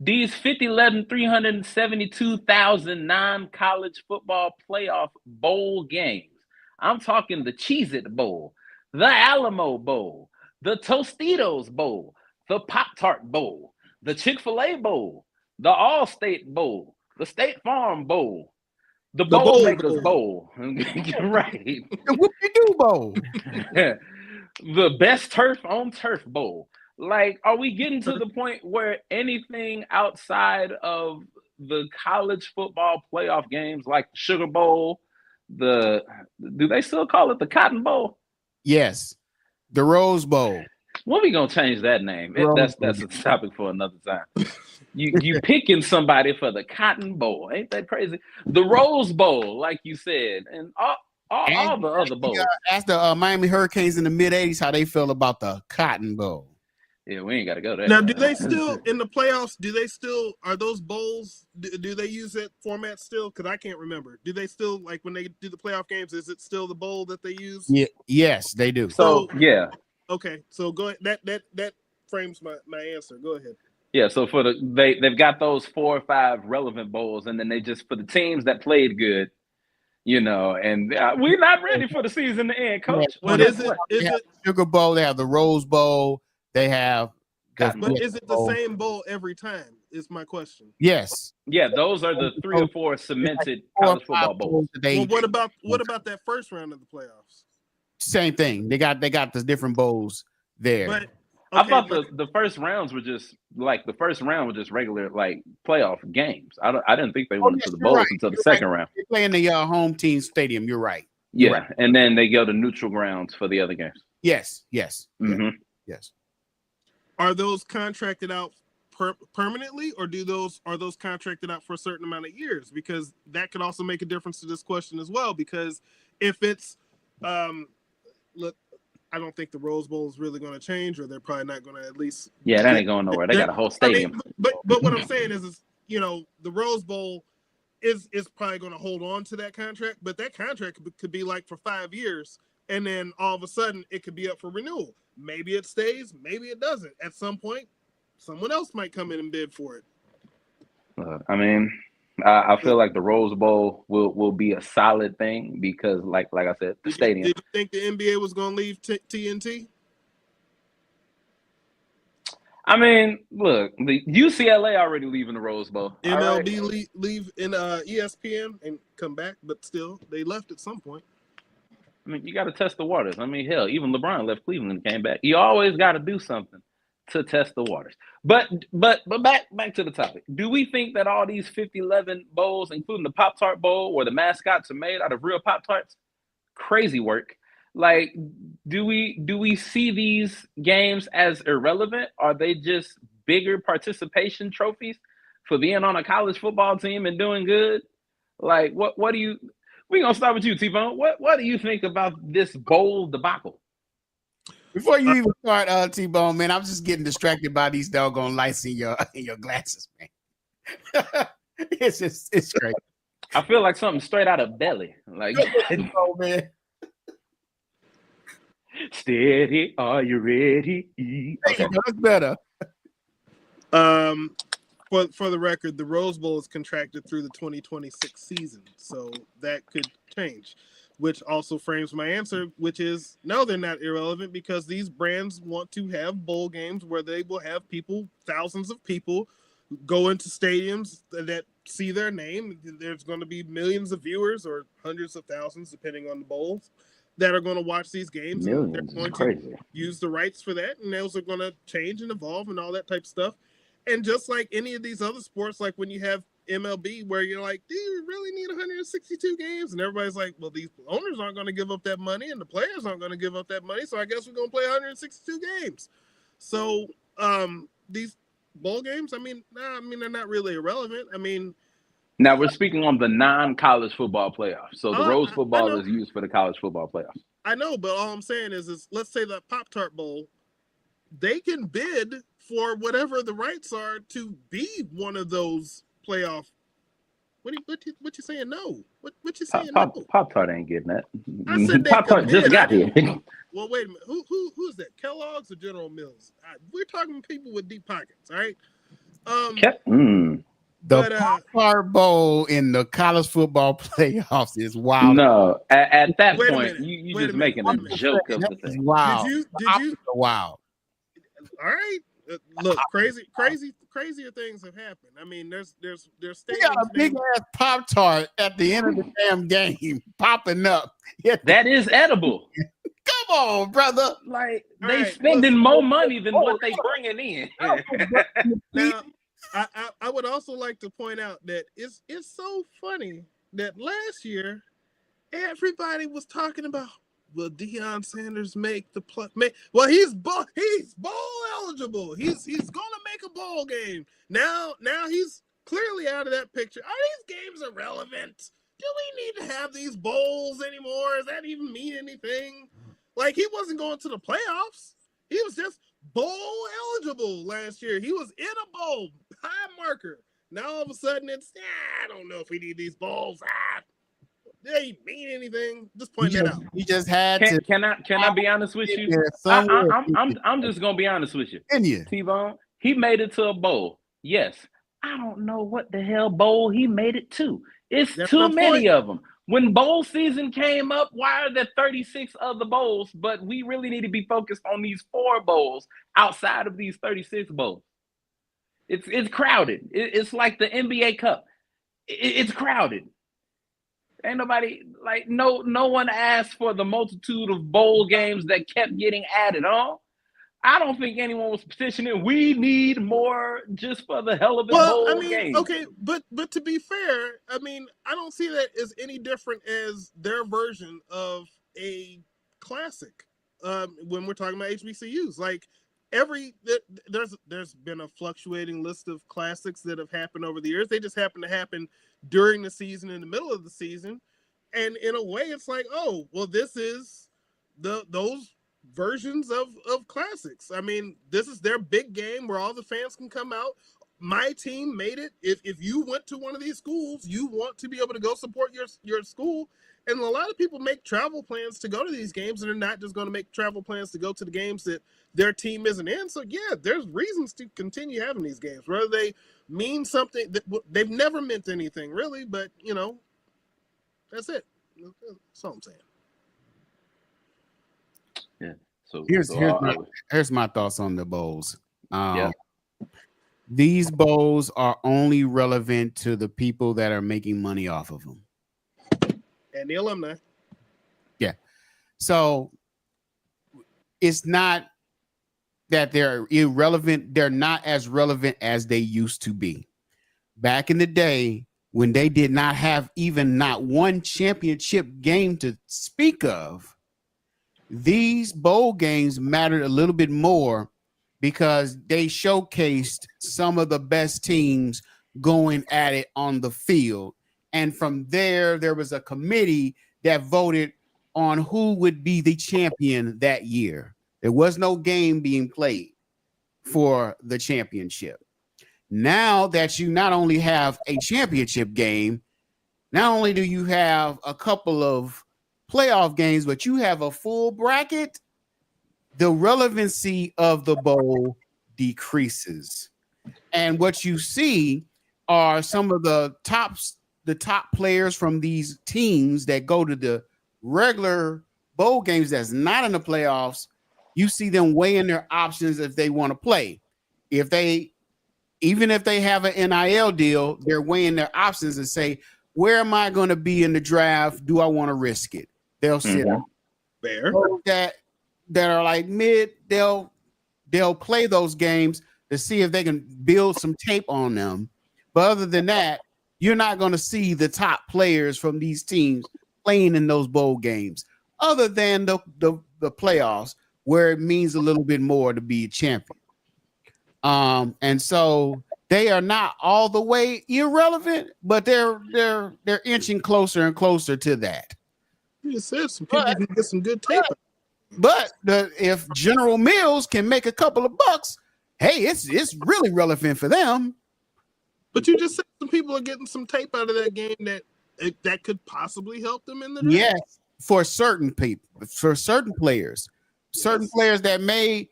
These 372,000 non-college football playoff bowl games. I'm talking the Cheez-It Bowl, the Alamo Bowl, the Tostitos Bowl, the Pop-Tart Bowl, the Chick-fil-A Bowl, the All-State Bowl, the State Farm Bowl, the Bowl Makers Bowl. Right. The Whoop-de-Doo Bowl. The Best Turf on Turf Bowl. Like, are we getting to the point where anything outside of the college football playoff games, like the Sugar Bowl, do they still call it the Cotton Bowl? Yes, the Rose Bowl. When we gonna change that name? That's a topic for another time. You picking somebody for the Cotton Bowl? Ain't that crazy? The Rose Bowl, like you said, and all the other bowls. Ask the Miami Hurricanes in the mid-'80s how they feel about the Cotton Bowl. Yeah, we ain't got to go there. Now, do they still in the playoffs? Are those bowls? Do they use that format still? Because I can't remember. Do they still, like, when they do the playoff games? Is it still the bowl that they use? Yeah, yes, they do. So yeah. Okay, so go ahead. That frames my answer. Go ahead. Yeah, so for they've got those 4 or 5 relevant bowls, and then they just for the teams that played good, and we're not ready for the season to end, Coach. What is it? Is it Sugar Bowl? They have the Rose Bowl. They have. But is it the same bowl every time? Is my question. Yes. Yeah, those are the 3 or 4 cemented college football bowls. Well, what about that first round of the playoffs? Same thing. They got the different bowls there. But I thought the first rounds were just regular like playoff games. I didn't think they went into the bowls until the second round. They play in the home team stadium. You're right. Yeah, right. And then they go to neutral grounds for the other games. Yes. Mm-hmm. Yes. Are those contracted out permanently, or are those contracted out for a certain amount of years? Because that could also make a difference to this question as well. Because if it's, look, I don't think the Rose Bowl is really going to change, or they're probably not going to at least. Yeah, that ain't going nowhere. They got a whole stadium. But what I'm saying is the Rose Bowl is probably going to hold on to that contract, but that contract could be like for 5 years, and then all of a sudden it could be up for renewal. Maybe it stays, maybe it doesn't. At some point, someone else might come in and bid for it. I feel like the Rose Bowl will be a solid thing because, like I said, the stadium. Did you think the NBA was going to leave TNT? Look, the UCLA already leaving the Rose Bowl. MLB leave in ESPN and come back, but still, they left at some point. You got to test the waters. Hell, even LeBron left Cleveland and came back. You always got to do something to test the waters. But back to the topic. Do we think that all these 50-11 bowls, including the Pop-Tart Bowl, where the mascots are made out of real Pop-Tarts, crazy work? Like, do we see these games as irrelevant? Are they just bigger participation trophies for being on a college football team and doing good? Like, what do you? We're gonna start with you, T-Bone. What do you think about this bowl debacle? Before you even start, T-Bone, man, I'm just getting distracted by these doggone lights in your glasses, man. it's great. I feel like something straight out of Belly. Like, oh man. Steady, are you ready? Okay. That's better. For the record, the Rose Bowl is contracted through the 2026 season, so that could change, which also frames my answer, which is no, they're not irrelevant because these brands want to have bowl games where they will have people, thousands of people, go into stadiums that see their name. There's going to be millions of viewers or hundreds of thousands, depending on the bowls, that are going to watch these games. Millions, and they're going crazy. to use the rights for that, and those are going to change and evolve and all that type of stuff. And just like any of these other sports, like when you have MLB, where you're like, do you really need 162 games? And everybody's like, well, these owners aren't going to give up that money, and the players aren't going to give up that money, so I guess we're going to play 162 games. So these bowl games, they're not really irrelevant. Now we're speaking on the non-college football playoffs. So the Rose football is used for the college football playoffs. I know, but all I'm saying is let's say the Pop-Tart Bowl, they can bid for whatever the rights are to be one of those playoff What you saying? No. What you saying? No. Pop-Tart ain't getting that. I said they Pop-Tart just got here. Well, wait a minute. Who's that? Kellogg's or General Mills? We're talking people with deep pockets, all right? The Pop-Tart Bowl in the college football playoffs is wild. No, at that Wait a point, minute. you just making a joke of the thing. Wow. Did you? Wow. All right. Look, crazier things have happened. I mean, there's You got a big ass Pop-Tart at the end of the damn game popping up. That is edible. Come on, brother. Like they spending more money than what they bringing in. Now, I would also like to point out that it's so funny that last year everybody was talking about, will Deion Sanders make the play? Well, he's bowl eligible. He's gonna make a bowl game. Now he's clearly out of that picture. Are these games irrelevant? Do we need to have these bowls anymore? Does that even mean anything? Like, he wasn't going to the playoffs. He was just bowl eligible last year. He was in a bowl, high marker. Now all of a sudden it's, I don't know if we need these bowls. They ain't mean anything. Just point that out. You just had to. Can I be honest with you? I'm just gonna be honest with you. T-Bone, he made it to a bowl. Yes. I don't know what the hell bowl he made it to. It's too many of them. When bowl season came up, why are there 36 other bowls? But we really need to be focused on these 4 bowls outside of these 36 bowls. It's crowded. It's like the NBA Cup. It's crowded. Ain't nobody, like, no one asked for the multitude of bowl games that kept getting added on. I don't think anyone was petitioning, we need more just for the hell of it. Bowl games. Okay, but to be fair, I mean, I don't see that as any different as their version of a classic when we're talking about HBCUs. Like, there's been a fluctuating list of classics that have happened over the years. They just happen to happen during the season, in the middle of the season, and in a way, it's like, oh, well, this is those versions of classics. I mean, this is their big game where all the fans can come out. My team made it. If you went to one of these schools, you want to be able to go support your school. And a lot of people make travel plans to go to these games, and they're not just going to make travel plans to go to the games that their team isn't in. So yeah, there's reasons to continue having these games, whether they mean something. They've never meant anything really, but that's it. That's all I'm saying. Yeah. So here's my thoughts on the bowls. These bowls are only relevant to the people that are making money off of them. And the alumni. Yeah. So it's not that they're irrelevant. They're not as relevant as they used to be. Back in the day, when they did not have even not one championship game to speak of, these bowl games mattered a little bit more because they showcased some of the best teams going at it on the field. And from there was a committee that voted on who would be the champion that year. There was no game being played for the championship. Now that you not only have a championship game, not only do you have a couple of playoff games, but you have a full bracket, the relevancy of the bowl decreases. And what you see are some of the top players from these teams that go to the regular bowl games that's not in the playoffs. You see them weighing their options if they want to play. Even if they have an NIL deal, they're weighing their options and say, where am I going to be in the draft? Do I want to risk it? They'll sit out. Fair. That are like mid, they'll play those games to see if they can build some tape on them. But other than that, you're not going to see the top players from these teams playing in those bowl games, other than the playoffs, where it means a little bit more to be a champion. And so they are not all the way irrelevant, but they're inching closer and closer to that. You just said some people can get some good tape. But if General Mills can make a couple of bucks, hey, it's really relevant for them. But you just said some people are getting some tape out of that game that could possibly help them in the draft. Yes, for certain people, for certain players, certain players that may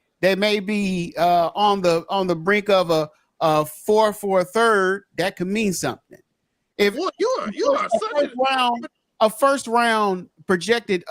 be on the brink of a fourth or a third, that could mean something. If you are a first round projected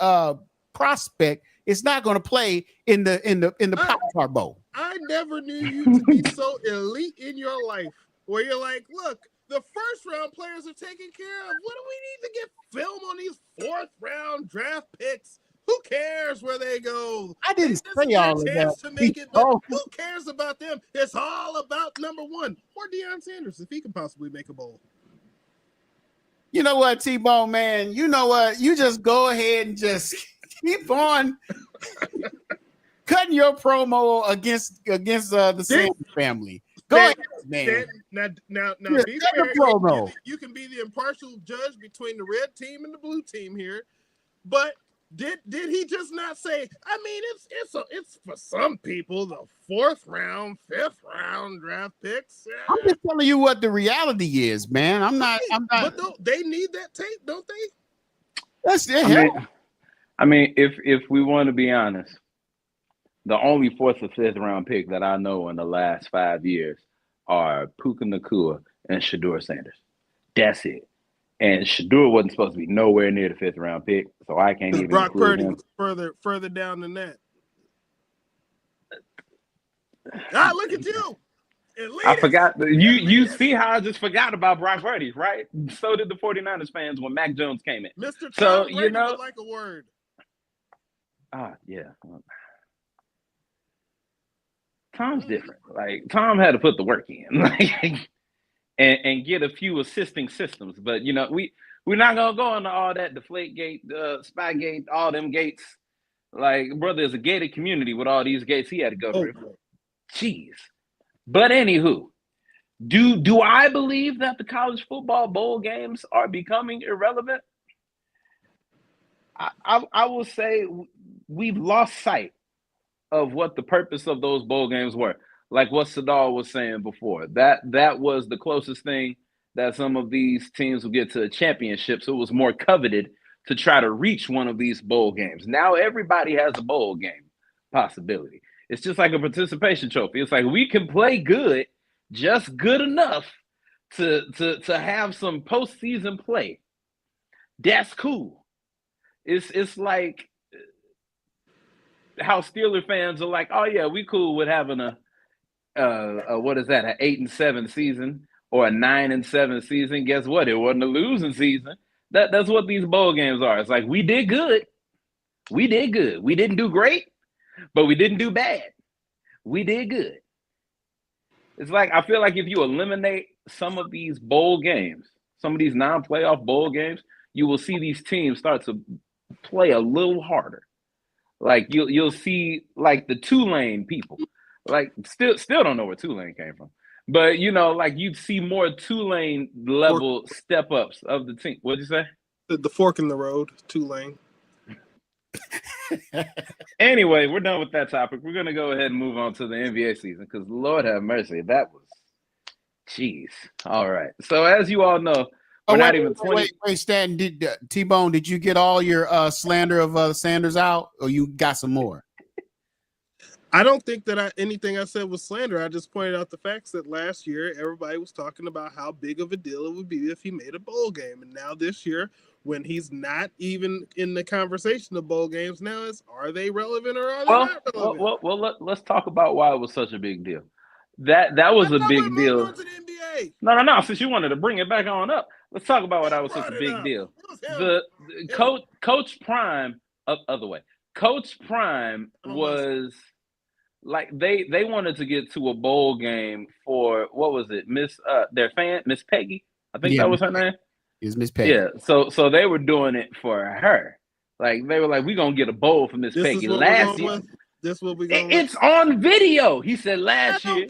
prospect is not going to play in the Power Bowl. I never knew you to be so elite in your life, where you're like, look, the first round players are taken care of. What do we need to get film on these fourth round draft picks? Who cares where they go? I didn't say all of that. To make it, but who cares about them? It's all about number one or Deion Sanders if he can possibly make a bowl. You know what, T-Bone, man? You know what? You just go ahead and just keep on cutting your promo against the Sanders family. Go ahead, man. Now, Just be cut the fair. promo. You can be the impartial judge between the red team and the blue team here, but did he just not say? I mean, it's for some people the fourth round, fifth round draft picks. I'm just telling you what the reality is, man. I'm not. But they need that tape, don't they? That's it. I mean, if we want to be honest, the only fourth or fifth round pick that I know in the last 5 years are Puka Nacua and Shedeur Sanders. That's it. And Shedeur wasn't supposed to be nowhere near the fifth round pick, so I can't even Brock include Purdy him. was further down than that. Look at you. I forgot. You see how I just forgot about Brock Purdy, right? So did the 49ers fans when Mac Jones came in. Mr. So, Tom Brady would like a word. Yeah. Tom's different. Like, Tom had to put the work in. Like, and get a few assisting systems. But, we're not going to go into all that Deflategate, Spygate, all them gates. Like, brother, there's a gated community with all these gates he had to go through. Jeez. But anywho, do I believe that the college football bowl games are becoming irrelevant? I will say we've lost sight of what the purpose of those bowl games were. Like what Sadal was saying before, that was the closest thing that some of these teams will get to a championship. So it was more coveted to try to reach one of these bowl games. Now everybody has a bowl game possibility. It's just like a participation trophy. It's like we can play good, just good enough to have some postseason play. That's cool. It's like how Steeler fans are like, oh yeah, we cool with having a what is that, an 8-7 season or a 9-7 season. Guess what? It wasn't a losing season. That's what these bowl games are. It's like we did good. We did good. We didn't do great, but we didn't do bad. We did good. It's like I feel like if you eliminate some of these bowl games, some of these non-playoff bowl games, you will see these teams start to play a little harder. Like you'll see like the Tulane people, like still don't know where Tulane came from, but like you'd see more Tulane level step ups of the team. What'd you say? The fork in the road, Tulane. Anyway, we're done with that topic. We're gonna go ahead and move on to the NBA season because Lord have mercy, that was, jeez. All right. So as you all know, we're not even 20. Wait, Stanton, T-Bone, did you get all your slander of Sanders out, or you got some more? I don't think that anything I said was slander. I just pointed out the facts that last year everybody was talking about how big of a deal it would be if he made a bowl game, and now this year, when he's not even in the conversation of bowl games, now are they relevant or are they not relevant? Well, let's talk about why it was such a big deal. That was a big deal. To the NBA. No. Since you wanted to bring it back on up, let's talk about why that was such a big deal. The Coach Prime, other way. Coach Prime was like they wanted to get to a bowl game for what was it, Miss Peggy? I think that was her name. Is Miss Peggy? Yeah. So they were doing it for her. Like they were like, we're gonna get a bowl for Miss Peggy last year. This what we going It's on video. He said last year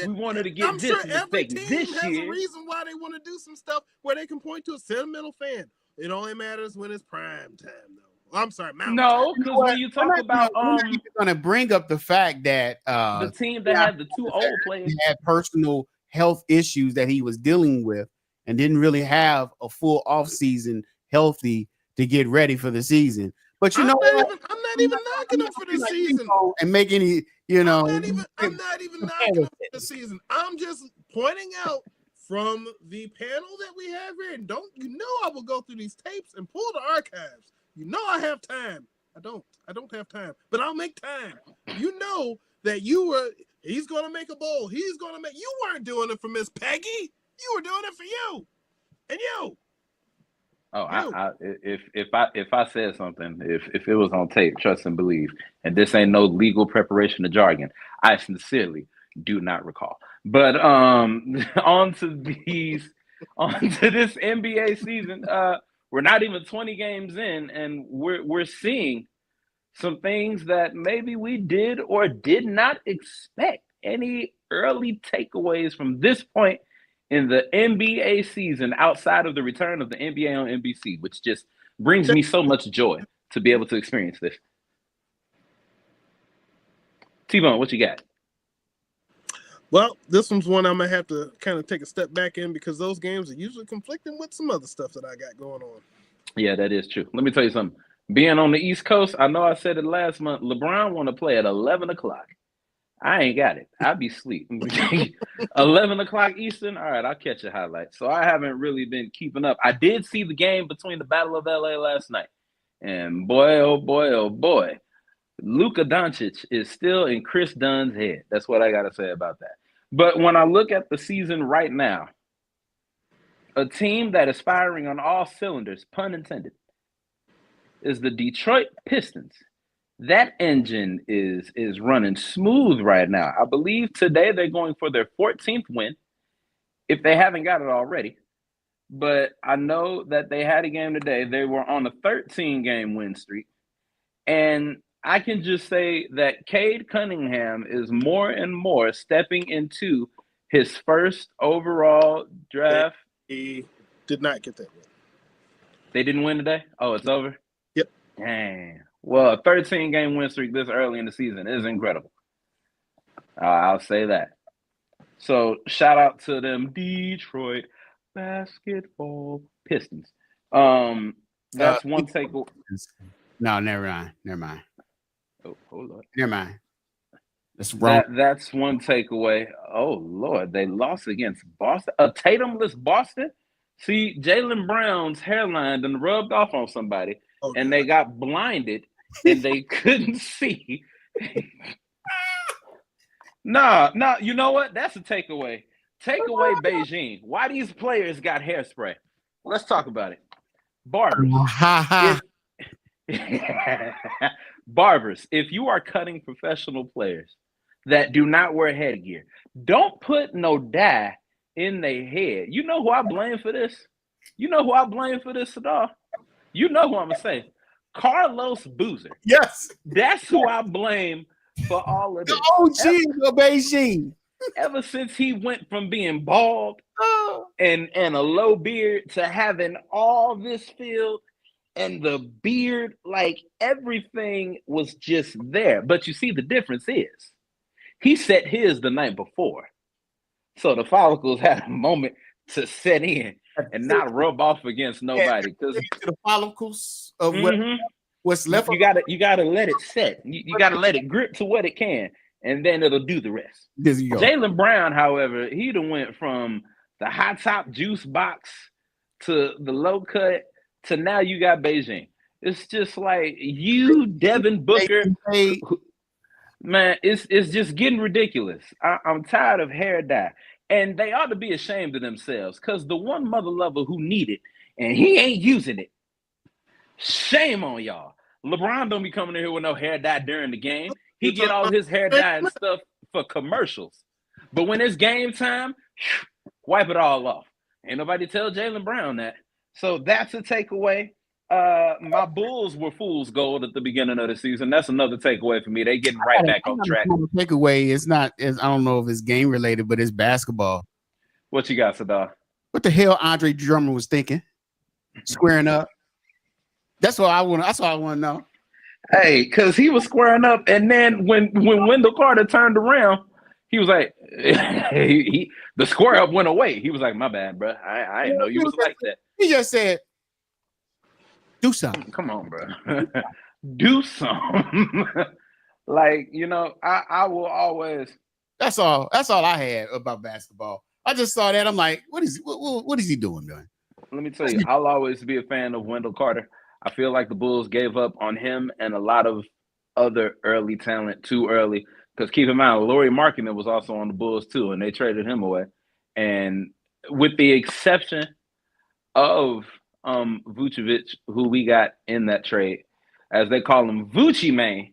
we wanted to get I'm this sure for Miss every Peggy. team This has year, a reason why they want to do some stuff where they can point to a sentimental fan. It only matters when it's prime time, though. I'm sorry, no, because when you talk about I'm not going to bring up the fact that the team that had the two old players had personal health issues that he was dealing with and didn't really have a full off season healthy to get ready for the season. But you know what? I'm not even knocking him for the season. And make any, you know, I'm not even knocking him for the season. I'm just pointing out from the panel that we have here, and I will go through these tapes and pull the archives. You know I have time. I don't have time, but I'll make time. You know that he's gonna make a bowl. You weren't doing it for Miss Peggy. You were doing it for you. And you. Oh, if I said something, if it was on tape, trust and believe, and this ain't no legal preparation of jargon, I sincerely do not recall. But on to this NBA season, we're not even 20 games in, and we're seeing some things that maybe we did or did not expect. Any early takeaways from this point in the NBA season outside of the return of the NBA on NBC, which just brings me so much joy to be able to experience this? T-Bone, what you got? Well, this one's one I'm going to have to kind of take a step back in because those games are usually conflicting with some other stuff that I got going on. Yeah, that is true. Let me tell you something. Being on the East Coast, I know I said it last month, LeBron want to play at 11 o'clock. I ain't got it. I'll be asleep. 11 o'clock Eastern. All right, I'll catch a highlight. So I haven't really been keeping up. I did see the game between the Battle of LA last night. And boy, oh boy, Luka Doncic is still in Chris Dunn's head. That's what I got to say about that. But when I look at the season right now, a team that is firing on all cylinders, pun intended, is the Detroit Pistons. That engine is running smooth right now. I believe today they're going for their 14th win, if they haven't got it already. But I know that they had a game today. They were on a 13-game win streak. And I can just say that Cade Cunningham is more and more stepping into his first overall draft. He did not get that win. They didn't win today? Oh, it's over? Yep. Dang. Well, a 13-game win streak this early in the season is incredible. I'll say that. So shout out to them Detroit basketball Pistons. That's one takeaway. No, never mind. Oh, hold on. Never mind. That's wrong. That's one takeaway. Oh, Lord. They lost against Boston. A Tatumless Boston? See, Jaylen Brown's hairline done rubbed off on somebody, and they got blinded, and they couldn't see. No, you know what? That's a takeaway. Take away Beijing. Why these players got hairspray? Let's talk about it. Barbers. Barbers, if you are cutting professional players that do not wear headgear, don't put no dye in their head. You know who I blame for this? Sadar? You know who I'm going to say. Carlos Boozer. Yes. That's who I blame for all of this. The OG of Beijing. Ever since he went from being bald and a low beard to having all this filled and the beard, like everything was just there. But you see, the difference is he set his the night before. So the follicles had a moment to set in and not rub off against nobody. Because the follicles of what's left. You gotta let it set. You gotta let it grip to what it can, and then it'll do the rest. Jaylen Brown, however, he done went from the high top juice box to the low cut to now you got Beijing. It's just like you, Devin Booker. Man, it's just getting ridiculous. I'm tired of hair dye. And they ought to be ashamed of themselves because the one mother lover who need it and he ain't using it. Shame on y'all. LeBron don't be coming in here with no hair dye during the game. He get all his hair dye and stuff for commercials. But when it's game time, wipe it all off. Ain't nobody tell Jaylen Brown that. So that's a takeaway. My Bulls were fool's gold at the beginning of the season. That's another takeaway for me. They getting right back on track. Takeaway is not. I don't know if it's game related, but it's basketball. What you got, Sadar? What the hell Andre Drummond was thinking? Squaring up. That's what I want. That's all I want to know. Hey, because he was squaring up, and then when Wendell Carter turned around, He was like, the square up went away. He was like, my bad, bro. I didn't know you was like that. He just said, do something. Come on, bro. Do something. Like, you know, I will always. That's all I had about basketball. I just saw that. I'm like, what is he doing, man? Let me tell you, I'll always be a fan of Wendell Carter. I feel like the Bulls gave up on him and a lot of other early talent too early. Because keep in mind, Lauri Markkanen was also on the Bulls too, and they traded him away. And with the exception of Vucevic, who we got in that trade, as they call him, Vucci Man.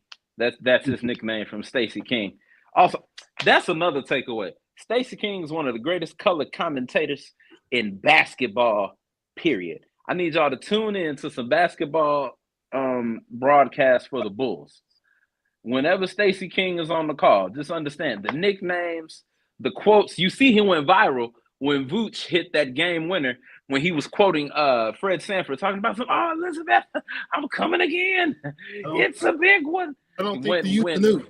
That's his nickname from Stacey King. Also, that's another takeaway. Stacey King is one of the greatest color commentators in basketball, period. I need y'all to tune in to some basketball broadcasts for the Bulls. Whenever Stacey King is on the call, just understand the nicknames, the quotes. You see he went viral when Vooch hit that game winner when he was quoting Fred Sanford talking about "Oh, Elizabeth, I'm coming again. It's a big one." I don't think the youth knew.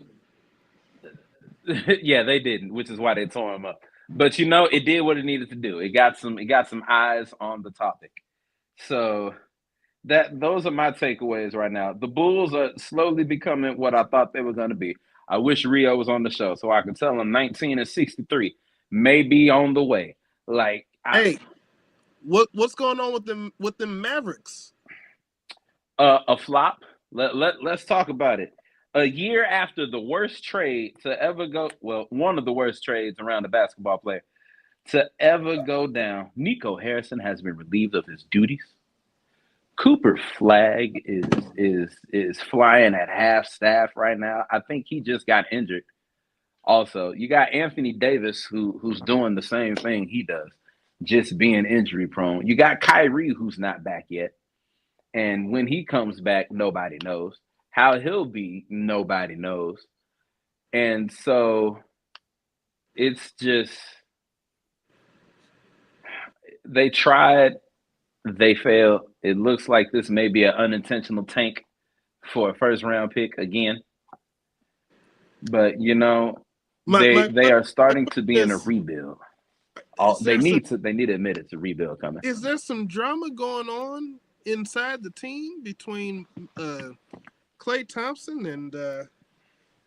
Yeah, they didn't, which is why they tore him up. But you know, it did what it needed to do. It got some eyes on the topic. So those are my takeaways right now. The Bulls are slowly becoming what I thought they were going to be. I wish Rio was on the show so I could tell him 19-63 may be on the way. Like, hey, what's going on with them Mavericks? A flop. Let's talk about it. A year after the worst trade to ever go, well, one of the worst trades around a basketball player to ever go down, Nico Harrison has been relieved of his duties. Cooper Flagg is flying at half staff right now. I think he just got injured. Also, you got Anthony Davis who's doing the same thing he does, just being injury prone. You got Kyrie who's not back yet. And when he comes back, nobody knows. How he'll be, nobody knows. And so it's just, they tried, they failed. It looks like this may be an unintentional tank for a first round pick again. But you know, they are starting to be in a rebuild. They need to admit it's a rebuild coming. Is there some drama going on inside the team between Klay Thompson and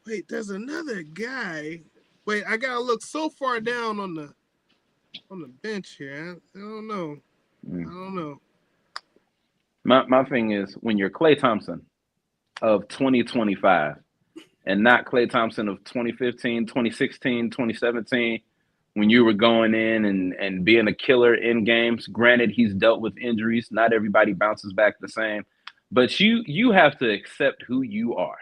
wait, there's another guy. Wait, I gotta look so far down on the bench here. I don't know. I don't know. My thing is, when you're Klay Thompson of 2025 and not Klay Thompson of 2015, 2016, 2017, when you were going in and being a killer in games. Granted, he's dealt with injuries. Not everybody bounces back the same. But you have to accept who you are,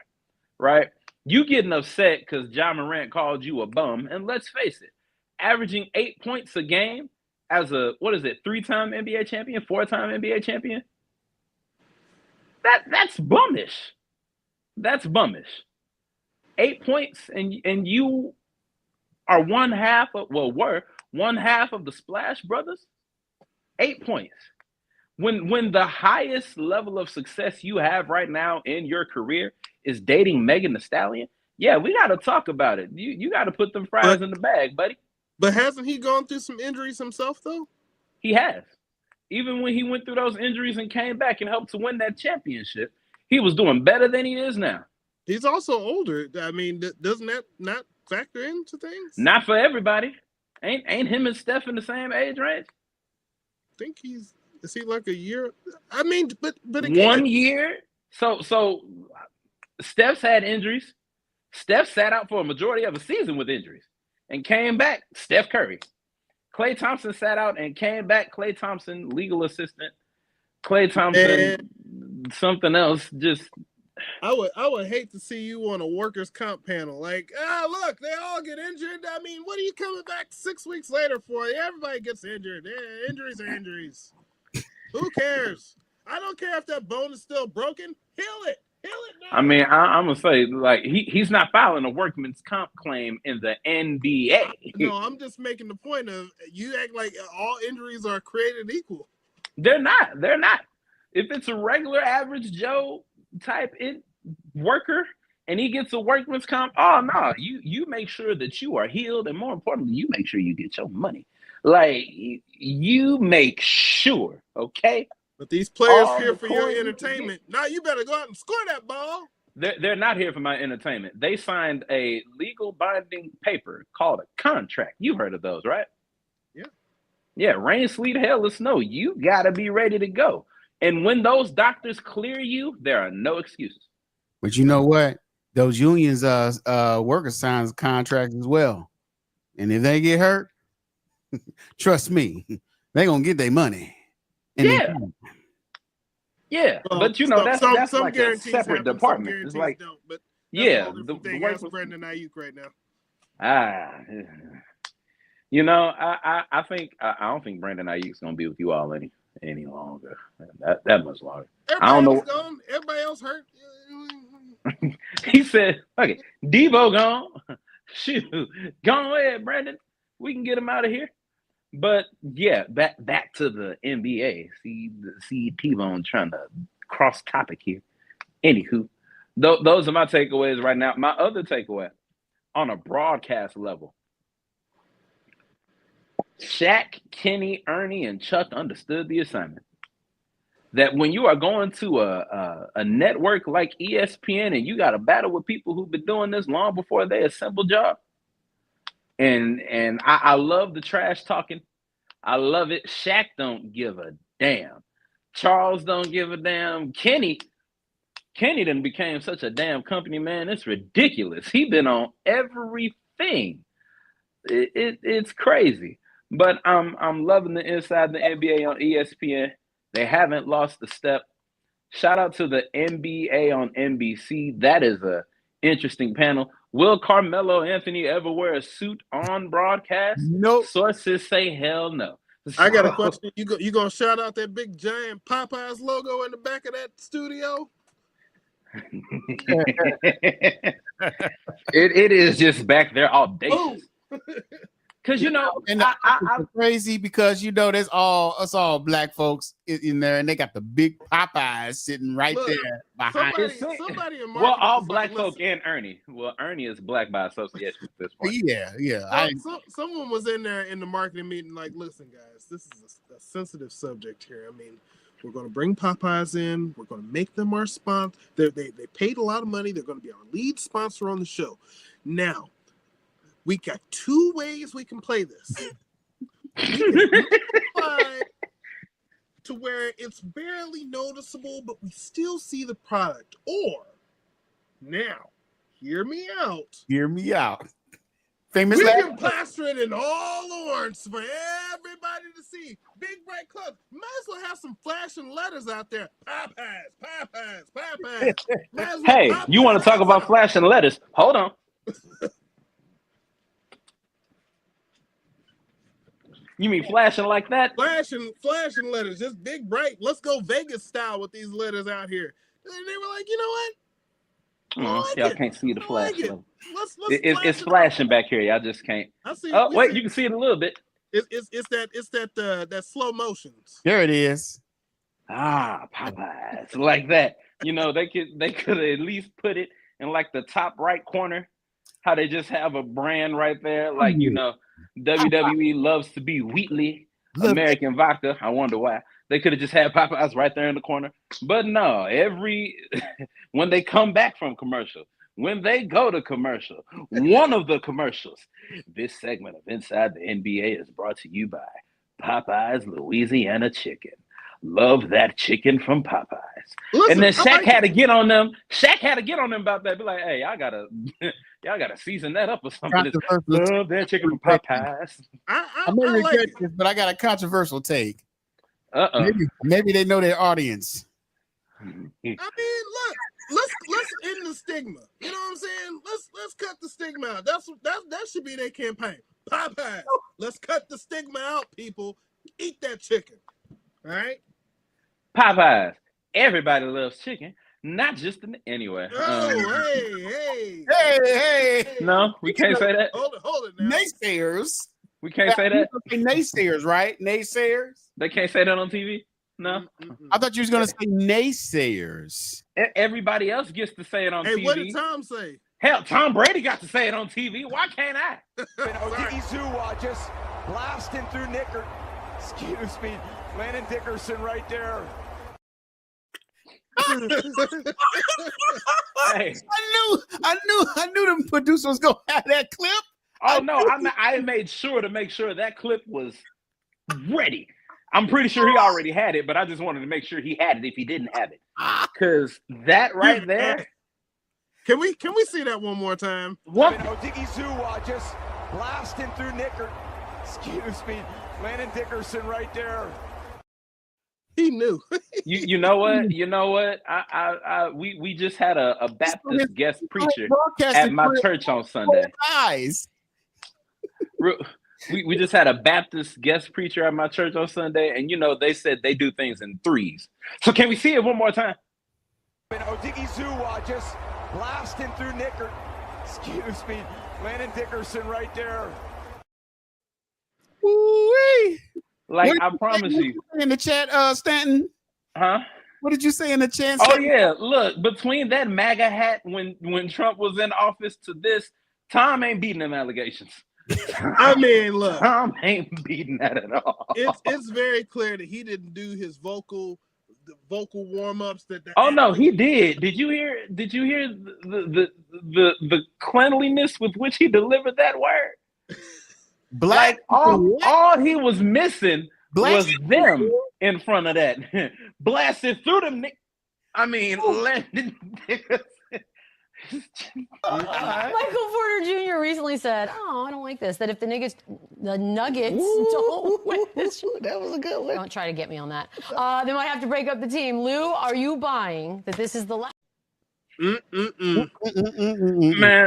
right? You getting upset because Ja Morant called you a bum. And let's face it, averaging 8 points a game as a, 3-time NBA champion, 4-time NBA champion? That's bummish. That's bummish. 8 points and you are were one half of the Splash Brothers. 8 points. When the highest level of success you have right now in your career is dating Megan Thee Stallion, yeah, we got to talk about it. You got to put them fries in the bag, buddy. But hasn't he gone through some injuries himself, though? He has. Even when he went through those injuries and came back and helped to win that championship, he was doing better than he is now. He's also older. I mean, doesn't that not factor into things? Not for everybody. Ain't him and Steph in the same age range? I think is he like a year? I mean, but again, 1 year. So Steph's had injuries. Steph sat out for a majority of a season with injuries and came back. Steph Curry. Klay Thompson sat out and came back. Klay Thompson, legal assistant. Klay Thompson, something else. Just I would hate to see you on a workers' comp panel. Like, look, they all get injured. I mean, what are you coming back 6 weeks later for? Everybody gets injured. Yeah, injuries are injuries. Who cares? I don't care if that bone is still broken. Heal it. Heal it now. I mean, I'm gonna say, like, he's not filing a workman's comp claim in the NBA. No, I'm just making the point of you act like all injuries are created equal. They're not. They're not. If it's a regular average Joe type worker, and he gets a workman's comp. Oh no, you make sure that you are healed, and more importantly, you make sure you get your money. Like you make sure, okay? But these players All here the for your coin you can entertainment. Now you better go out and score that ball. They're not here for my entertainment. They signed a legal binding paper called a contract. You've heard of those, right? Yeah. Yeah, rain, sleet, hail, or snow. You got to be ready to go. And when those doctors clear you, there are no excuses. But you know what? Those unions, workers signs contracts as well. And if they get hurt, trust me, they're going to get their money. Yeah. Yeah, Well, but you know that's some like a guarantees separate happen, department. some It's guarantees like don't. But yeah, the thing. Ask Brandon Ayuk right now. You know, I think I don't think Brandon Ayuk's gonna be with you all any longer. That much longer. I don't know. Gone. Everybody else hurt. He said, "Okay, Debo gone. Shoot, go ahead, Brandon. We can get him out of here." But yeah, back to the NBA. See T-Bone trying to cross topic here. Anywho, those are my takeaways right now. My other takeaway on a broadcast level: Shaq, Kenny, Ernie, and Chuck understood the assignment. That when you are going to a network like ESPN and you got to battle with people who've been doing this long before they assemble job, and I love the trash talking. I love it. Shaq don't give a damn. Charles don't give a damn. Kenny done became such a damn company man. It's ridiculous. He been on everything. It's crazy. But I'm loving the Inside the NBA on ESPN. They haven't lost a step. Shout out to the NBA on NBC. That is a interesting panel. Will Carmelo Anthony ever wear a suit on broadcast? Nope. Sources say hell no. I got a question. You gonna shout out that big giant Popeyes logo in the back of that studio? it is just back there audacious. Because you know, and I'm crazy because you know there's all black folks in there, and they got the big Popeyes sitting right there behind. Somebody in well, all black folk and Ernie. Well, Ernie is black by association at this point. Yeah. Someone was in there in the marketing meeting, like, listen, guys, this is a sensitive subject here. I mean, we're going to bring Popeyes in. We're going to make them our sponsor. They paid a lot of money. They're going to be our lead sponsor on the show. Now, we got two ways we can play this. We can play to where it's barely noticeable, but we still see the product. Or, now, hear me out. Famous we can plaster it in all orange for everybody to see. Big bright colors. Might as well have some flashing letters out there. Popeyes. Hey, you want to talk about flashing letters? Hold on. You mean flashing like that? Flashing letters, just big bright. Let's go Vegas style with these letters out here. And they were like, you know what? Y'all can't see the flash. It's flash flashing back here. Y'all just can't. See, wait, you can see it a little bit. It's that slow motions. There it is. Popeyes like that. You know, they could at least put it in like the top right corner. How they just have a brand right there, like you know. WWE loves to be Wheatley, American vodka. I wonder why. They could have just had Popeyes right there in the corner. But no, when they come back from commercial, when they go to commercial, one of the commercials, this segment of Inside the NBA is brought to you by Popeyes Louisiana Chicken. Love that chicken from Popeyes. Listen, and then Shaq had to get on them. Shaq had to get on them about that. Be like, hey, y'all gotta season that up or something. Love that chicken from Popeyes. I may regret this, but I got a controversial take. Maybe they know their audience. I mean, look, let's end the stigma. You know what I'm saying? Let's cut the stigma out. That should be their campaign. Popeyes. Let's cut the stigma out, people. Eat that chicken. All right. Popeyes. Everybody loves chicken, not just anyway. Hey. No, we can't say that. Hold it now. Naysayers. We can't say that. Naysayers, right? Naysayers. They can't say that on TV. No. I thought you was gonna say naysayers. Everybody else gets to say it on TV. Hey, what did Tom say? Hell, Tom Brady got to say it on TV. Why can't I? Odigizua just blasting through Nickert. Excuse me, Landon Dickerson right there. Hey. I knew the producer was gonna have that clip. Oh no, I made sure to make sure that clip was ready. I'm pretty sure he already had it, but I just wanted to make sure he had it if he didn't have it. Because that right there. Can we see that one more time? What? Odigizua just blasting through Nickert. Excuse me, Landon Dickerson right there. He knew. You know what? We just had a Baptist guest preacher at my church on Sunday. We just had a Baptist guest preacher at my church on Sunday, and they said they do things in threes. So can we see it one more time? Odigizua just blasting through Nickert. Excuse me, Landon Dickerson right there. Woo-wee. Like, I promise you. In the chat, Stanton? Huh? What did you say in the chat? Oh, yeah. Look, between that MAGA hat when Trump was in office to this, Tom ain't beating them allegations. I mean, look. Tom ain't beating that at all. It's very clear that he didn't do his vocal warm-ups. Oh, no, he did. Did you hear the cleanliness with which he delivered that word? Black, like all he was missing was them in front of that. Blasted through them. I mean, Landon Dickerson. Michael Porter Jr. recently said, "Oh, I don't like this. That if the Nuggets don't win this, that was a good one. Don't try to get me on that. They might have to break up the team." Lou, are you buying that this is the last? Man,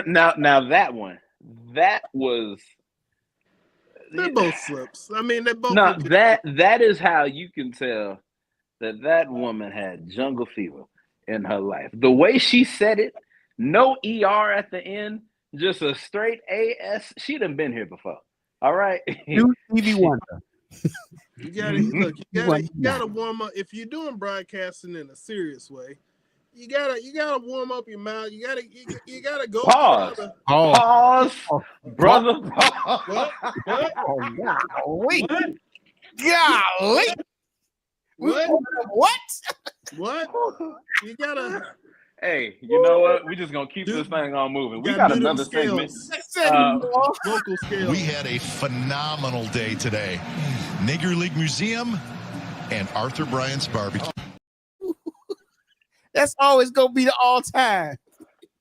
now that one, that was. They're both slips. I mean, they both. No, that is how you can tell that woman had jungle fever in her life. The way she said it, no ER at the end, just a straight AS. She done been here before. All right. New Stevie Wonder. You gotta warm up. If you're doing broadcasting in a serious way, you gotta warm up your mouth. You gotta go. Pause, brother. What? Golly. What? You gotta. Hey, you know what? We just gonna keep this thing on moving. We got another segment. Vocal scale. We had a phenomenal day today. Negro League Museum and Arthur Bryant's Barbecue. That's always gonna be the all-time.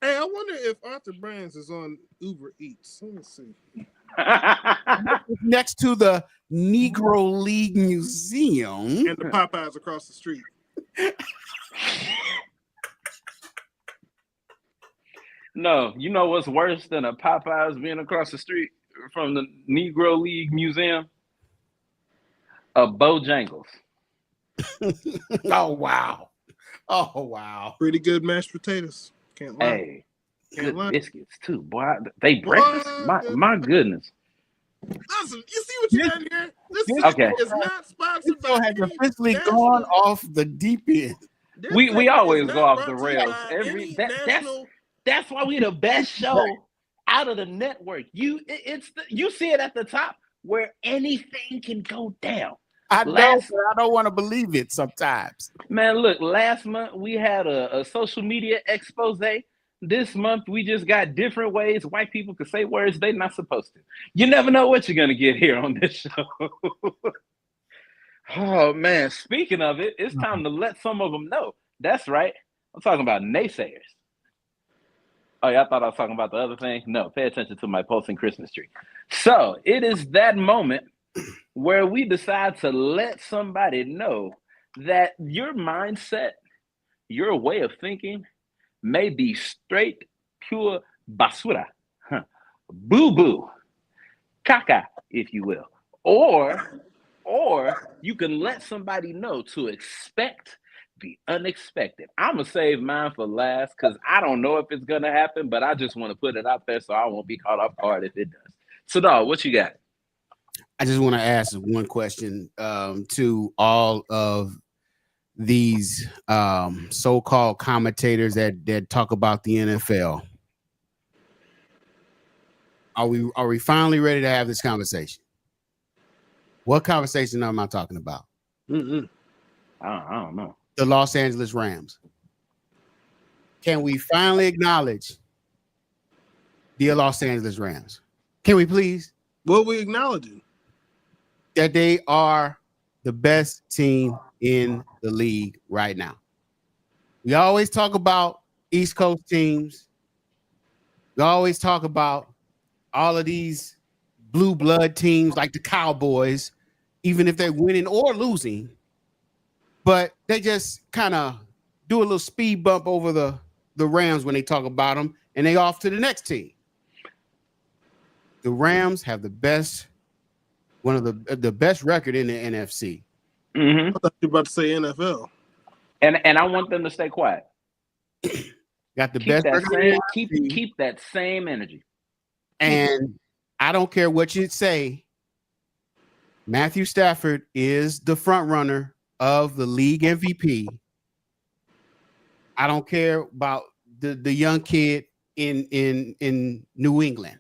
Hey, I wonder if Arthur Bryant's is on Uber Eats. Let me see. Next to the Negro League Museum and the Popeyes across the street. No, you know what's worse than a Popeyes being across the street from the Negro League Museum? A Bojangles. Oh wow! Pretty good mashed potatoes. Can't lie. Hey, good biscuits too, boy. They breakfast. My goodness. Listen, you see what you done here? This is not sponsored by has officially gone off the deep end. We always go off the rails. That's why we the best show out of the network. You see it at the top where anything can go down. I don't want to believe it sometimes. Man, look, last month we had a social media expose. This month we just got different ways white people can say words they're not supposed to. You never know what you're gonna get here on this show. Oh man, speaking of it, it's time to let some of them know. That's right. I'm talking about naysayers. Oh, yeah, I thought I was talking about the other thing. No, pay attention to my pulsing Christmas tree. So it is that moment where we decide to let somebody know that your mindset, your way of thinking may be straight, pure basura, boo-boo, caca, if you will. Or you can let somebody know to expect the unexpected. I'm going to save mine for last because I don't know if it's going to happen, but I just want to put it out there so I won't be caught off guard if it does. So, dog, what you got? I just want to ask one question to all of these so-called commentators that talk about the NFL. Are we finally ready to have this conversation? What conversation am I talking about? I don't know. The Los Angeles Rams. Can we finally acknowledge the Los Angeles Rams? Can we please? What we acknowledging? That they are the best team in the league right now. We always talk about East Coast teams. We always talk about all of these blue blood teams like the Cowboys, even if they're winning or losing, but they just kind of do a little speed bump over the Rams when they talk about them, and they off to the next team. The Rams have one of the best record in the NFC. I thought you were about to say NFL. And I want them to stay quiet. Got the keep best that record. keep that same energy. And I don't care what you say. Matthew Stafford is the front runner of the league MVP. I don't care about the young kid in New England.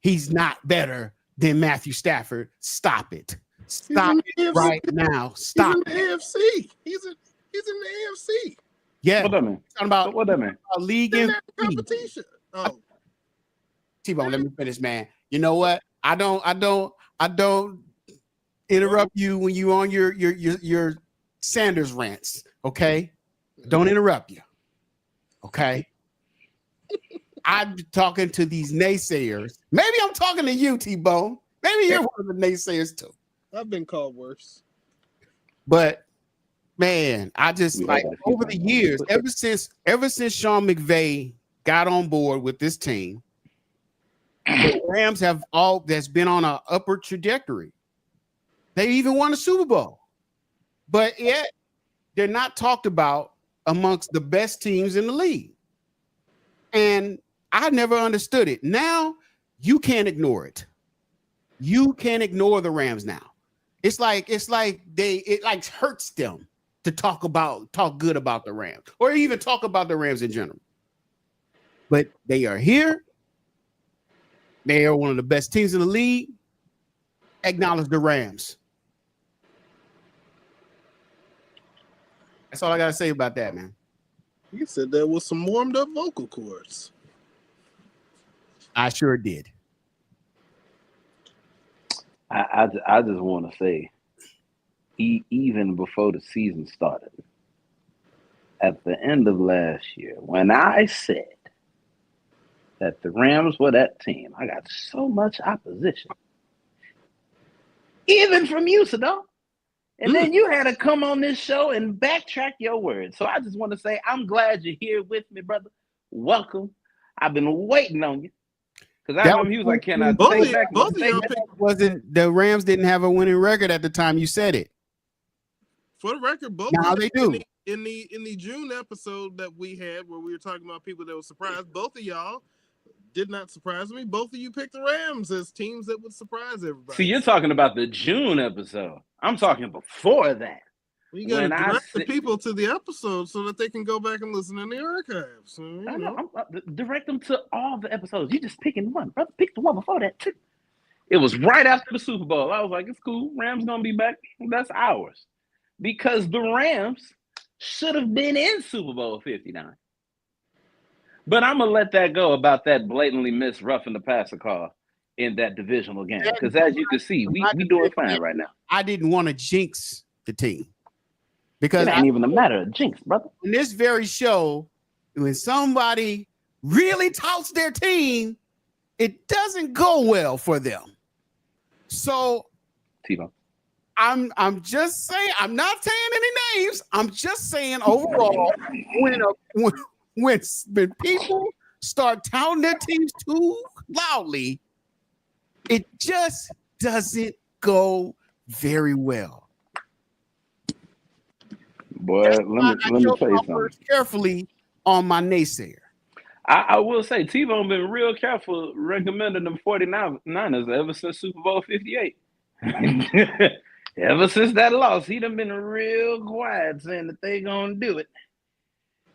He's not better than Matthew Stafford. Stop it. Stop it right now. Stop He's in the AFC. He's in the AFC. Yeah. What that mean? Talking about what that mean? A league in MVP. Competition. Oh. T-Bone, let me finish, man. You know what? I don't interrupt you when you on your Sanders rants. Okay, don't interrupt you. Okay, I'm talking to these naysayers. Maybe I'm talking to you, T-Bone. Maybe you're one of the naysayers too. I've been called worse. But man, I just like over the years, ever since Sean McVay got on board with this team, the Rams have that's been on an upward trajectory. They even won a Super Bowl, but yet they're not talked about amongst the best teams in the league. And I never understood it. Now you can't ignore it. You can't ignore the Rams now. It hurts them to talk good about the Rams or even talk about the Rams in general. But they are here. They are one of the best teams in the league. Acknowledge the Rams. That's all I got to say about that, man. You said there was some warmed up vocal cords. I sure did. I just want to say, even before the season started, at the end of last year, when I said that the Rams were that team, I got so much opposition, even from you, Sadal. And then you had to come on this show and backtrack your words. So I just want to say, I'm glad you're here with me, brother. Welcome. I've been waiting on you. Because I know he was like, can I take back my statement? The Rams didn't have a winning record at the time you said it. For the record, both now they do. In the June episode that we had where we were talking about people that were surprised, both of y'all did not surprise me. Both of you picked the Rams as teams that would surprise everybody. See, you're talking about the June episode. I'm talking before that. Well, you got to direct the people to the episode so that they can go back and listen in the archives. So, I know. Direct them to all the episodes. You're just picking one, brother. Pick the one before that too. It was right after the Super Bowl. I was like, it's cool. Rams gonna be back. That's ours. Because the Rams should have been in Super Bowl 59. But I'm gonna let that go about that blatantly missed roughing the passer call in that divisional game. Because as you can see, we doing fine right now. I didn't want to jinx the team. Because it ain't even a matter of jinx, brother. In this very show, when somebody really touts their team, it doesn't go well for them. So T-Bone. I'm just saying, I'm not saying any names. I'm just saying overall, when people start touting their teams too loudly, it just doesn't go very well. Boy, let me tell you something. Carefully on my naysayer. I will say T-Bone been real careful recommending them 49ers ever since Super Bowl 58. Ever since that loss, he done been real quiet saying that they gonna do it.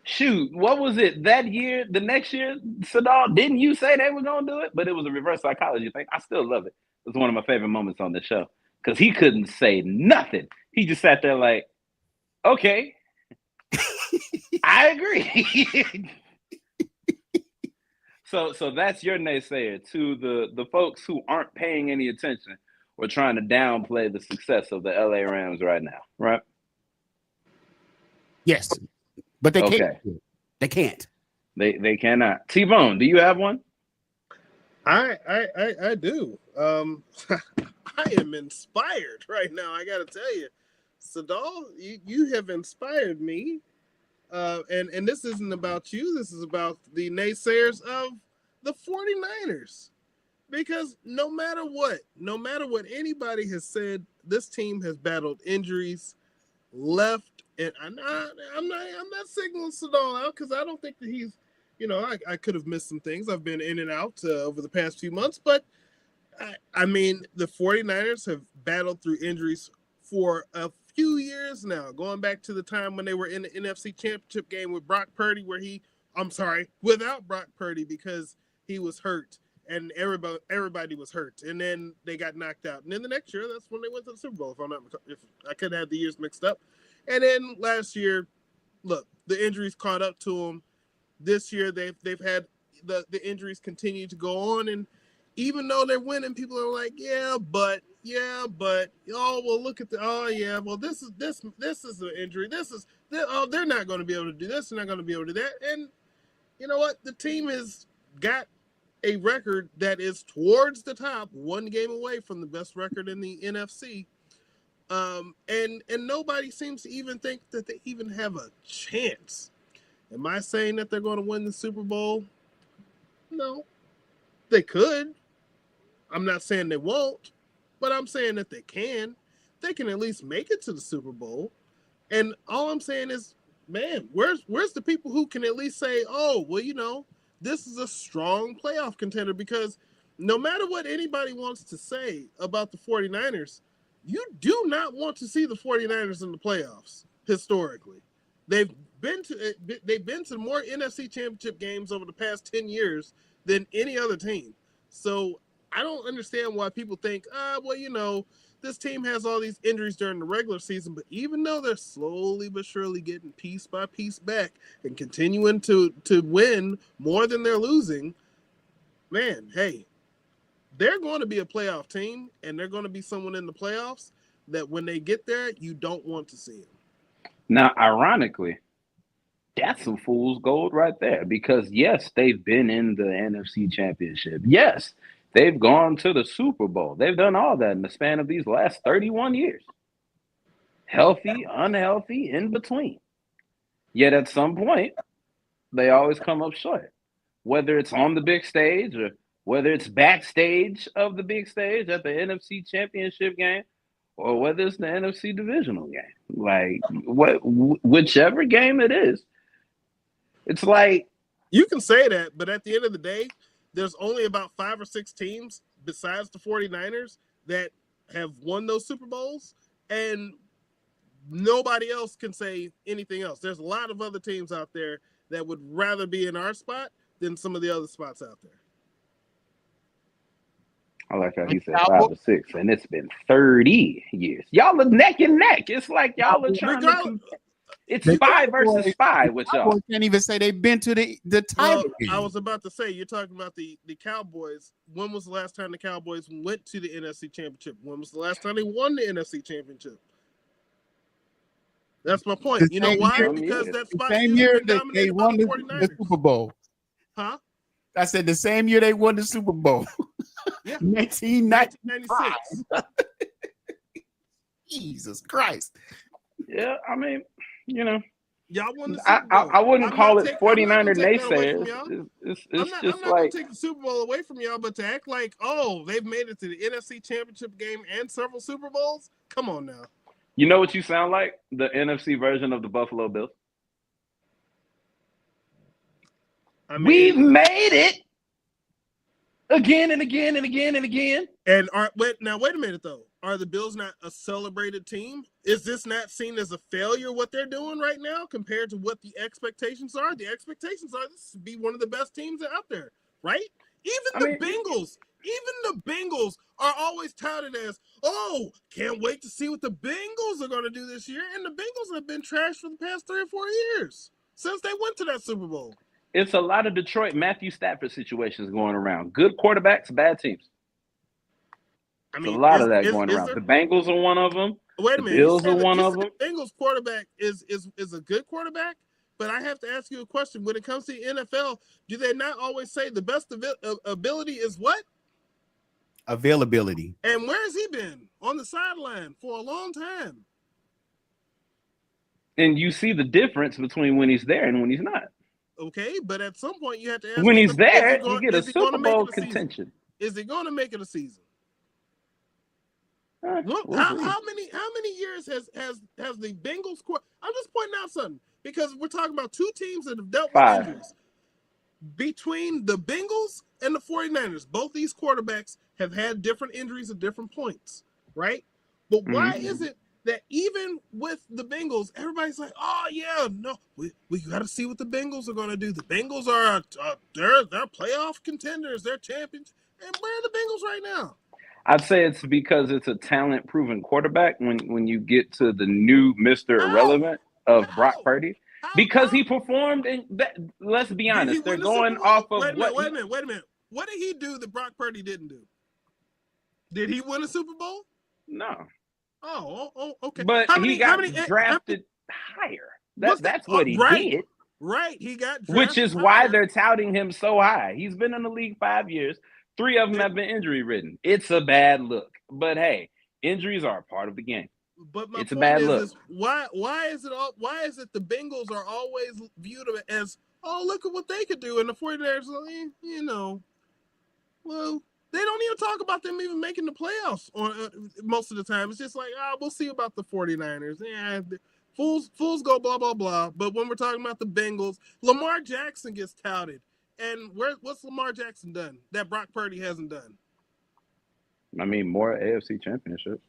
Shoot, what was it that year? The next year, Sadal, didn't you say they were gonna do it? But it was a reverse psychology thing. I still love it. It's one of my favorite moments on the show because he couldn't say nothing. He just sat there like, okay, I agree. So that's your naysayer to the folks who aren't paying any attention or trying to downplay the success of the LA Rams right now, right? Yes, but they Okay. can't. They can't. They cannot. T-Bone, do you have one? I do. I am inspired right now. I got to tell you, Sadal, you have inspired me. And this isn't about you. This is about the naysayers of the 49ers. Because no matter what anybody has said, this team has battled injuries left. And I'm not signaling Sadal out because I don't think that he's, I could have missed some things. I've been in and out over the past few months, but I mean, the 49ers have battled through injuries for a few years now, going back to the time when they were in the NFC Championship game with Brock Purdy, without Brock Purdy because he was hurt and everybody was hurt, and then they got knocked out. And then the next year, that's when they went to the Super Bowl. If I could have the years mixed up. And then last year, look, the injuries caught up to them. This year, they've had the injuries continue to go on, and even though they're winning, people are like, but look at this is an injury. They're not going to be able to do this. They're not going to be able to do that. And you know what? The team has got a record that is towards the top, one game away from the best record in the NFC. And nobody seems to even think that they even have a chance. Am I saying that they're going to win the Super Bowl? No. They could. I'm not saying they won't, but I'm saying that they can. They can at least make it to the Super Bowl. And all I'm saying is, man, where's the people who can at least say, oh, well, this is a strong playoff contender? Because no matter what anybody wants to say about the 49ers, you do not want to see the 49ers in the playoffs historically. They've been to more NFC Championship games over the past 10 years than any other team. So I don't understand why people think, this team has all these injuries during the regular season, but even though they're slowly but surely getting piece by piece back and continuing to win more than they're losing, man, hey, they're going to be a playoff team, and they're going to be someone in the playoffs that when they get there, you don't want to see them. Now, ironically, that's some fool's gold right there because, yes, they've been in the NFC Championship. Yes, they've gone to the Super Bowl. They've done all that in the span of these last 31 years. Healthy, unhealthy, in between. Yet at some point, they always come up short. Whether it's on the big stage or whether it's backstage of the big stage at the NFC Championship game, or whether it's the NFC divisional game. Like, whichever game it is, it's like... You can say that, but at the end of the day, there's only about 5 or 6 teams besides the 49ers that have won those Super Bowls, and nobody else can say anything else. There's a lot of other teams out there that would rather be in our spot than some of the other spots out there. I like how he said 5 or 6, and it's been 30 years. Y'all are neck and neck. It's like y'all are trying to... It's 5 versus 5 with y'all. I can't even say they've been to the title game. I was about to say, you're talking about the Cowboys. When was the last time the Cowboys went to the NFC Championship? When was the last time they won the NFC Championship? That's my point. You know why? Because that spot same year that they won the Super Bowl. Huh? I said the same year they won the Super Bowl. Yeah. 1996. Jesus Christ. Yeah, I mean, y'all won the Super Bowl. I wouldn't call it 49er naysayers. It's I'm just not like... going to take the Super Bowl away from y'all, but to act like, oh, they've made it to the NFC Championship game and several Super Bowls? Come on now. You know what you sound like? The NFC version of the Buffalo Bills. We've made it again and again and again and again. And wait a minute though. Are the Bills not a celebrated team? Is this not seen as a failure, what they're doing right now, compared to what the expectations are? The expectations are this to be one of the best teams out there, right? Even the Bengals are always touted as, oh, can't wait to see what the Bengals are going to do this year. And the Bengals have been trashed for the past 3 or 4 years since they went to that Super Bowl. It's a lot of Detroit Matthew Stafford situations going around. Good quarterbacks, bad teams. I mean, a lot of that going around. The Bengals are one of them. Wait a minute. Bills are one of them. The Bengals quarterback is a good quarterback, but I have to ask you a question. When it comes to the NFL, do they not always say the best ability is what? Availability. And where has he been? On the sideline for a long time. And you see the difference between when he's there and when he's not. Okay, but at some point you have to ask when he's there, you get a Super Bowl contention. Is he going to make it a season? Look, we'll how many years has the Bengals I'm just pointing out something because we're talking about two teams that have dealt with injuries. Between the Bengals and the 49ers, both these quarterbacks have had different injuries at different points, right? But why is it that even with the Bengals, everybody's like, oh yeah, no, we got to see what the Bengals are going to do. The Bengals are they're playoff contenders, they're champions. And where are the Bengals right now? I'd say it's because it's a talent-proven quarterback when you get to the new Mr. Irrelevant of Brock Purdy. Because he performed in that, let's be honest, they're going off of Wait a minute. What did he do that Brock Purdy didn't do? Did he win a Super Bowl? No. Oh, okay. But he got drafted higher. That's what he did. Right. He got drafted which is why they're touting him so high. He's been in the league 5 years. 3 of them have been injury-ridden. It's a bad look. But hey, injuries are a part of the game. But my it's a point bad is, look. Why is it the Bengals are always viewed as, oh, look at what they could do, and the 49ers, well, they don't even talk about them even making the playoffs most of the time. It's just like, we'll see about the 49ers. Yeah, fools go blah, blah, blah. But when we're talking about the Bengals, Lamar Jackson gets touted. And what's Lamar Jackson done that Brock Purdy hasn't done? I mean, more AFC championships.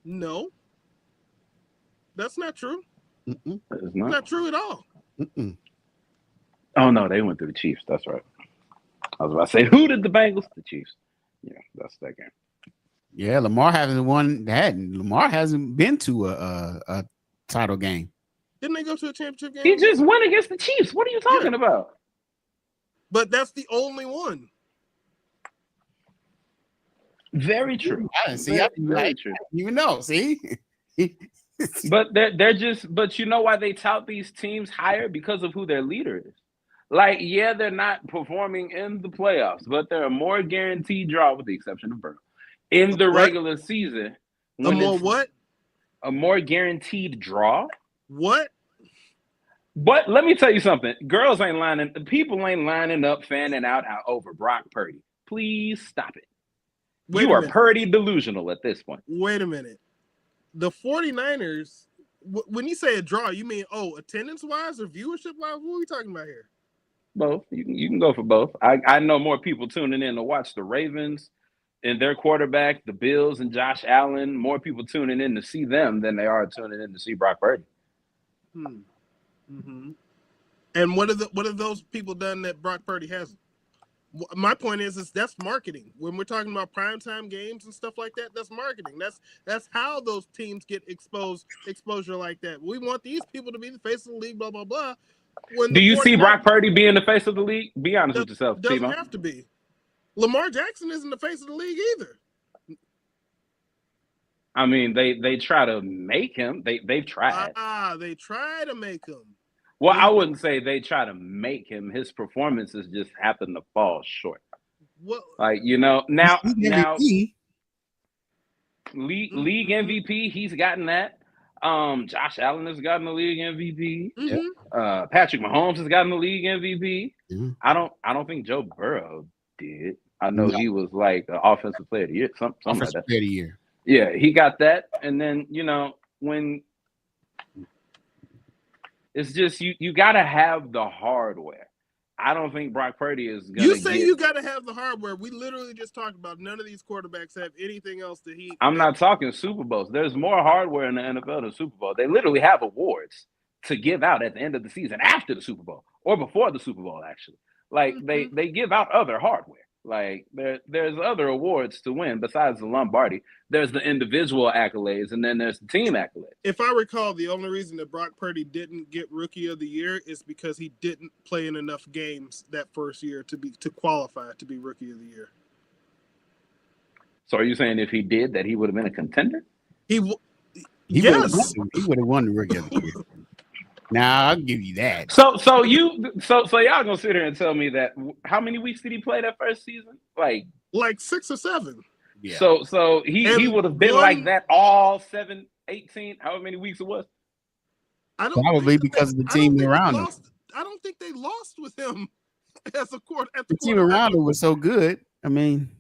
No. That's not true. It's not true at all. Oh, no, they went through the Chiefs. That's right. I was about to say, who did the Bengals? The Chiefs. Yeah, that's that game. Yeah, Lamar hasn't won that. Lamar hasn't been to a title game. Didn't they go to a championship game? He just went against the Chiefs. What are you talking about? But that's the only one. Very true. Very true. You know, see? But they're just, but you know why they tout these teams higher? Because of who their leader is. Like, yeah, they're not performing in the playoffs, but they're a more guaranteed draw, with the exception of Burrow, in the regular season. A more guaranteed draw? What? But let me tell you something. People ain't lining up, fanning out over Brock Purdy. Please stop it. You are Purdy delusional at this point. Wait a minute. The 49ers, when you say a draw, you mean, attendance-wise or viewership-wise? What are we talking about here? Both. You can go for both. I know more people tuning in to watch the Ravens and their quarterback, the Bills and Josh Allen. More people tuning in to see them than they are tuning in to see Brock Purdy. Mm-hmm. And what have those people done that Brock Purdy hasn't? My point is that's marketing. When we're talking about primetime games and stuff like that, that's marketing. That's how those teams get exposure like that. We want these people to be the face of the league, blah, blah, blah. Do you see Brock Purdy being the face of the league? Be honest with yourself, doesn't Timo. have to be. Lamar Jackson isn't the face of the league either. I mean, they try to make him. They've tried. They try to make him. Well, I wouldn't say they try to make him. His performances just happen to fall short. What? Like, now league MVP, he's gotten that. Josh Allen has gotten the league MVP. Mm-hmm. Patrick Mahomes has gotten the league MVP. Mm-hmm. I don't think Joe Burrow did. I know he was like an offensive player of the year, something like that. Player of the year. Yeah, he got that. And then, when it's just you got to have the hardware. I don't think Brock Purdy is going to You say you got to have the hardware. We literally just talked about none of these quarterbacks have anything else that he. I'm not talking Super Bowls. There's more hardware in the NFL than Super Bowl. They literally have awards to give out at the end of the season after the Super Bowl or before the Super Bowl, actually. Like, they give out other hardware. Like, there's other awards to win besides the Lombardi. There's the individual accolades, and then there's the team accolades. If I recall, the only reason that Brock Purdy didn't get Rookie of the Year is because he didn't play in enough games that first year to qualify to be Rookie of the Year. So are you saying if he did, that he would have been a contender? Yes. He would have won the Rookie of the Year. Now I'll give you that. So y'all gonna sit here and tell me that how many weeks did he play that first season? Like 6 or 7. Yeah. So he would have been like that all 7, 18, however many weeks it was. I don't Probably because of the team around him. I don't think they lost with him as a The team around him was so good. I mean,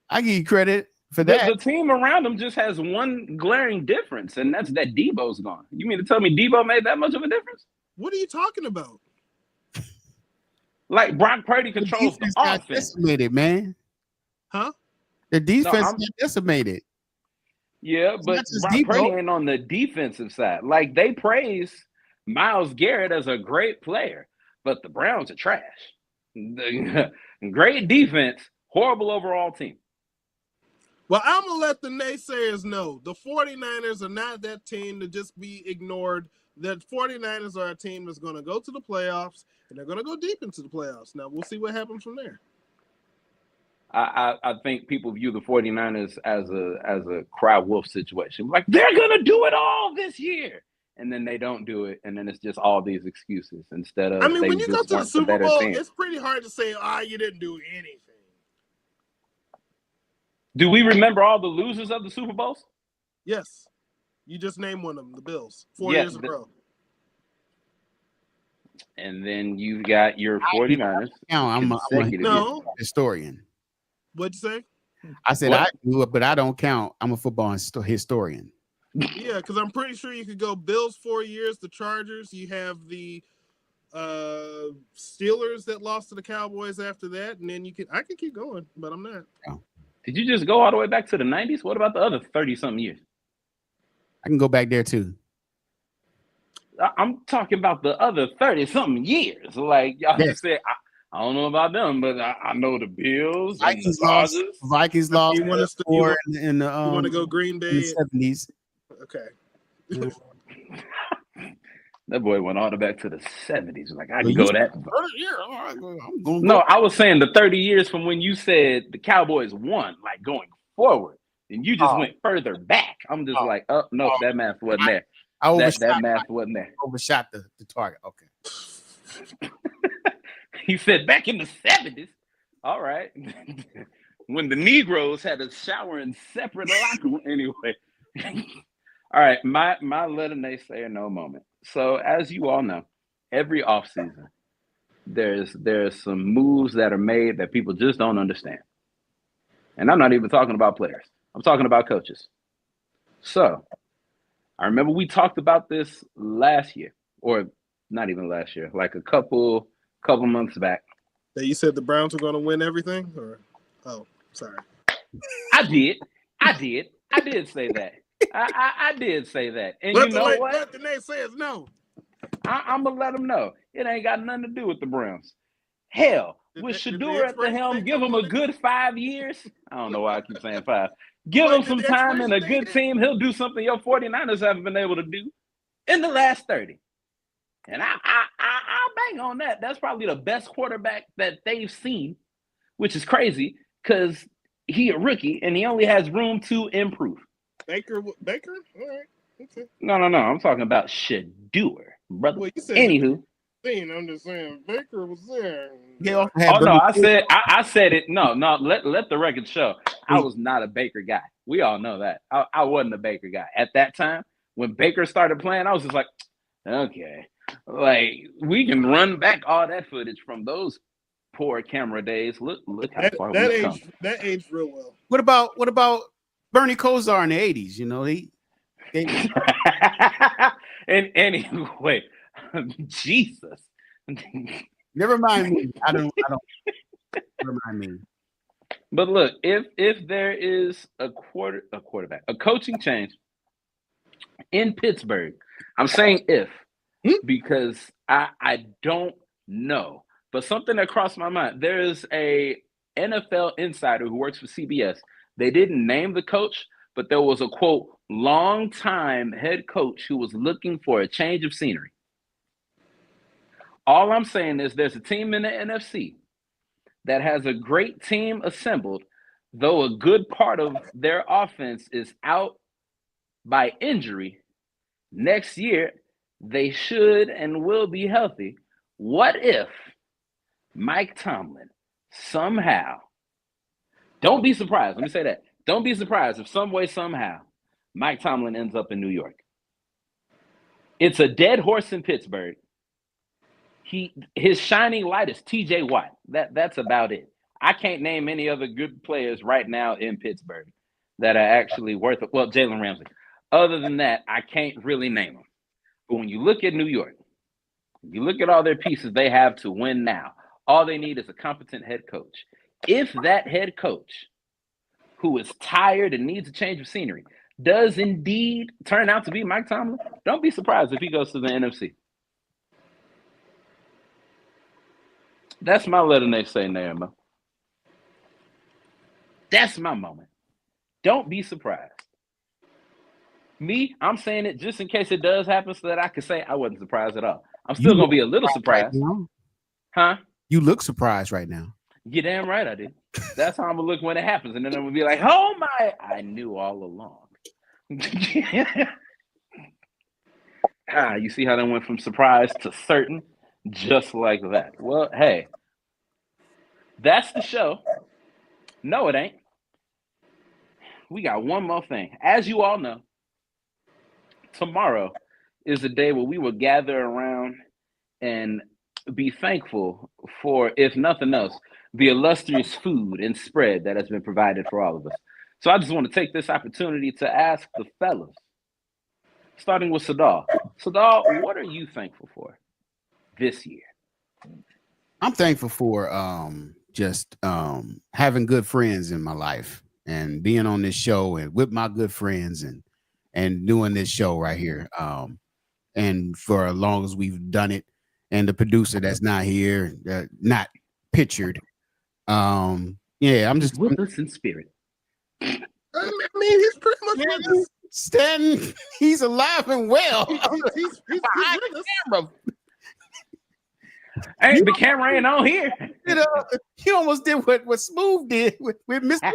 I give you credit for that. The team around him just has one glaring difference, and that's that Debo's gone. You mean to tell me Debo made that much of a difference? What are you talking about? Like Brock Purdy controls the offense. Decimated, man. Huh? The defense got decimated. Yeah, but Brock Purdy ain't on the defensive side. Like, they praise Myles Garrett as a great player, but the Browns are trash. Great defense, horrible overall team. Well, I'm going to let the naysayers know. The 49ers are not that team to just be ignored. The 49ers are a team that's going to go to the playoffs, and they're going to go deep into the playoffs. Now, we'll see what happens from there. I think people view the 49ers as a cry wolf situation. Like, they're going to do it all this year. And then they don't do it, and then it's just all these excuses instead of. I mean, when you go to the Super Bowl, it's pretty hard to say, you didn't do anything. Do we remember all the losers of the Super Bowls? Yes. You just named one of them, the Bills, 4 years in a row. And then you've got your 49ers. I'm a historian. What'd you say? I said I do it, but I don't count. I'm a football historian. Yeah, because I'm pretty sure you could go Bills 4 years, the Chargers. You have the Steelers that lost to the Cowboys after that, and then I could keep going, but I'm not. Oh. Did you just go all the way back to the 90s? What about the other 30-something years? I can go back there too. I'm talking about the other 30-something years. Like, y'all just said, I don't know about them, but I know the Bills. Vikings and lost. Vikings lost. You want to go Green Bay? In the 70s. Okay. That boy went all the way back to the 70s. Like, I can go that. I'm going. No, I was saying the 30 years from when you said the Cowboys won, like going forward, and you just went further back. I'm just like, no, that math wasn't there. That math wasn't there. Overshot the target. Okay. He said back in the 70s. All right. When the Negroes had a shower in separate locker room. Anyway. All right. My let a naysayer know moment. So as you all know, every offseason, there's some moves that are made that people just don't understand. And I'm not even talking about players. I'm talking about coaches. So I remember we talked about this last year, or not even last year, like a couple months back. That you said the Browns were going to win everything? Or sorry. I did say that. I did say that. And you know what? Let the naysayers know. I'm going to let them know. It ain't got nothing to do with the Browns. Hell, with Shador at the helm, give him a good 5 years. I don't know why I keep saying 5. Give him some time and a good team. He'll do something your 49ers haven't been able to do in the last 30. And I'll bang on that. That's probably the best quarterback that they've seen, which is crazy because he a rookie and he only has room to improve. Baker? All right. Okay. No. I'm talking about Shador, brother. Well, you said anywho. I'm just saying Baker was there. No, I said it. No, let the record show. I was not a Baker guy. We all know that. I wasn't a Baker guy. At that time, when Baker started playing, I was just like, okay. Like, we can run back all that footage from those poor camera days. Look how far we've come. That aged real well. What about Bernie Kosar in the 80s? You know, they and anyway, Jesus. Never mind me. I don't. Never mind me. But look, if there is a quarterback, a coaching change in Pittsburgh, I'm saying if, because I don't know. But something that crossed my mind, there is a NFL insider who works for CBS. They didn't name the coach, but there was a quote, long-time head coach who was looking for a change of scenery. All I'm saying is there's a team in the NFC that has a great team assembled, though a good part of their offense is out by injury. Next year, they should and will be healthy. What if Mike Tomlin somehow, don't be surprised, let me say that, don't be surprised if some way, somehow, Mike Tomlin ends up in New York. It's a dead horse in Pittsburgh. His shining light is TJ Watt. That's about it. I can't name any other good players right now in Pittsburgh that are actually worth it. Well, Jalen Ramsey. Other than that, I can't really name them. But when you look at New York, you look at all their pieces they have to win now. All they need is a competent head coach. If that head coach, who is tired and needs a change of scenery, does indeed turn out to be Mike Tomlin, don't be surprised if he goes to the NFC. That's my little naysay there, Mo. That's my moment. Don't be surprised. Me, I'm saying it just in case it does happen so that I can say I wasn't surprised at all. I'm still going to be a little surprised. Right, huh? You look surprised right now. You're damn right I did. That's how I'm going to look when it happens. And then I'm going to be like, oh my, I knew all along. You see how that went from surprise to certain? Just like that. Well, hey, that's the show. No, it ain't. We got one more thing. As you all know, tomorrow is a day where we will gather around and be thankful for, if nothing else, the illustrious food and spread that has been provided for all of us. So I just want to take this opportunity to ask the fellas, starting with Sadal. Sadal, what are you thankful for this year? I'm thankful for just having good friends in my life and being on this show and with my good friends and doing this show right here. And for as long as we've done it, and the producer that's not here, not pictured. Yeah, I'm just with us in spirit. I mean, he's pretty much with us. Stanton, he's alive and well. He's behind the camera. Hey, the camera ain't on here. You know, he almost did what Smoooth did with Mr.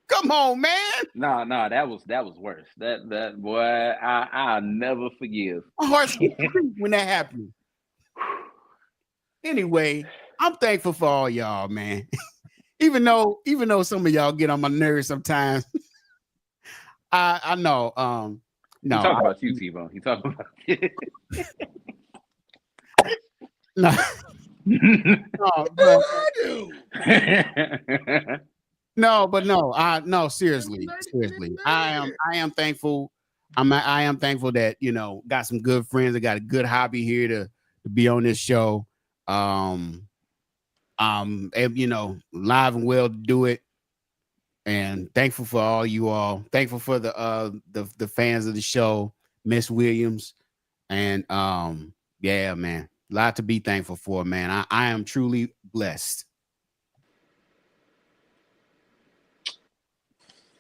Come on, man. No, that was worse. That boy, I'll never forgive. My heart's when that happened. Anyway, I'm thankful for all y'all, man. even though some of y'all get on my nerves sometimes. I know. No, he talking about you, T-Bone. He talking about you. No. No, seriously. I am thankful. I am thankful that, you know, got some good friends. I got a good hobby here to be on this show. And, you know, live and well to do it. And thankful for all you all. Thankful for the fans of the show, Miss Williams. And yeah, man. A lot to be thankful for, man. I am truly blessed.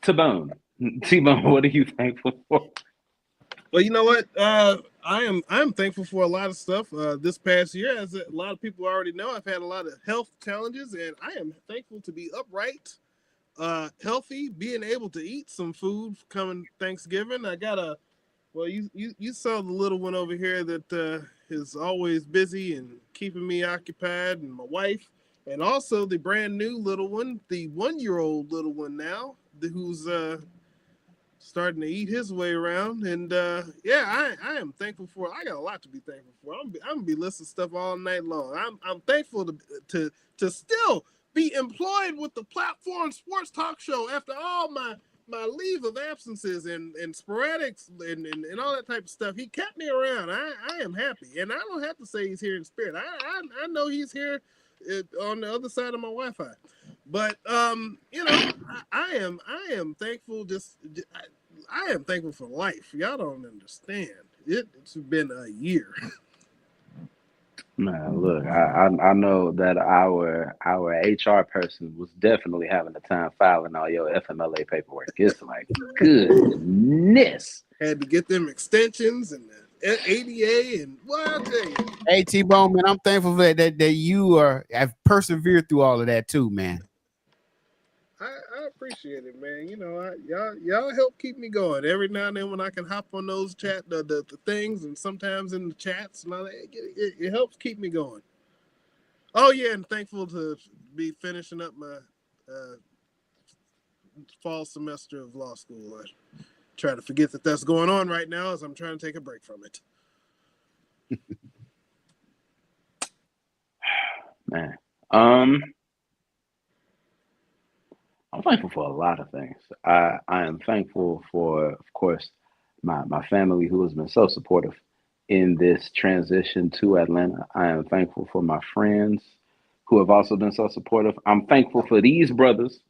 T-Bone, what are you thankful for? Well, you know what? I'm thankful for a lot of stuff this past year. As a lot of people already know, I've had a lot of health challenges, and I am thankful to be upright, healthy, being able to eat some food coming Thanksgiving. I got a, well, you saw the little one over here that is always busy and keeping me occupied, and my wife, and also the brand new little one, the 1-year-old little one now, who's starting to eat his way around. And yeah, I am thankful for. I got a lot to be thankful for. I'm gonna be listing stuff all night long. I'm thankful to still be employed with the Platform Sports Talk Show after all my my leave of absences and sporadics and all that type of stuff. He kept me around. I am happy, and I don't have to say he's here in spirit. I know he's here on the other side of my Wi-Fi. But you know, I am thankful. I am thankful for life. Y'all don't understand. It's been a year. Man, look, I know that our HR person was definitely having a time filing all your FMLA paperwork. It's like, goodness. Had to get them extensions and the ADA and what I'll tell you. Hey, T-Bone, man, I'm thankful for that you have persevered through all of that too, man. I appreciate it, man. You know, y'all help keep me going. Every now and then when I can hop on those the things, and sometimes in the chats and all that, it helps keep me going. Oh yeah, and thankful to be finishing up my fall semester of law school. I try to forget that that's going on right now as I'm trying to take a break from it. Man, I'm thankful for a lot of things. I am thankful for, of course, my family who has been so supportive in this transition to Atlanta. I am thankful for my friends who have also been so supportive. I'm thankful for these brothers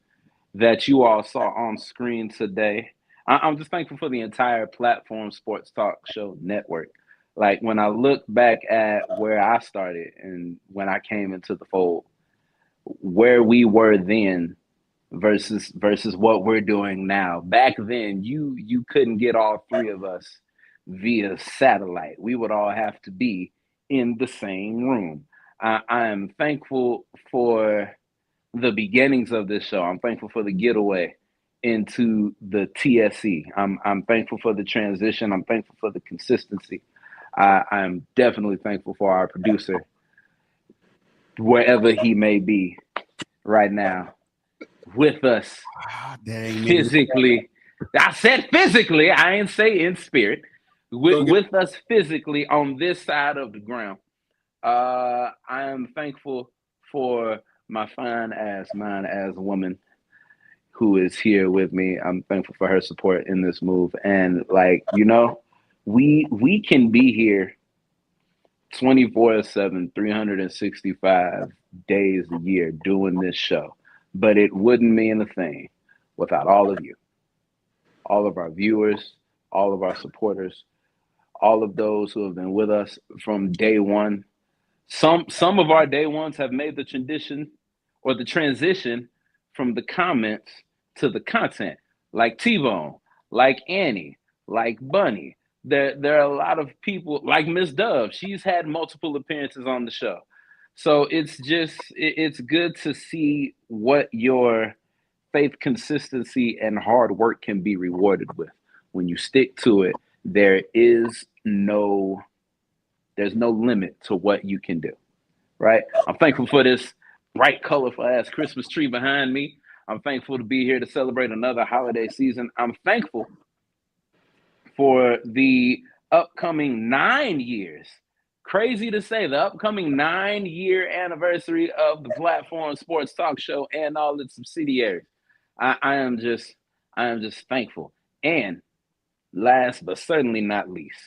that you all saw on screen today. I'm just thankful for the entire Platform Sports Talk Show network. Like when I look back at where I started and when I came into the fold, where we were then versus what we're doing now. Back then, you couldn't get all three of us via satellite. We would all have to be in the same room. I am thankful for the beginnings of this show. I'm thankful for the getaway into the TSC. I'm thankful for the transition. I'm thankful for the consistency. I'm definitely thankful for our producer, wherever he may be right now, with us physically. I said physically. I ain't say in spirit. With us physically on this side of the ground. I am thankful for my fine ass woman who is here with me. I'm thankful for her support in this move. And like, you know, we can be here 24/7, 365 days a year doing this show, but it wouldn't mean a thing without all of you, all of our viewers, all of our supporters, all of those who have been with us from day one. Some of our day ones have made the transition from the comments to the content, like T-Bone, like Annie, like Bunny. There are a lot of people like Miss Dove. She's had multiple appearances on the show. So it's good to see what your faith, consistency, and hard work can be rewarded with. When you stick to it, there's no limit to what you can do, right? I'm thankful for this bright, colorful ass Christmas tree behind me. I'm thankful to be here to celebrate another holiday season. I'm thankful for the upcoming 9 years. Crazy to say, the upcoming 9-year anniversary of the Platform Sports Talk Show and all its subsidiaries. I am just thankful. And last but certainly not least,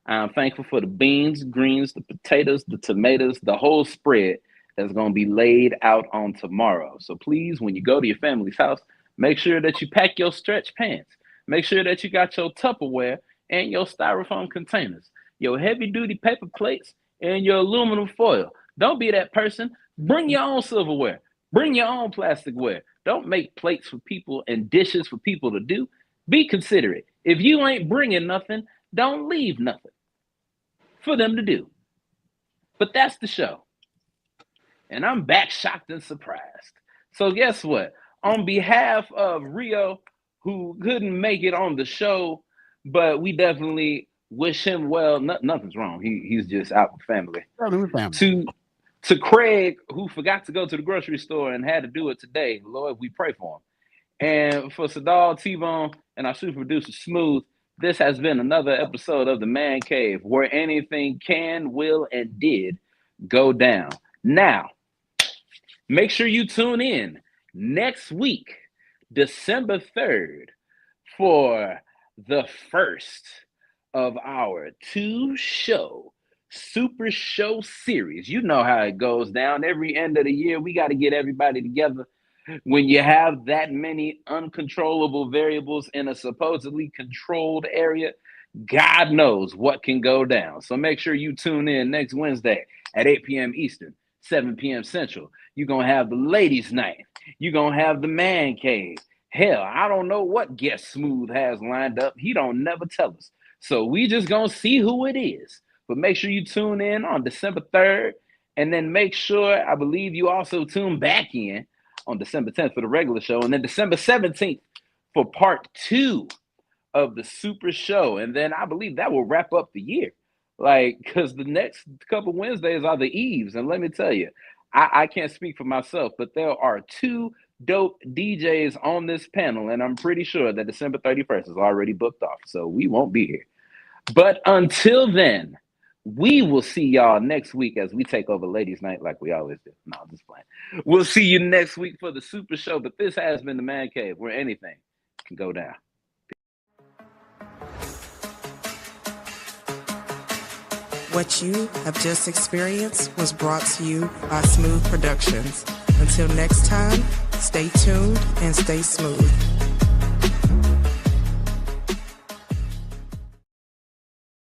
I'm thankful for the beans, greens, the potatoes, the tomatoes, the whole spread that's going to be laid out on tomorrow. So please, when you go to your family's house, make sure that you pack your stretch pants. Make sure that you got your Tupperware and your styrofoam containers, your heavy-duty paper plates, and your aluminum foil. Don't be that person. Bring your own silverware. Bring your own plasticware. Don't make plates for people and dishes for people to do. Be considerate. If you ain't bringing nothing, don't leave nothing for them to do. But that's the show. And I'm back shocked and surprised. So guess what? On behalf of Rio, who couldn't make it on the show, but we definitely wish him well. Nothing's wrong. He's just out with family. To Craig, who forgot to go to the grocery store and had to do it today. Lord, we pray for him. And for Sadal, T-Bone, and our super producer, Smoooth, this has been another episode of The Man Cave, where anything can, will, and did go down. Now, make sure you tune in next week, December 3rd, for the first of our 2-show Super Show series. You know how it goes down. Every end of the year, we got to get everybody together. When you have that many uncontrollable variables in a supposedly controlled area, God knows what can go down. So make sure you tune in next Wednesday at 8 p.m. Eastern, 7 p.m. Central. You're going to have the ladies' night. You're going to have the man cave. Hell, I don't know what guest Smooth has lined up. He don't never tell us. So we just going to see who it is. But make sure you tune in on December 3rd. And then make sure, I believe you also tune back in on December 10th for the regular show. And then December 17th for part 2 of the Super Show. And then I believe that will wrap up the year. Like, because the next couple Wednesdays are the Eves. And let me tell you, I can't speak for myself, but there are 2 dope DJs on this panel. And I'm pretty sure that December 31st is already booked off. So we won't be here. But until then, we will see y'all next week as we take over Ladies' Night like we always do. No, I'm just playing. We'll see you next week for the Super Show. But this has been the Man Cave, where anything can go down. What you have just experienced was brought to you by Smoooth Productions. Until next time, stay tuned and stay smooth.